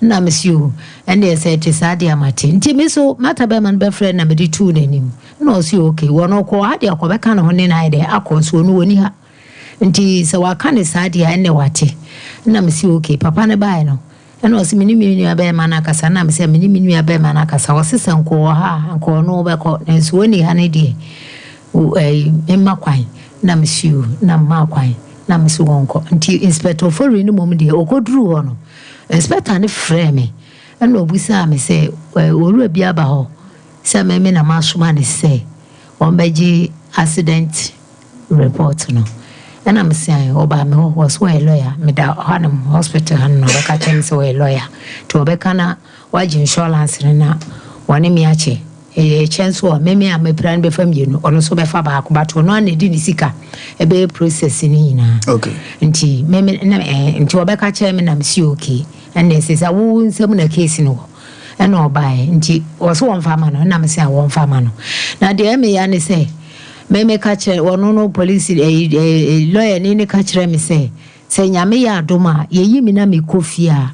na monsieur and they say ti sadia mate nti me so mata be man be friend na me di tu nanim no si okay wo no ko ade akọ be kan ho ne na ide akọ so no woni ha nti se wa kan sadia ene wate na monsieur okay papa ne bai no eno si minimi abe man akasa na me se minimi abe man akasa wo se sanko ha anko no be ko nso woni ha ne die emma kwai na msiu na ma kwai na msi wonko nti inspector for ni mom de okoduru ho no inspector ne frɛ me na obusa me sɛ oru bia ba ho sɛ me na masoma ne sɛ ombeji accident report no na me sɛ oba me ho was a lawyer me da hanum hospital han no ka chen sɛ we lawyer to obeka na waji insurance na wone mi ache chance or meme am plan be fam yenu ono so be fa ba ko bato no na di ni sika e be process ni na okay nti meme na nti obeka che me na msi okay and they say wo nsem na case no e na obae nti wo so won fa ma no na msi a won fa ma no na de me ya ne say meme ka che wono no police lawyer ni ka chere me say nyame ya adoma ye yi mi na me kofia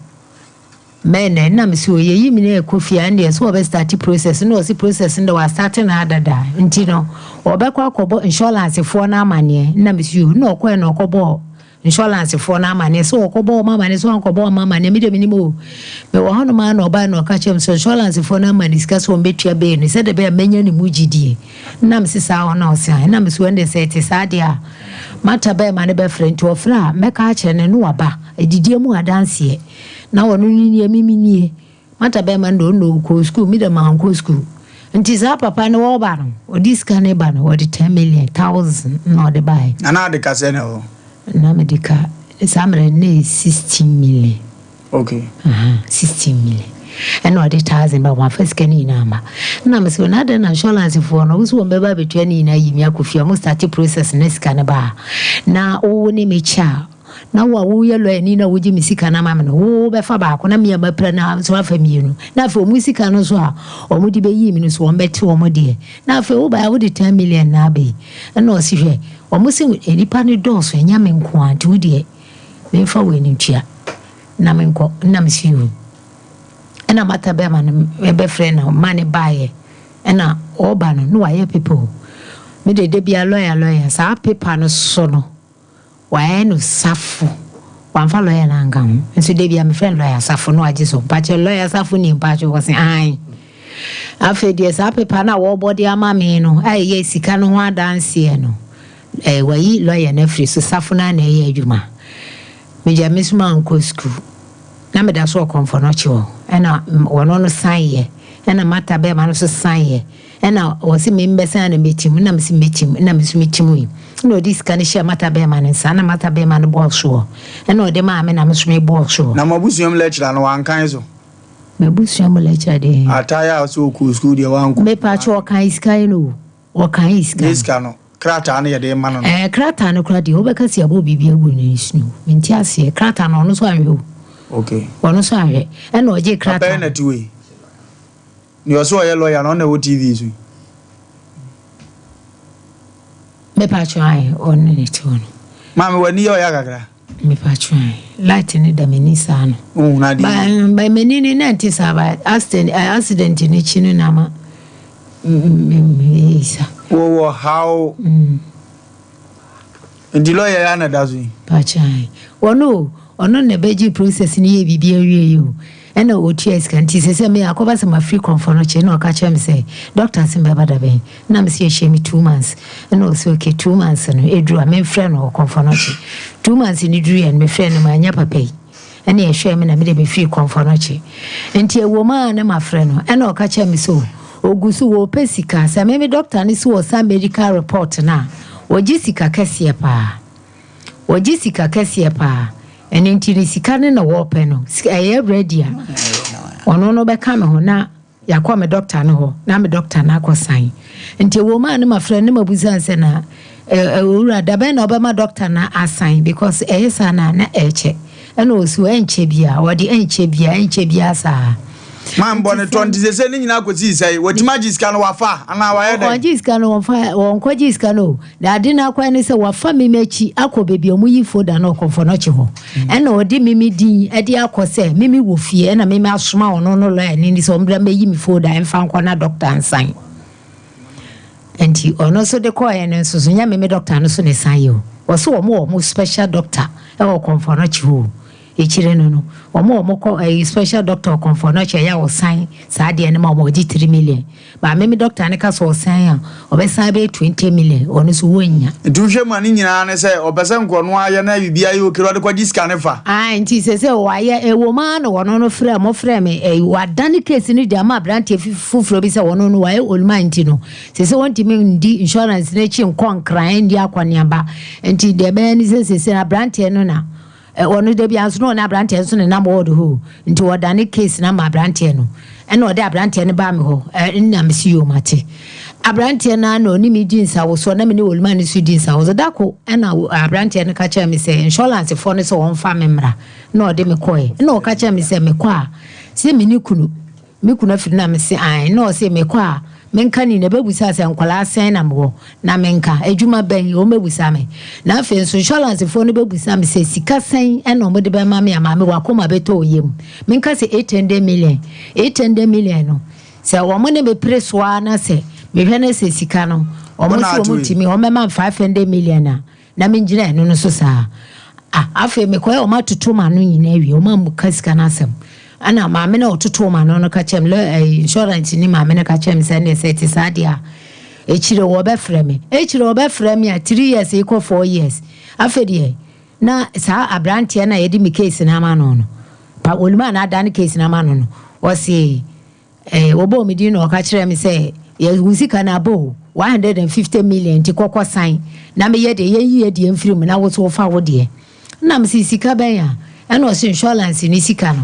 men na me so ye yimi na ekofia and so we start process no see process ndo wa start na adada nti no obekwa akobo insurance for na amane na me so no okwa na okobo insurance for na amane so okobo mama ne so okobo mama ne me de minimo me wo hono ma na oba na okachem so insurance for na amane sika so mbetua be ni se de be menya ni mugidie na me sisa ho na osia na me so ende se ti sadia mata be ma ne be friend to ofra meka a kire ne no aba edidie mu adanse na wonu ni mimi nie mata be man do no ko school mi da man ko school nti za papa ne wo ba no odi ska ne ba no odi 10 million 1000 no de buy ana de ka se ne ho na medica samre ne 16 million okay 16 million and odi 1000 ba one first can na ma na me so na de na insurance for no so be ba betua ni na yimi akofia mo start process ne ska ne ba na o ne me cha na wo ye lo ani na wo ji misika na mama no wo be fa ba ko na me ba pra na so afa mienu na fa musika no so a o mo di be yi mi no so o mbeti o mo de na fa wo ba wo di 10 million na be na o si hwe o mo si enipa ne do so enya me nko anti wo de me fa wo ni tua na me nko na me si wo ɛna mata bɛma no ɛbɛfrɛ no ma ne baeɛ ɛna ɔba no wayɛ people me de bia lawyer saa paper no so no wayɛ no safo wamfa lawyer na nka ho nso de bia me friend lawyer safo no agye so mpakyɛ lawyer safo ni mpakyɛ wɔ se ai afɛ deɛ saa paper na wɔbɔ de ama me no ayɛ sika no ho adanseɛ no wayi lawyer na free so safo na ɛyɛ adwuma me gya me suma nkɔ school na me da so ɔkɔmfɔ no kyew ɛna wɔno no sanye ɛna mata bɛ ma no so sanye ɛna wɔsi me mbɛsa na metim na mesi metim na mesu metim yi na odi sika ne hyɛ mata bɛ ma ne nsa na mata bɛ ma no bɔ so ɛna ɔde ma me na mesu me bɔ so na mabusuam lecturer no wankan so mabusuam lecturer de ataya so ku school de wanko me pa cho kan sika no wɔkan sika no krata na yɛde ma no krata no kra de obɛka si abo bibia gu ne snu menti ase krata no no so anwe okay wɔno so ahwɛ ɛna ɔgye krata abɛn na tiwe ni ɔso ɔyɛ lawyer no na wo TV so me pa try on ne to no mama wani ɔyɛ kakra me pa try light ne da meni sa no na di by meni ne na nti sa ba accident ne chi no na ma isa wo how ndi lawyer ya na da so pa try ono ne beji process ni ye bibia wie yo ena OTS kan ti se me akoba se ma free comfort no che na ka chem say doctor se me bada ben na me se she me 2 months ena o se okay 2 months no edru a me friend no comfort no che 2 months ni dru en me friend ma anya papa yi ena ye hwe me na me de me free comfort no che enti e wo ma na ma friend no ena o ka chem so ogusu wo pesika se me doctor ni so some medical report na ogisika kese pa and in sika ne na wɔpɛ no ɛyɛ ready a ɔno no bɛka me ho na yakɔ me doctor no ho na me doctor na akɔsan nti wo ma ne ma frɛ ne ma busa sɛ na owura da bɛn na ɔbɛma doctor na asan because ɛyɛ sa na ɛkyɛ ɛna osu ɛnkyɛ bia wɔde ɛnkyɛ bia saa man bone 20 se ni nyina akosi sai wotima jiska no wafa ana wa yede jiska no wafa wonko jiska no da ade na kwa ni se wafa memachi akobebi omuyi foda na okonfo no che ho ena odi mimi din ade akose mimi wo fie ena mimi asoma ono no lo ani so mbra meyi mi foda emfa nkwa na doctor ansan enti ono so de ko ene so nya mimi doctor no so ne san yo wo so wo special doctor e okonfo no che ho echire no omo ko special doctor comfort na che ya wo san sa de ne ma omo gi 3 million ba me doctor ne ka so san ya obesan be 20 million ono so wonya duhwe mani nyina ne se obesen ko no aye na bibia ye okiro de kwaji scan fa nti se wa ye wo ma no wono no frɛ me wadane case ni de ama brante fufuro bi se wono no wa ye olma nti no se wonti me ndi insurance ne chi nkɔnkran ndi akwaneaba nti de be ni se na brante no na ono de bia so na brante so ne na board ho nti wodane case na ma brante no ena ode abrante ne ba me ho nna me si yo mate abrante na no ni mi din sa wo so na me ne wolma ne su din sa wo dako ena abrante ne ka cha me say insurance for ne so won fa me mra na ode me koe na o ka cha me say me kwa se me ni kunu afiri na me say ai na o say me kwa menka ni na bebusa se nkwala asen na mo na menka adwuma ban o mebusa me na afi insurance for no bebusa me se sika sen e no mo de be ma me amame wakoma beto oyem menka se 800 million no se wo mo ne be presoa na se me hwe na se sika no o mo so mo timi o mema 500 million na me ngina no so saa afi me koe o ma tutuma no nyina wi o ma mu kasika na asem ana maame na ototo ma no ka chem le insurance ni maame na ka chem se ne se ti sadia echire wo be frɛ me a 3 years equal 4 years afedie na sa abrante na yedi mi case na ma no pa oluma na dan case na ma no o se obo mi di no ka kyerɛ me se ye wusika na bo 150 million ti kokɔ san na me ye de ye de mfiri mu na wo so fa wo de na me sika ben ya ɛna o se insurance ni sika no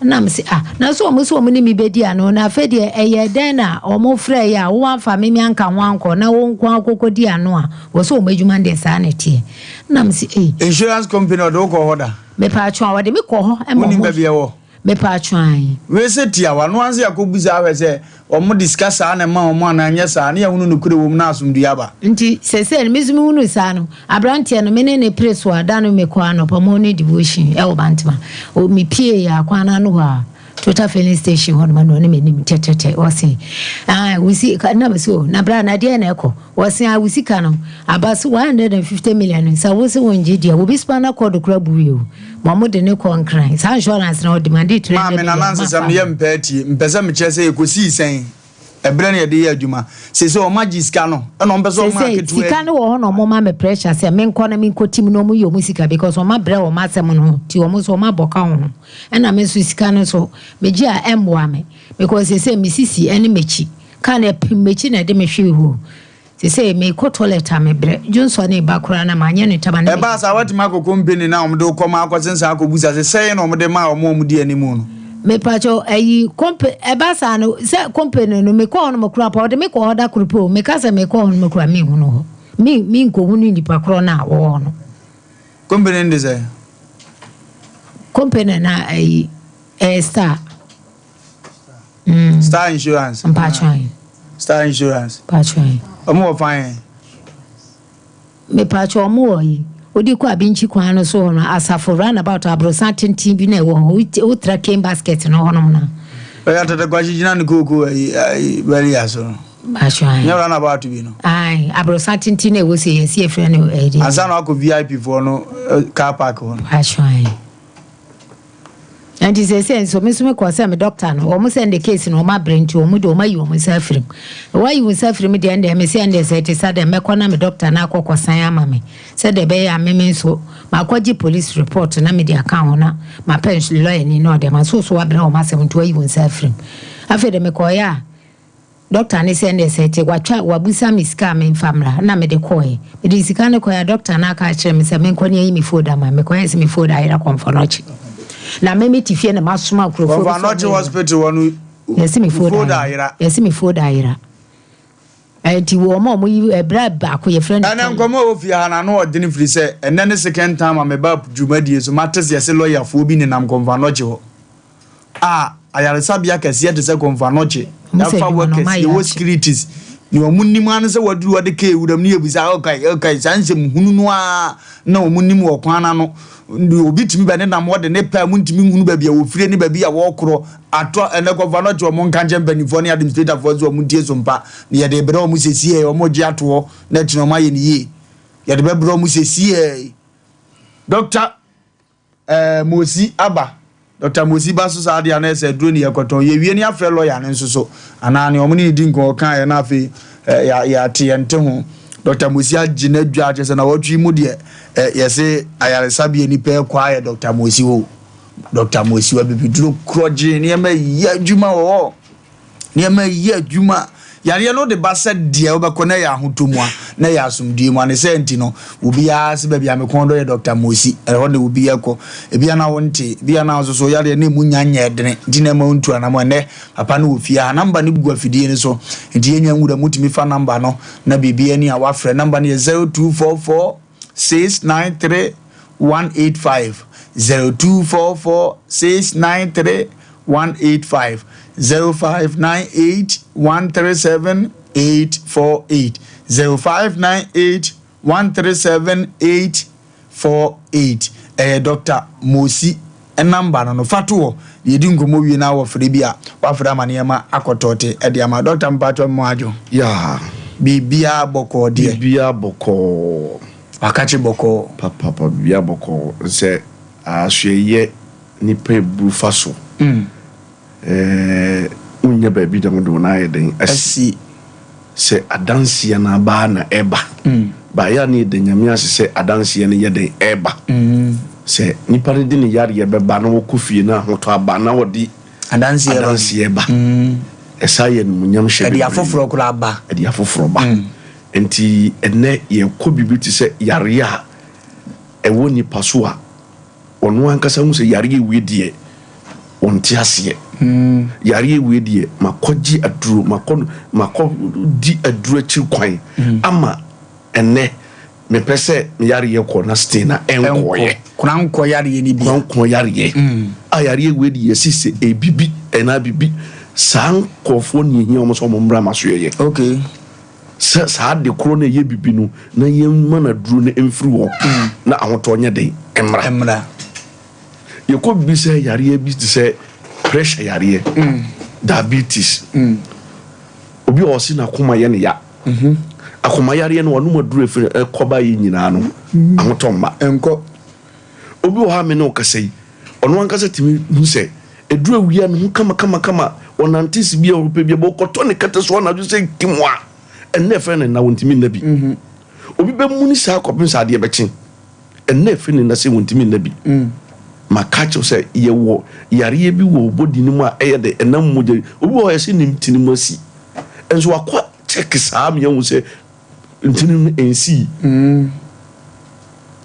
na me se na so mo ni mi bedi ano na afedi eye den na omo frɛ ya wo anfa me mi anka ho anko na wo nko akoko di ano a wo so mo adwuma de sa na tie na me se insurance company odo ko hoda me pa atwa wo de me ko ho e mo me pa atwa we se tia wa no anse yakobuza ahwe se omo discuss na ma omo ananya sa na yahunu no kure wo na asumdua ba nti sese me zumi hunu sa no abrante no me ne preso ada no me ko ano pa mo ne devotion e wo bantama o mi pie ya kwana no ha total filling station on man on me tete or say we see na so na bra na dia na eko we say we see kan about 150 million so we say won dia we be spana code kra buyo mamo de ne kon kran sa insurance na o demand it ma me na nanse sam ye mpati mpesa me che say ekosi sen ebre na ye de adwuma se o magi ska no e no mpesa o market we sika no wo no mo ma me pressure say me nko na me nko tim no mo yo mu sika because o ma bre o ma sem no ti o mo so ma boka ho e na me so sika no so me gi a emwa me because say me sisi ene mechi kan e mechi na de me hwe ho say me ko toilet me bre Johnson e bakura na manye no taba na e ba sa wati mako company na omde ko ma akosensa akobusa say no omde ma omo di animu no me pacho ayi kompe e ba sa no se company no me ko no makura pa o de me ko oda krupo me ka se me ko no makura me hu no mi nko hu ni nipa kro na wo no company ndi say company na ayi Star Star Insurance Star Insurance pacho omo fine me pacho omo yi odi kwa binchi kwa no so no asafo run about abrosantin team bi na wo ultra cane basket no honom na ya tata kwa jina ni kuku bali aso pacho nya run about bi no ai abrosantin team na wo se yesi efre no edi asana akọ VIP for no car park ho pacho and he says so me ko say me doctor no o send the case no ma brain to o mu do ma yi o mu safrim why you safrim dey and me say and say te say me ko na me doctor na akọ san ama me say de be ya me so ma kwaji police report na me dey account na ma pension lawyer ni no de ma so wa bra o ma say to yi o safrim afi de me ko ya doctor ni say and say te watwa wabusa me ska me famra na me de ko e de sika ne ko ya doctor na ka kire me say me ko ni yi me foda ma me ko yes me foda ira konfonochi na me tifie na masoma krofo for not hospital wonu yes me foda ira enti wo mo yi ebra ba ko ye friend ana nkomo ofia na no odini free say enne ne second time am ba dwumadi so matters yes lawyer fo bi ni nam konfanoche ho ayare sabia kase de se konfanoche ya fa workers ye wo securities ni omunnim an se waduru wade ke wuram ni ebisa okay sanse hunu no na omunnim wo kwana no obi timi ba ne nam wode ne pa muntimi hunu ba bia wo fire ne ba bia wo kro ato ene governor to mo nkanje mpanifo ne administrator for zo muntie Sompa ne ye de bere o musesie o mo gi ato na tino ma ye ne ye ye de bere o musesie Dr. Mosi Aba Dr. Mosi Basu Sadia na se dro ne yakoton ye wie ne afre lawyer ne nsoso ana ne o mo ne di nko kan ye na afi ya tiente ho Dr. Mosi agina dwa je se na wotwi mu de yese ayare sabie ni pe kwa ye Dr. Mosi wo Dr. Mosi wa bibiduro kroje ne ma ya adwuma wo ne ma ya adwuma yare no de basa de obekona ya hotomua na ya asumdie mu ane senti no obi ya se ba bia me kondo ye Dr. Mosi ho de obi yakọ ebia na wonte bia na so yare na mu nyanya edene dina ma untu ana mo ne papa na ofia namba ne bugua fidie ne so enti enwa nwura mutimi fa namba no na bibia ni a wafre namba ne 0244 693 185 0244 693 185 0598 137 848 0598 137 848 Dr. Mosi number no fatuo yedi ngomo wi na wo fre bia wa fre amanema akotote ede ama Dr. Mpato Mwajo ya bibia boko de bibia boko akachi boko papa bibia boko se ahweye ni pe brufaso unya baby dem do na yeden asi se adansia na ba na eba ba ya ni de nyame ase se adansia ne yeden eba se nipa de ni yare ye beba na wo kofie na hoto aba na wodi adansia eba esaye no nyam hye edi afoforo kura aba edi afoforo ba enti enne ye ko bibiti se yare a ewo nipa so a ono ankasa hu se yare wi die onti ase yare we die makoji aduro makodi aduro akiri kwan ama enne me pese me yare ye ko na stay na enkoye kranko yare ni bi kranko yare a yare we die sise ebibi ena bibi san kofo ni hia omo so mo mbra maso ye okay sa de kro na ye bibi no na ye mana duro na emfiri wo na ahoto nya den emra ye ko bi se yare bi ti se pressure yare diabetes obi o si na akoma ye ne ya akoma yare no wonu maduru efi ekoba yi nyina no ahotomma enko obi o ha me no kasai ono ankasa timi hu se eduru awia no kama onantisi bia orupe bia bokoto ne kete so na ju se kimwa enne fe ne na wontimi nabi obi be muni sa kopin sa de be chen enne fe ne na se wontimi nabi makacho se ye wo yare bi wo body ni mu a eye de enam moje obi wo yesi nim tinimu asi enso akwa check sa me hu se ntinimu ensi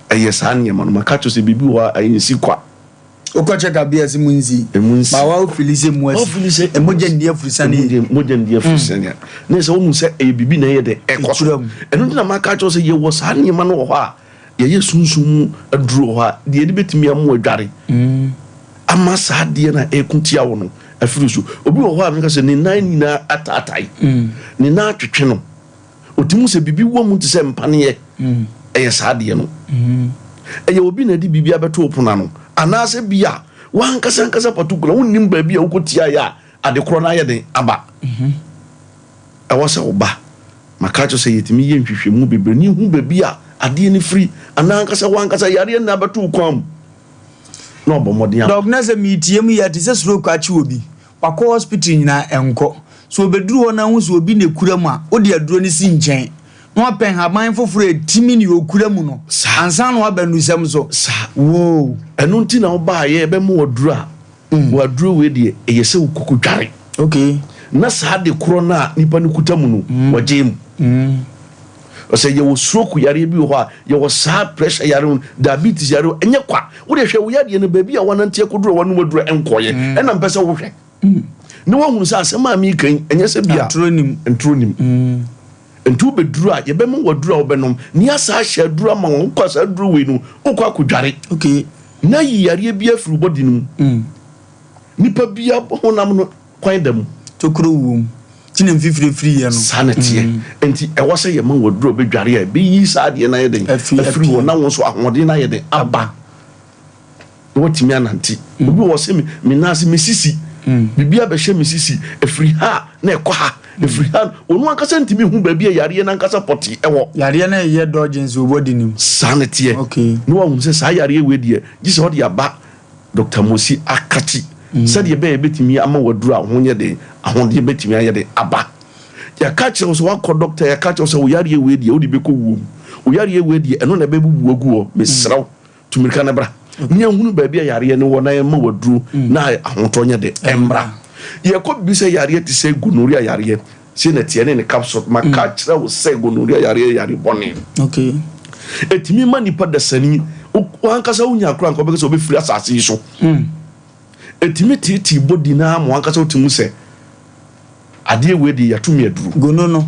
eye sa ne ma no makacho se bibi wo ayensi kwa okwa check abia munzi ma wa ofilise muasi ofilise emoje ndie furusane moje ndie furusane ne se wo mu se e bibi na ye de ekoso eno na makacho se ye wo sa ne ma no ho a ye sunsun aduro ho a de betimi am adware ama sa de na ekuntia wo no afirusu obi wo ho a nka se ne nan ni na atatai ne na atwetwe no otimu se bibi wo mu te se mpane ye eye sa de no eye obi na di bibi abeto opona no anase bia wan kasa patukula wonnim ba bia ukotia ya ade kro na ye den aba awose oba makacho se yetimi ye nhwehwemu bebre ni hu ba bia ade ni free anankasa wan kasa yare na abeto kwam no bomodin dog na se mitiem ya te se stroke achi obi wakọ hospital nyina enko so obeduru na hu so obi ne kuramu a odi aduro ni si nchen no pen haban foforo etimi ni okuramu no ansan no abanu sem so wo enu nti na oba ye be mu odura waduro we de eyese ukuku dware okay na sa de kro na nipa ni kutamu no wagem o se ye wo stroke yare bi ho a ye wo sa pressure yare diabetes yare enye kwa wo de hwe wo yade ne ba bi a wonante akoduro wonu maduro enkoye ena mpese wo hwe ne wo hunu sa asema mi kan enye se bia entronim entu beduru a ye be mu waduru a obenom ni asa ahye duru ama won kwasa duru we no okwa kodware okay na yare bi afuru body no nipa bia honam no kwan dam tokuro wum tinem fifiri ye no sanete enti e wose ye man waduru bedware a be yi sa de na ye den afiri won na won so ahode na ye den aba wotimi ananti obi wose me nase mesisi bibia be hye mesisi afiri ha na ekọ ha efiri ha onu ankasa ntimi hu ba bia yare na ankasa poti ewo yare na ye dodgens obodi nim sanete okay no wa hu se sa yare we de gise ho de aba Dr. Mosi akati said ye be betimi ama waduru ahonye de ahonde betimi aye de aba ya kache so wa ko doctor ya kache so yare we de odi beko wuom o yare we de eno na be bubu aguo mesraw tumirika na bra nya hunu ba bia yare ne wo na ma waduru na ahontonye de embra ye ko bi se yare ti se gonorrhea yare se na tie ne capsule makache wo se gonorrhea yare boni okay etimi manipa da sani o ankasa unya akra nko be se obi firi asase so etimi titi body na mo ankasa otimu se ade we de yatumi aduru gonono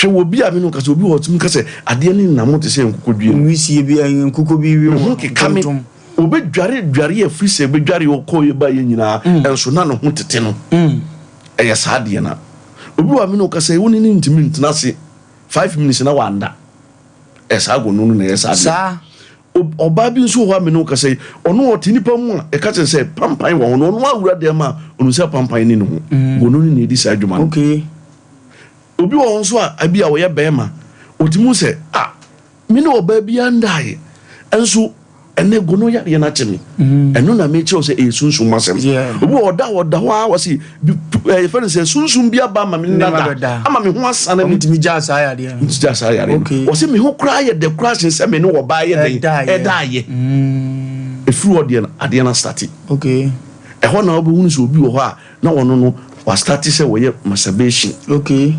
hwe wo bia me no kasa obi wo tumi kasa ade ne na mo te se nkokodwie nwisi bi nkoko bi wi wo kame obi dware afiri se be dware okoye ba ye nyina enso na no ho tete no eye sa ade na obi wa me no kasa woni ni ntimi ntena se 5 minutes na wanda esa gonono na esa ade oba bi nso ho me no kasa ono otinipa mu a e ka se pampan wo ono awura de ma onu se pampan ni no gonono na edi sa adwuma okay obi wo nso a abi a wo ye bema otimu se me no oba bi andai enso ene gono ya na chemi eno na me che o se sunsun masem obi oda ho a wo se fe se sunsun bia ba ma me nada ama me ho asana mi timi ja sa ya de ja sa ya o se me ho kra ye de kra se me no wo ba ye den eda ye efru ode na ade na start okay e ho na obi hunu se obi wo ho a na wono no wa start se wo ye masturbation okay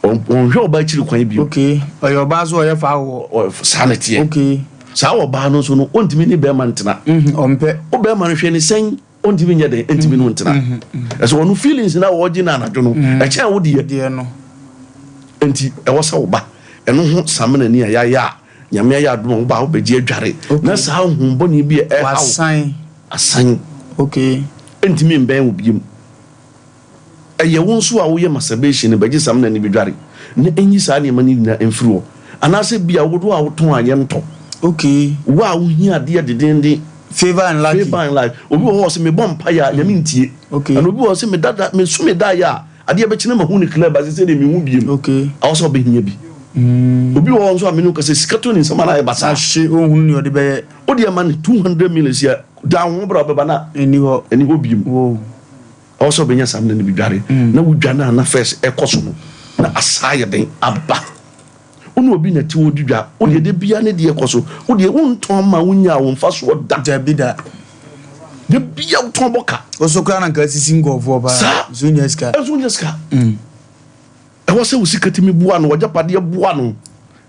on hwe oba chiri kwan bi okay oyo ba so oye fa wo sanity okay sa wo ba no so no ontimi ni be man ntena ompe o be man hwe ni sen ontimi nya de entimi no ntena eso no feelings na wo gi na anadwo no e kya wo de no enti e wo sa wo ba eno ho samena ni ya nyame ya do wo ba wo be gi adware na sa hu boni bi e asan okay entimi mben wo biem eye wo nso a wo ye masturbation be gi samena ni bi dware ne enyi sa ne mani na emfiri wo anase bia wo do a wo ton aye nto okay wa wo hia de de favor and life obi wo se me bompa ya ya mintie okay and obi wo se me dada me su me da ya ade be kine ma hu ni club as se de me hu biem okay also be hia bi obi wo nso amenu ka se sikato ni sama na e basa ahye ohun ni ode be ode ma 200 million ya da ho bra be bana eni ho biem wo also be nya sam na bi dware na wo dwana na first e koso no na asaya den aba onu obi na ti wodi dwa o de bia ne de ekoso o de wonton ma wonya wo mfa so da bida de bia wonton boka o so kra na nka sisi ngofo ba zunya ska e wo se wo sikatimi bua no wajapade bua no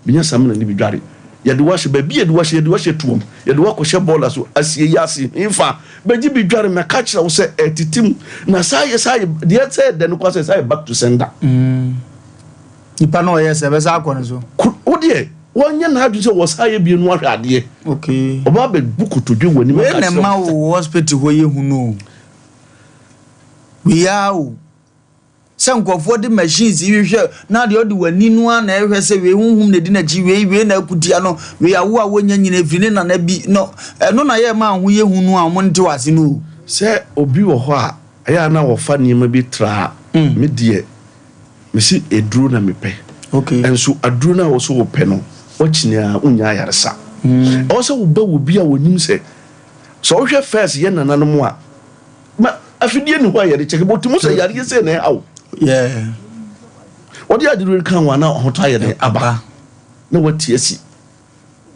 binya sam na ni bi dware ya de washe ba bia de washe tuom ya de wakɔ hye bola so asie yasi infa beji bi dware me ka kira wo se etitim na sai de say de no kwase sai back to sender nipa no yes e be sa akɔ ne so o de wonye na adu se wo sai bi no ahwe ade okay oba be buku to dwe wani maka we na ma wo hospital ho ye hu no we are sankofo de machines ihwe na de odi wani no na ehwe se we hunhum na di na ji we na akutia no we awo a wonya nyina fini na bi no no na ye ma ho ye hu no a mo nte wase no se obi wo ho a aya na wo fa niam bi tra me die me si edru na me pe okay enso adru na wo so wo pe no wo chinia unya yaresa o se wo ba wo bi a wonim se so wo hwe first ye nana no mo a ma afidie ni ho a ye de cheke botumo se yare ye se na awo yeah what you do kan wana hoto aye den aba na wati asi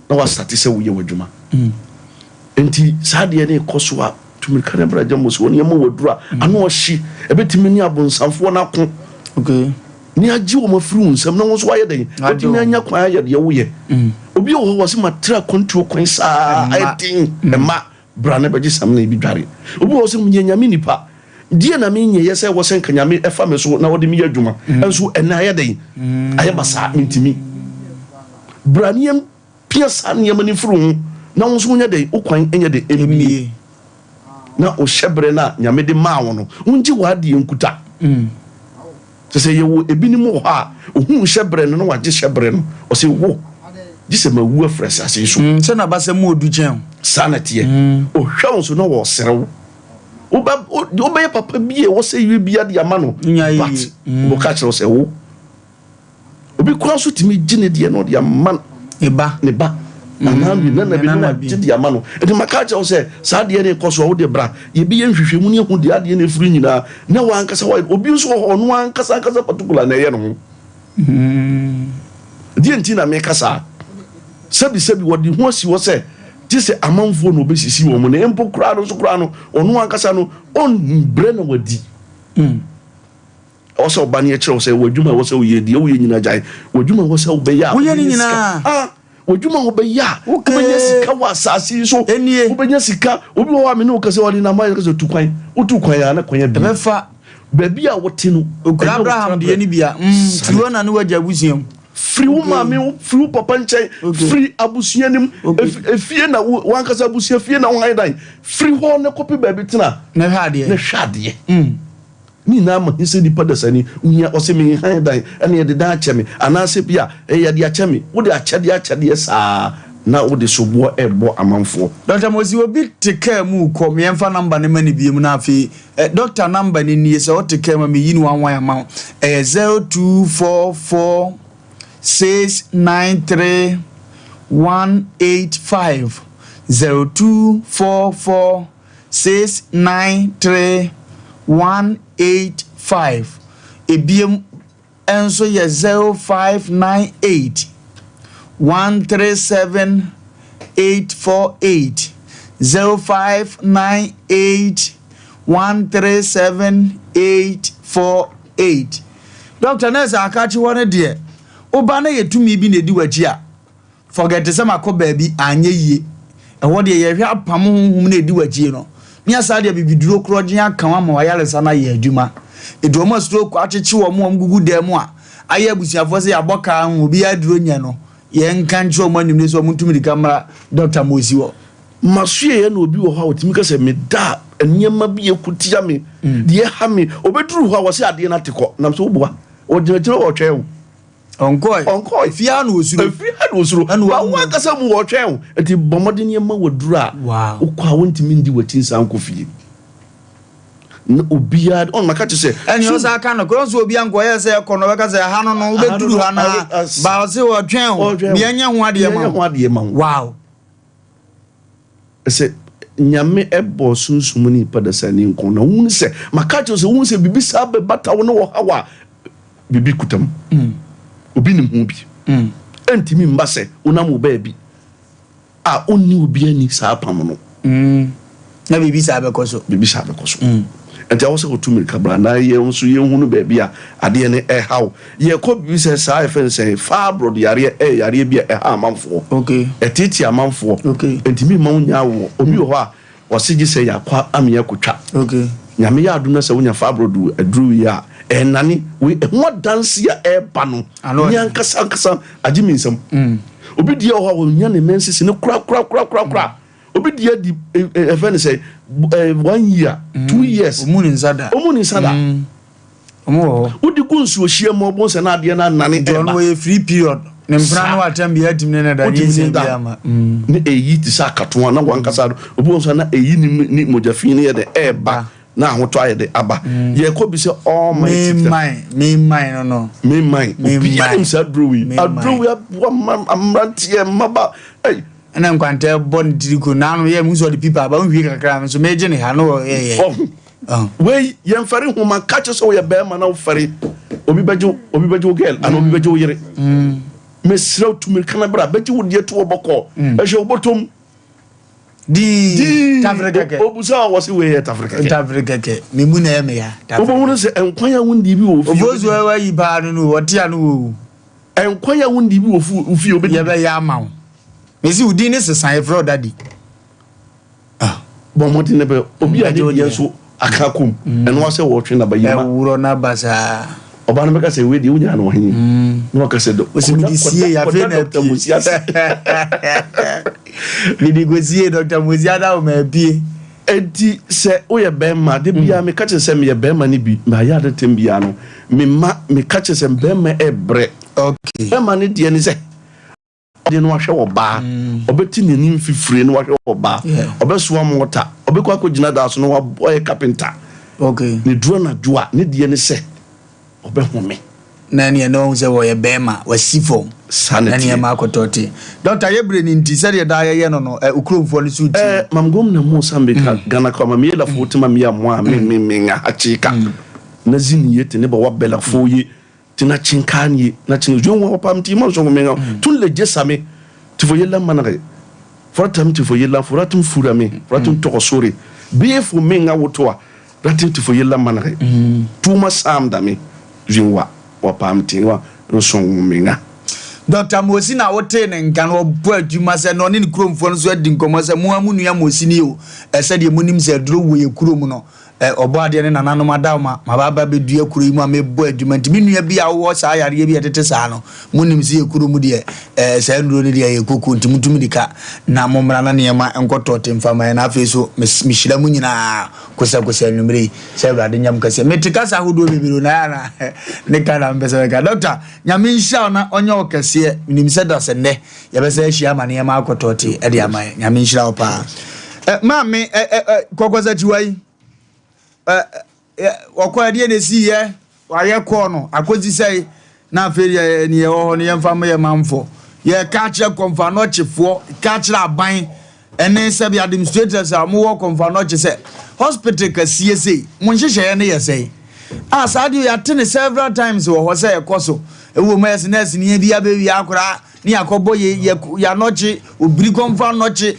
na wasati se wuye wadwuma enti saade ne koso a tumi kan bra jamo so ne ma wadura ano ohyi ebetimi ni abonsamfo na ko okay ni agi wo mafuru nsam na wo so aye den wetimi anya kwa aye de wuye obi wo wo se matra control kwan sa aye ma bra na beji sam na bi dware obi wo se munya mi nipa die na me nye yese wo sen kanyame efa me so na wo de me adwuma enso ena aye den aye basa ntimi braniem piasa ne yamani furu na wo so nya den okwan enye de emie na o hyebre na nyame de ma wo no unji wa de enkuta se ye wo ebinim wo ha ohun hyebre no wa je hyebre no o se wo dise ma wu afresh ase so se na ba se mo odu chen sanate o hwa so no wo serew oba papa bie wo se yue bia de ama no but wo ka kire se wo obi kura so timi gine de no de ama ne ba na na bi de ama no e de maka kire se sa de ne koso wo de bra ye bi ye nhwehwe mu ne hu de ade ne furu nyina na wa ankasa wa obi so ho no ankasa particular na ye no die ntina me kasa sabi wo de hu asi wo se jise amanfo no obesisi wo mu ne empo kura no so kura no onu ankasa no on bre na wadi o so bani e kire o se wadwuma wo se wo ye die wo ye nyina jai wadwuma wo se wo be ya wo ye nyina wadwuma wo be ya wo benya sika wa asasi so wo benya sika obi wo wa me no kase wo ni na ma kase tukwan wo tukwan ya na kwanya bi befa baby a wote no Abraham de ni bia tuwo na ne waja busiam free woman me free papa nche free abusuya nim efie na wankasa abusuya fie na won dan free ho ne copy baby tena na hwade ni na ma hise di pada sani unya osemi han dan ene de da cheme anase bia ya de acheme wo de achade sa na wo de sobo ebo amanfo Dr. Mosi obi teke mu ko me emfa number ne mani biem na afi doctor number ni ni se o teke ma me yi ni wan amount 0244 693 185 0244 693 185 ebiem enso ye 0598 137 848 0598 137 848 Dr. Nessa akachi one dear oba na yetumi bi na di wachi a forget say makoba bi anye yie e wo de ye hwe apam honhum na di wachi no nia sa de bibiduro kroje aka wa ma wayaresa na ye aduma eduoma stroke achechi wo mo gugu dem a aye abusiafo se yaboka ho obi aduro nya no ye nka ncho mo anim ne so mutumi di kamera Dr. Mosi wo masue ye na obi wo ha otimi ka se me da enyema bi ekutia me de ha me obeduru ho a wo se ade na tekọ na so obuwa o jinajina o twa onkoi fia no osuro ba wa kasa mu wo twen enti bomode ne ma wadura wow ukwa wontimi ndi watinsa ankofie na obia on maka say eni o sa ka no ko so obia nko ye say ko no be ka say ha no no be duru ha na ba o se wo twen o mi anya ho ade ma wow ese nyame ebo sunsumu ni padasani nko na won se maka say won se bibi sa be bata wo no wo hawa bibi kutam obi nim ho bi entimi mba se onam oba bi a onni obi ani sa pam no na bibi sa be koso enti awo se ko tumi kabra na ye nso ye hunu ba bi a ade ne e haw ye ko bibi se sa efen se fa brod yare yare bi e ha amanfo okay etiti amanfo okay entimi ma wonya wo obi ho a wasigi se yakwa amia kotwa okay nyame ya aduna se wonya fa brod adru ya enani we ho dance ya e ba no nyankasa agimi nsam obi die ho wonya ne mensisi ne kura obi die di even say 1 year 2 years omuni nsada odi gunsu ohia mo bon se na ade na nane don we free period ne mpra no atam bi atim ne da ni se bi ama ne eyi ti sa kato na wankasa obi on so na eyi ni mojafi ne ye de eba na ahoto aye de aba ye ko bi se all my me mine no me mine obi am sa drowi amrantie maba hey na nkwante bon diriko na no ye muso de people aba nhwi kakra so meje ne ha no ye we ye mfari huma catch so ye be ma na ufari obi bejo girl and obi bejo yere me sraw to me kana bra beji wudie to oboko e je obotom di Africa ke obusa wasi we ye Africa ke me mu na me ya obo se enkwanya wundi bi wo fi obozu wa yi ba no wote anu wo enkwanya wundi bi wo fi obi ye be ya ma mesi udi ne sesan efro daddy bon mo tin ne be obi ade ye so akakum eno wa se wo twen na ba yima wuro na basa oba no be ka se we di unya no hin no ka se do osimidi sie ya fe na Dr. Musiasa lidi gozie Dr. Musiasa o ma bie enti se o ye be ma de bia me ka che se me ye be ma ni bi ma ya de tem bia no me ka che se be ma ebre okay be ma ni de ni se de no ahwe oba obeti nanim fifire no ahwe oba obeso amota obekọ akogina da so no wa boy carpenter okay ni duro na doa ne de ne se obehome na ne no se wo ye bema wasifo sanity na ne ma akototi Dr. Yebre ni nti se de da ye no ukromfo ni suti mamgom na mo sambe ka gana kwa ma miela fotima mi amwa me nga hachika na zini yete ne ba wa bela foye tina chinkani na chin jonwa wa pamti mo so menga tun le jesame ti fo yella manare foratam ti fo yella foratum furame foratum to sore be fo menga wotoa ratim ti fo yella manare tuma sam dame jinwa wa pamti wa so menga Dr. Mosi na wote ne nkan wo bo adwuma se no ne kromfo no so adi nkomo se mo amunua Mosi ni o ese de munim se duro wo ye krom no obo ade ne nananom adawma mababa bedua kuro mu amebo adwuma ntimi nua bi a wo sa yare bi etete sa no munim se ye kuro mu de sa nduro ne de ye koku ntimutumi dika na momra na ne ma enkoto temfama na afi so mishira mu nyina kosa numere se brade nyam kase metika sa hodo bibiro na na ne kana mbese ka doctor nyame nsha na onye okase minim se da se ne ye be se ahia ma ne ma akoto te e de ama nyame nsha opa maame kokoza chiwai wakwa die ne si ye waye ko no akozi sei na aferi ne ye ho ne yemfa me ye manfo ye ka kire konfa no chefo ka kire aban ene se bi administrators amu wo konfa no che se hospital ka sie mo nhihye ne ye sei asadi ya tene several times wo ho se ye koso ewo ma yes nurse ne bia be wi akora ni akobo ye ya noche obiri konfa noche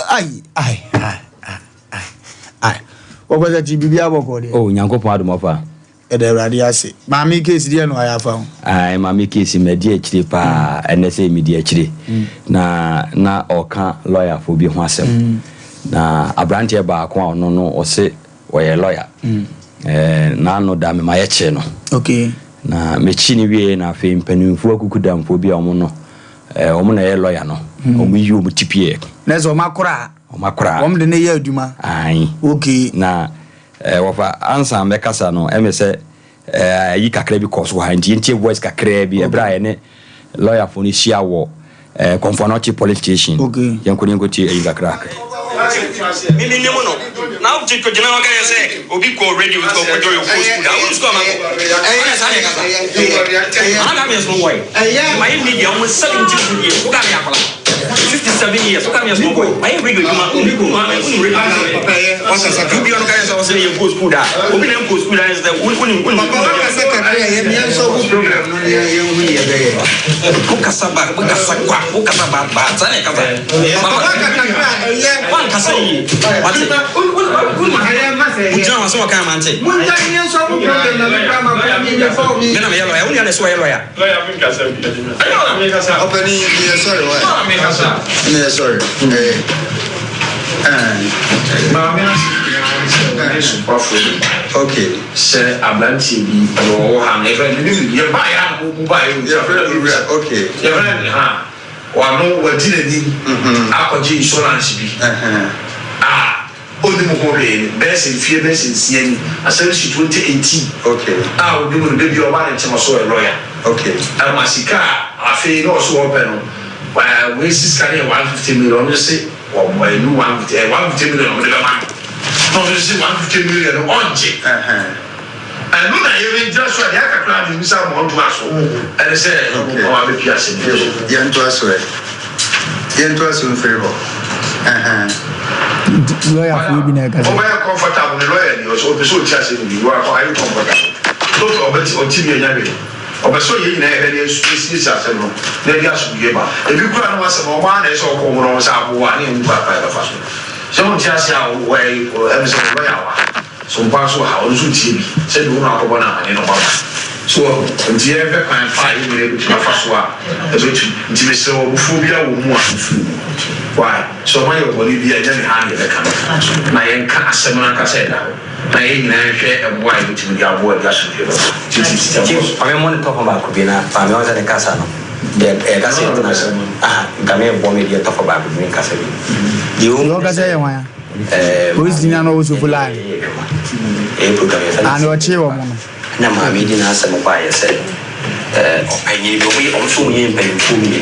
ai ogoza tibibia bokode oh nyankopon adomofa ede radi ase mami case die no ayafa ai mami case medi akire pa enese medi akire na oka lawyer fo bi ho asem na abrante ba ko ono no o se oye lawyer na no da me mayeche no okay na mechi ni wie na fe mpanimfu akukudamfo bi omo no omo na ye lawyer no omo yi omo tipie na so makora Wom de ne ye aduma ai okay na wofa ansa mbekasa no emese yi kakra bi course wa nti ntie voice kakra bi ebra ye ne lawyer for ni share wo Confonochi police station yankuni ngoti yi kakra mimi ni mono na uti ko jina waka yese obi ko radio ko ko joyo ko school da won school ma ana sa ne kasa ana me so boy my media almost 17 years ko ka me akola 57 years ko ka me so boy my radio ma obi ko ma me unu radio wasa sa ku bi on ka yese o se ye ko school da obi na ko school da is the unu papa ka sa ka ya me so bu program no ya unu ye be ko ka sa ba ko ka sa ba sa ne kasa papa ka ka kasa yi wati ujina waso waka mante munta ni so bu problem na me kama ba mi me for mi na me yelo ya uni ana so yelo ya mi kasa bi ayo mi kasa openi mi sorry why mi kasa mi sorry ma mi okay se ablanti bi no ha me friend ni ye ba ya bu ba ya okay ya friend ha wano wadina ni akwaje insurance bi oni mo ko be best fie best siani asem shi 2018 okay oni mo de bi oba na chema so lawyer okay amasika afi no so open no we sis can 150 million you say o boy you 150 million o de ba no you say 150 million onje and no na even just what ya ka plan ni sa mo nto aso and say o ma be piase ya nto aso favor lawyer for bi na ka o ma comfortable lawyer ni o so be so tiase ni wa ko ayi comfortable so o be o ti mi nya be o be so ye na e be si ase no na dia so ye ba e bi kura no ase mo ma na so ko mo no sa bo wa ni mu pa pa fa so o tiase a o e so lawyer wa Sompa so ha o so ti bi se do na ko bona ani no ba so nti e be kan fa yi me bi fa so a e so nti me se o bufu bi a wo mu a why so my Bolivia nya ni ha ni be kan na yen ka asem na ka se da na yen na hwe e bo a bi ti mi abo da so bi ti ame mo ne to ba ko bi na fa me o za ne kasa no de ka se international ngame bo me de to ba ko bi kasa bi di o ka se ye wa police dinya no so fulai program and what you want na ma mi dina asem ba ye se opanyi bi o mo so yin pen fu mi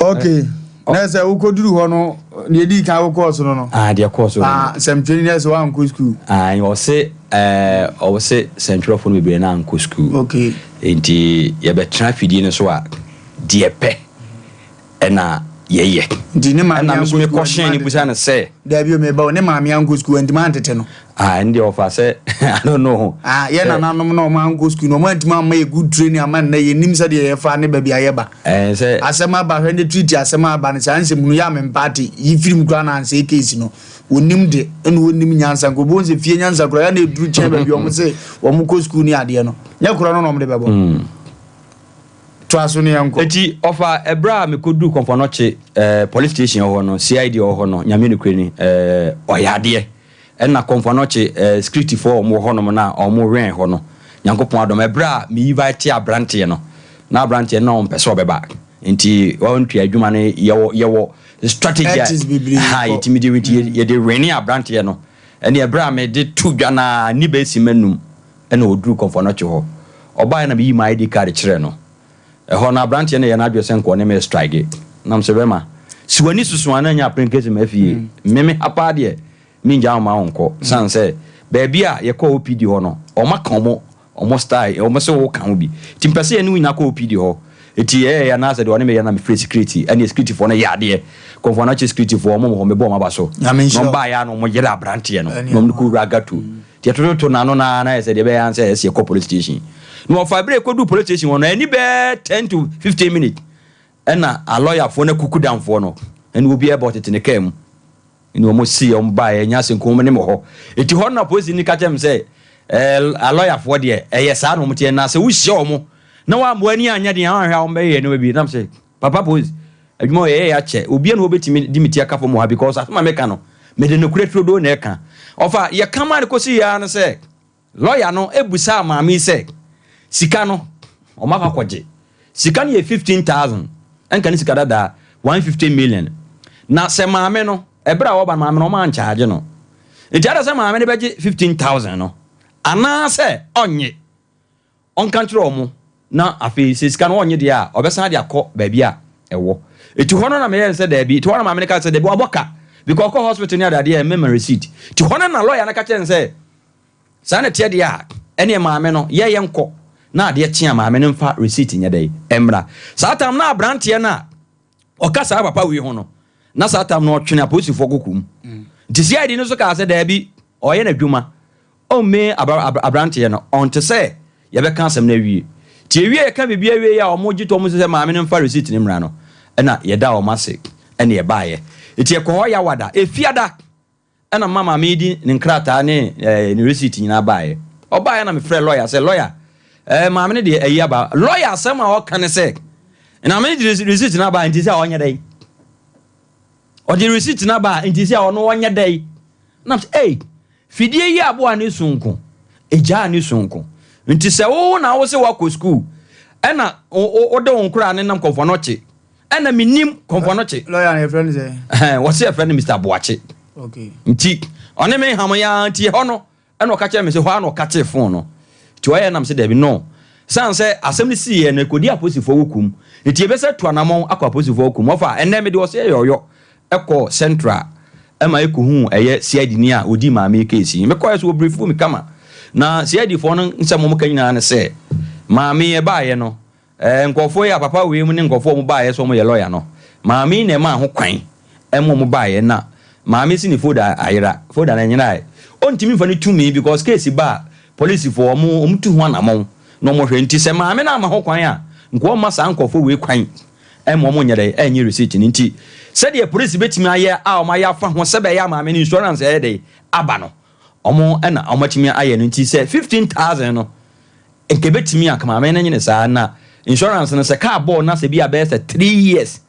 okay na se ukoduru ho no ne di kan wo course no no dia course no sem years one go school you say central for me be na go school okay enti ye be traffic di no so a die pe na ye ndi ne ma na me question ni busa na say da bi o me ba ne ma me ango school ndi man tete no ndi offer say I don't know ye na nanom no ma ango school no ma ntima ma good training ama na ye nim say ye fa ne ba bi aye ba say asema ba hwe ne treat asema ba ne say nsem nu ya me party yi film kra na ansɛ case no wonim de ene wonim nyansa ko bo nse fie nyansa kra ya na eduru chen ba bi o mo say wo mo ko school ni ade no nya kra no mo de bebo Traso ni yanko. Eti offer ebra me kodu Confonochi police station ho no CID ho no nyame ne kwani oyade e na Confonochi security for mo ho no na o mo wen ho no nyankopon adom ebra me invite abrante no na abrante na on pese obeba nti won twa adwuma ne yewo strategy ha intimidate ye de reni abrante no ene ebra me de tu dwana ni be simanum ene oduru Confonochi ho oba na be my ID card kire no ho na branch ne na adwo senko ne me strike nam se bema si wani susu ana nya application ma fie meme apa de mi nja ma onko san se baby a ye ko OPD ho no o maka omo style o mo se wo kan bi timpese ye ni nya ko OPD ho eti ya na se de woni me ya na me free security any security for na ya de Confonochi security for mo me bo ma ba so no ba ya no mo yera branch ye no no ko ragatu ti atoto na no na ye se de be ya se ye ko police station no for break ko do police station no any be 10 to 15 minutes na a lawyer for na kuku down for no and will be about it in the came you almost see on buy nya senko mo ne mo ho eti ho na police ni ka tem say a lawyer for there yes I no mo tie na say wo hye omo na wa mo ani anya de an hwa o be ye no bi na say papa police adwuma ye ya che obi na obetimi di meti aka for mo ha because asema meka no me de no kuretro do na eka ofa ye kama ko si ya na say lawyer no ebusa ma mi say sika no o maka kwaje sika no ye 15,000 enka ni sika dada 150 million na se maame no ebra wo ba maame no ma charge no enti ada se maame ne beje 15,000 no ana se onye onka ntro omo na afi sika no onye dia obesan dia kọ baabi a ewo eti hono na me say da bi eti hono ma America say da bi oboka because call hospital near that there memory receipt eti hono na lawyer na ka chen say sana tie dia ene ma me no ye nkọ na de tia ma me nfa receipt nya dai emra satam na brantie na okasa papa wi ho no na satam no twene aposifo kokum nti si id no so ka say da bi oye na dwuma o me abrantie no on to say ye be kan asem na wie ti wie ka bibia wie ya o mo gito mo say ma me nfa receipt ni mra no na ye da o mase ene ye baaye eti e ko ya wada efiada ena mama me di ne nkrata ne ni receipt nyina baaye o baaye na me frɛ lawyer say lawyer ma me de ayi aba lawyer asem a o kan say na me di receipt na baaye nti say onye dai o di receipt na baaye nti say ono onye dai na fidie yi abo ani sunko eja ani sunko nti say wo na wo say wa ko school ena o de won kura ne nam konfo no che ena minim konfo no che lawyer na friend say what say friend Mr. Boache okay nti one me ham ya nti ho no ena o ka che me say ho na o ka che phone no ti o ye nam say da bi no san say asem ni si ye na kodi aposifo wokum nti e be say to anamon akwa aposifo wokum ofa ena me de o say yoyo eko central ema ekuhu eye CID ni a odi ma me case me ko so brief me kama na CID fo no nsem mo kanyina na say ma me e ba ye no nkofo ya papa we mu ne nkofo mu ba ye so mo ye lawyer no ma me na ma ho kwan emo mu ba ye na ma me si ni foda ayira foda na nyina ai ontimi fa ni to me because case ba police fo mo tu ho anamon no mo hwe nti se ma me na ma ho kwan a nko ma sa nkofo we kwan emo mo nyere enyi receipt ni nti said the police betimi aye a o ma ya fa ho sebe ya ma me ni insurance e dey aba no omo na o ma timi aye no nti say 15,000 no enke betimi aka ma me na nyine sa na insurance no say car ball na se bia be say 3 years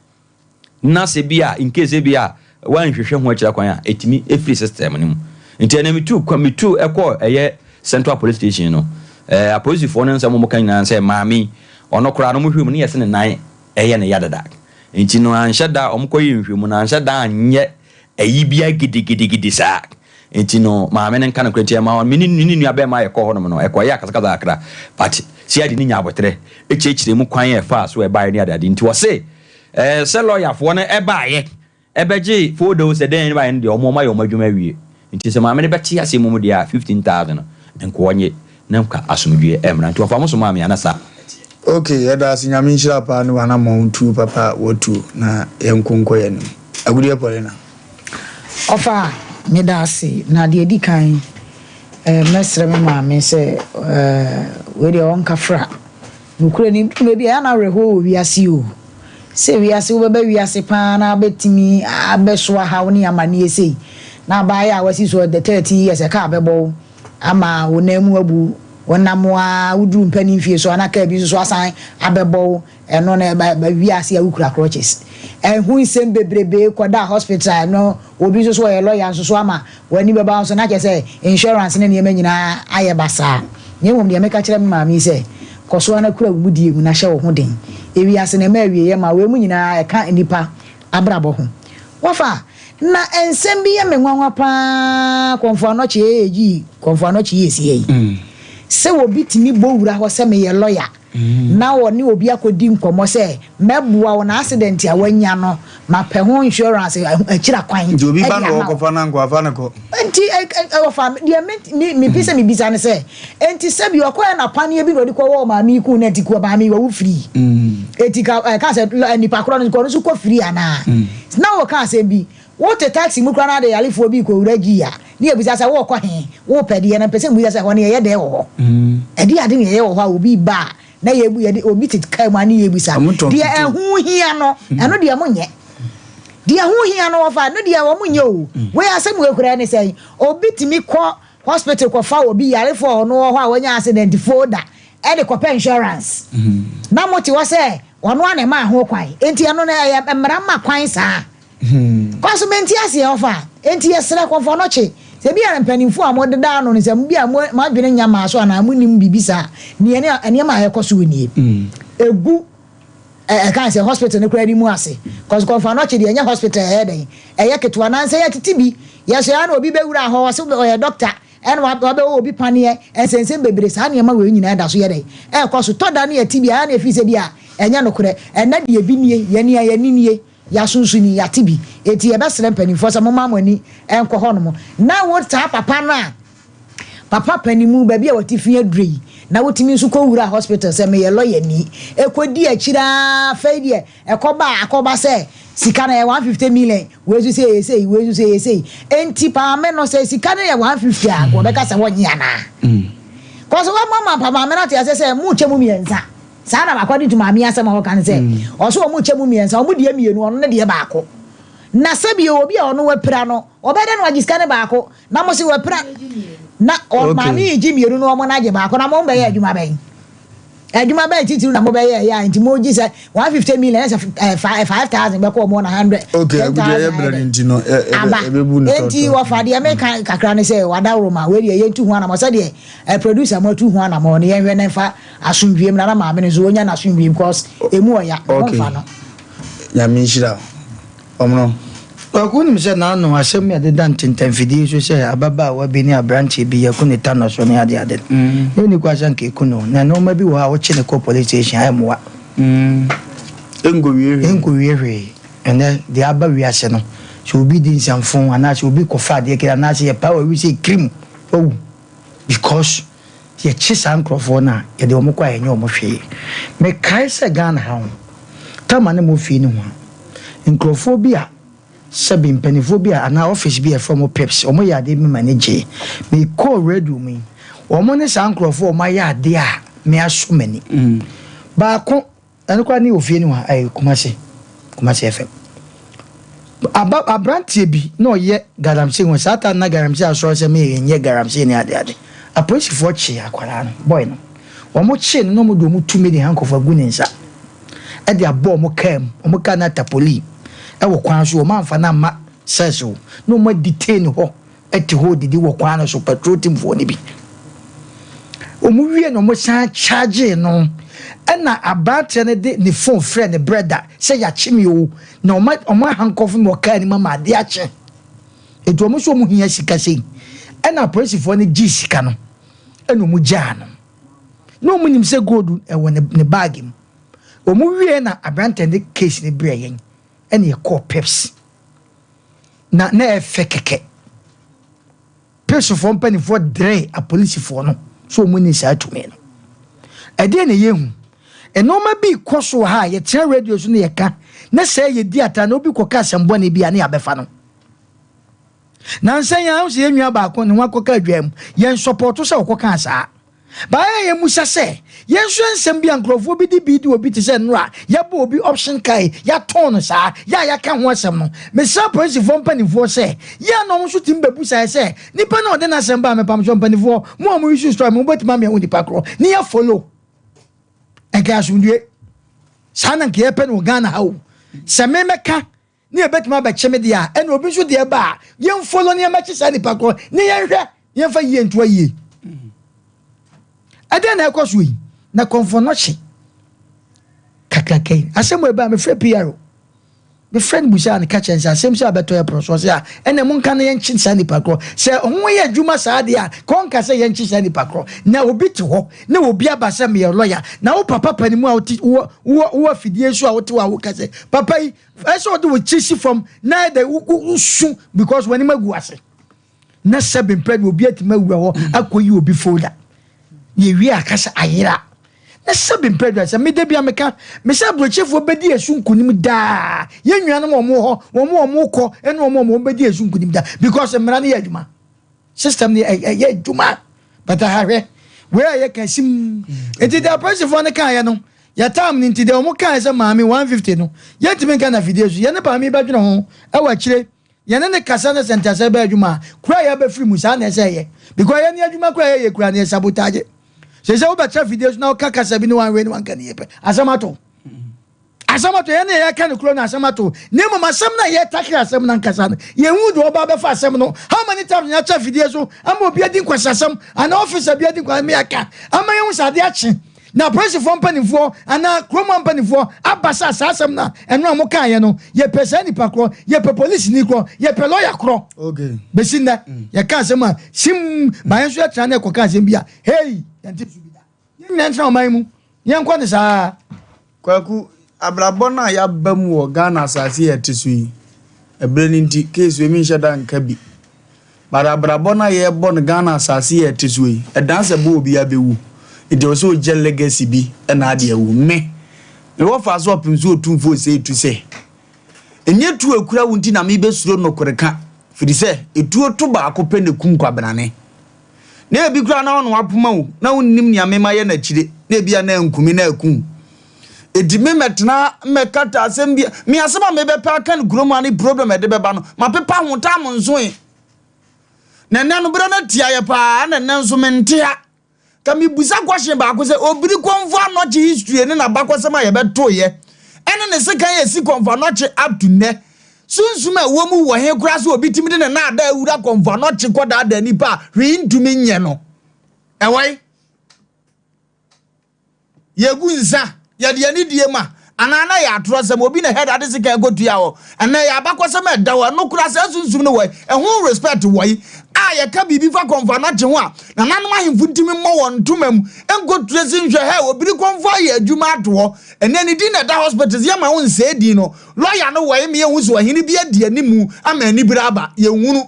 na se bia in case bia wan hwehwe ho akira kwan a etimi free system ni mu nti na mi tu ekọ eye central police station no a police for no say mo kan na say maami ono kura no mo hwemu ne yese ne nan eye ne yadada nti no anhyada omkoyi nhwemu na anhyada anye ayi bia gidigidi sa nti no maame ne nka na kwantia ma me ni nua be ma ye ko hono no ekoya kasakaza akra but si adi ni nya abotre echechire mu kwan ye fa so e bae ni adade nti wo se se lawyer fo no e bae e beje fodo se den bae ndi omo ma ye omadwuma wie nti se maame ne beti ase mu dia 15,000 enko wonye na nka asomdwe emra nti ofa mo so maame anasa okay eda asinyame nshira pa ni wana montu papa wotu na yenkonko ye ni agudie pole na ofa medasi na de di kan mesre me maame se we de on kafra nukure ni me bia na reho wiase o se wiase wo beba wiase pa na betimi abeso ha woni amane sei na ba ya wasi so the 30 years e ka bebo ama wonamu abu wonamwa wudu mpani fie so anaka bi so asan abebo eno na ba wiase ya wukura crutches hu nsem bebrebe koda hospital no obi so ye lawyer so ama wani beba so na ke say insurance ne ne nyina aye basa nyemom de meka kire maami say koso na kura wudie mu na hye wo ho den ewiase na ma awie ye ma we mu nyina e ka nipa abrabo ho wafa na ensem bi ye menwanwa pa konfo no che eji konfo no che yesi yi se wo bitimi bowura ho se me ye lawyer na woni obi akodi nkomo se mebua wona accident a wanya no ma pe ho insurance akira kwan nti obi ba no ko fa na nko afa na ko enti o fa me bisa me bisa ne se enti se bi okoya na pane bi no di ko wo ma mi ku na ti ko ba mi wo free eti ka se nipa kro no ko no su ko free ana na wo ka se bi wo te taxi mu kra na de yalefo bi ko wuraji ya ni ebisa se wo ko he wo pede ye na pese mu bisa se ho ne ye de wo edi ade ne ye wo ha obi ba na ye bu ye de obi te kai ma ni ye bisa de ehu hia no eno de amunye de ehu hia no fa no de wo munye o we asem we kura ne sei obi timi ko hospital ko fa obi yalefo no ho a wanya accident folder e de ko insurance na mo ti wo se ono ane ma ho kwan enti eno na emra ma kwan sa consument ase ofa enti yesra konfo no che se bia mpanimfo a modeda no ne se bia ma dwene nyama so na amunim bibisa ne ene ma yekoso woni egu kan se hospital ne kura ni mu ase cause konfo no che de enya hospital he den eye ketwa na nse ya titibi ye so ya na obi bewura ho so o ye doctor and what will be panier and sense baby Sanya Mawin and that's yet. And course to Todani a Tibia and if he said, yeah, and Yanokure, and not be a binie, Yania, Yasusuni, Yatibi, eti best penny for some money and Cohonomo. Now what's up, Papa penny move baby or Tiffany Dree. Now what means to go hospital, say me a lawyer ni. E could dear chida failure, a coba say, Sikana 150 million. Where you say, where you say, and Tipa men no say Sikana 150, go back as a 1 yana. Cause one mama, Papa Menati, as I say, much mumienza. Sana according to my Asem can say. Also much mumienza, or would you on the diabaco. Nasabi will be on no prano, or better than what is kind of bacco. Namosi were na or mami Jimmy you know manager back on a moment ya you may and you may to na mobile ya into moji say 150 million 5,000 back or 100 okay you know enti Wofa the American kakra say wada roma we ye 200 am say the producer mo 200 am on ye nefa asumdwem na ma me so onya na asumdwem because emu oya Wofa no ya mi shira omno Wakuni mse na no asem ya de dan tintan fidi so se ababa wa bi ni abranche bi ya kuni tano so ne ade ade ni kwa sanke kuno na no ma bi wa wo che ne ko police station ai mowa engo wiere ene de aba wi ase no so obi di nsamfon ana so obi kofa de kira na se ya power wi se cream oh because ye chisa nkrofo na ye de omo kwa enye omo hwe me kai se Ghana ha tama ne mo fi ni ho nkrofo bi a Sabin penifobia and our office be a form of peps, or my yard manage. Me call red room. Or money's uncle for my yard, dear, me are so many. But I don't quite know if anyone I come say FM. About a brand TB, no yet, Garam saying was Satan Nagaram say, I saw me and yet Garam saying the other. A push for cheer, boy. Or more chin, no more do 2 million uncle for goodness. At their bomb came, or Mokanata Poli. I will quansh your man for Nama says so. No more detain ho at the whole did you walk on so patrol him for Nibi. Omuria no more charge no. And now about the phone friend, the brother, say ya chimio, no might on my hand coffin more kind mamma, dear che. It was so much here she can say. And I praise for the Jisicano. And Mujano. No meaning say good and when the bag him. Omuria na abranted the case in the brain. And you call peps. Na fekeke. Peps of 1 penny for dre a police for no. So many side to me. A day in a year. And no may be cost so high, a 10 radios in the car. Na say ye dear no be cocas and bonny be an abefano. Now say I was in your back on one coca dream, yen support to sell cocasa. But I musa say, yes, and be uncrow be the beat will be to send ra, ya bo be option kai, ya tonus, ya can want some. Miss Suppers if 1 penny for say, ya no shooting babusa, I say, Nipa no then I send by my pump penny for more issues to move but mammy with the pacro, near follow. And cash would you San and Kiapen or Ghana how? Samemeka near bet my back chemedia and will be sure dear bar, young follow near matches and the pacro, near yen for ye and 2 years. I then I course we na confornoche kakake asem we ba me frɛ piaro me friend busa na catch and asem say abeto ya pro so say ene mo nka na yen chi sa nipa kro say onwo ye adwuma sa de a konka say yen chi sa nipa kro na obi te ho na obi abasa me lawyer na wo papa panimu a wo fidie so a wo te wa wo ka say papa yi so do we chi from na the usu because when magu ase na sebin pred obi atima wura ho akoyi obi folder ye wi akasa ayira na sabin predator me de bia meka me say brochefo bedi asunkunim da ye nnuanom omo ho omo kɔ ene omo bedi asunkunim da because mra na ye adwuma system ni ye adwuma but ahwe where ye can sim enti the person for ne kan ye no ya time ni nti de omo kan say maami 150 no ye timi kan na video so ye ne pa mi ba dwene ho e wa kire ye ne kasa na center say ba adwuma kura ya ba free musa na say ye because ye ne adwuma kura ye kura na sabotage. Say we better videos now kaka sabi no one way no one can yepe asamato ene ya kan kro na asamato nemo masam na ye takira asam na nkasa ye hu do oba be fa asam no how many times ya cha videos so am obi adin kwasasam an officer bi adin kwa me aka ama ye hu sade achi na pressure for mpanimfoɔ ana kroma mpanimfoɔ abasa asasem na ɛno a mo kan ye no ye pesa nipa kro ye pe police ni kro ye pe lawyer kro okay besin na ye kan asem a sim bayan so atra na ekoka asem bia hey yante su bi da ye nyantra o man mu ye nkɔ ne saa kwaku abrabɔ na ya ba mu wɔ Ghana asase ye tesu yi ebre ni nti case we mi nheda nka bi bara abrabɔ na ye bɔ no Ghana asase ye tesu yi edanse bo obi abewu it was so gel legacy bi na ade awu me Wofa so pimso otumfo sei tu se enye tu akura wunti na me besuro no koreka firi se etuo to ba akopɛ ne kum kwabenane na ebi kura na ono apoma wo na wonnim nia mema ye na kire na ebia na nkumi na akun edime metna mekata asem bia me asema me be pa kan groma ni problem e de beba no ma pepa hotam nso e na nanu bra na tia ye pa na nanso mentia kami busa question ba ko se obiri konfo anoche history ne na bakwasema ye beto ye ene ne sekan ye si konfo anoche up to ne sunsuma wo mu wo he kura so obi timi de na ada awura konfo anoche koda ada nipa hwe ntumi nye no ewai ye gunza ye de ani die ma anana ya atro sem obi na head ade sekan go tua ho ene ya bakwasema da wo no kura se sunsum ne wo ehun respect wo ya ka bibi fa konfa na che ho a na nanom ahemfu ntimi mmɔ won ntomam engo tracing hwɛ he obiri konfa ya adwuma ato ene ni di na da hospitals ya ma won se di no lawyer no wo me hu so ahini bi adi animu ama ani braba ye hunu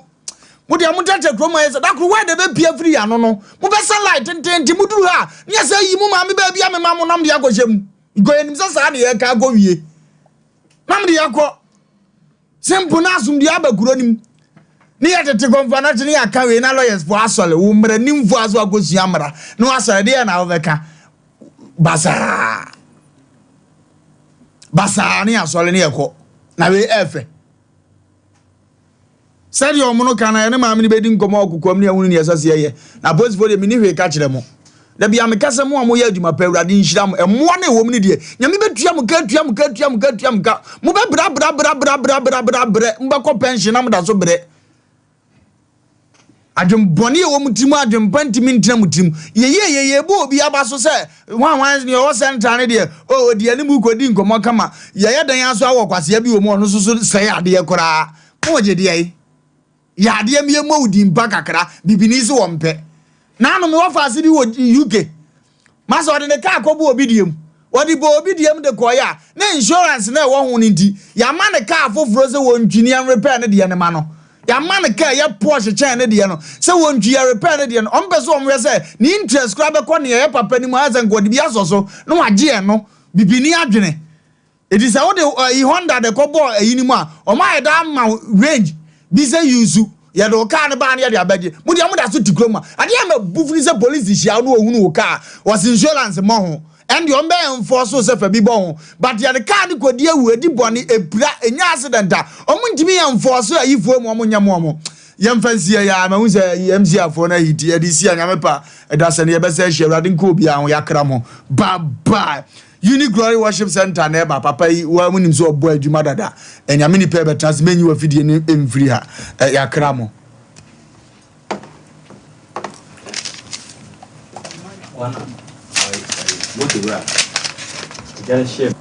mo de mo tete kroma ye da kro wa de be pia free ya no mo be sunlight tenti mo duru ha nya se yi mu ma me ba bia me ma mo nam de akohyem go enim sa na ye ka go wie nam de yakɔ simple na asum de abakuro nim ni yatete konfa na tini aka we na lawyers for asole wo mra nimfo aso agosu amra no asole de na obeka basa ni asole ni ekɔ na we efe sadi omuno kana ene ma me ni bedi nkomo okukom ni ehunu ni esase ye na boys for de me ni hwe ka kire mo da bia me kase mo amoya adwuma pa awurade nhira mo emo na ewom ni de nyame betua mo ka mo be bra mbakɔ pension na mo da so bre adwem boni e wo mutim adwem pantimi ntina mutim ye bo obi abaso se wan ne o center ne de o de ani mu kodi nkomo kama ye dan aso awo kwase bi wo mu no so se ade kora mo je de ai ya ade mi emo udi mpa kakra bibini se wo mpe na no me Wofa ase bi wo UK maso de ne ka akobo obi diem odi bo obi diem de koya na insurance na e wo hu ni ndi ya ma ne ka afoforo se wo ntwini an repair ne de ne ma no ya man ka ya Porsche chain ne de no se wontu ya repair ne de no ompeso omwe se ni interest kra be ko ne ya papa ni mu azen godi bi asoso no wage e no bibini adwene it is how the Honda de ko ball ayini mu a o ma da ma range bi se yuzu ya do car ne ba ne ya de abage mu de amuda so tikroma ade ya ma bufuni se police hia no ohunu o car was insurance mo ho and the ombe enforce so fa bi bon but ya the car ni kodi awu edi boni epra enya accident a omuntimi enforce ayifuo mu omonyamo yemfansi ya ma hu se MC afo na hiti edisi anyamepa edase ne yebese hye awrade nko bi an yakra mo bye Unique Glory Worship Center na ba papa yi wa munim so obo adwuma dada enyame ni pe betas menyi wa fidie ni emfiri ha yakra mo what the rap? You gotta share.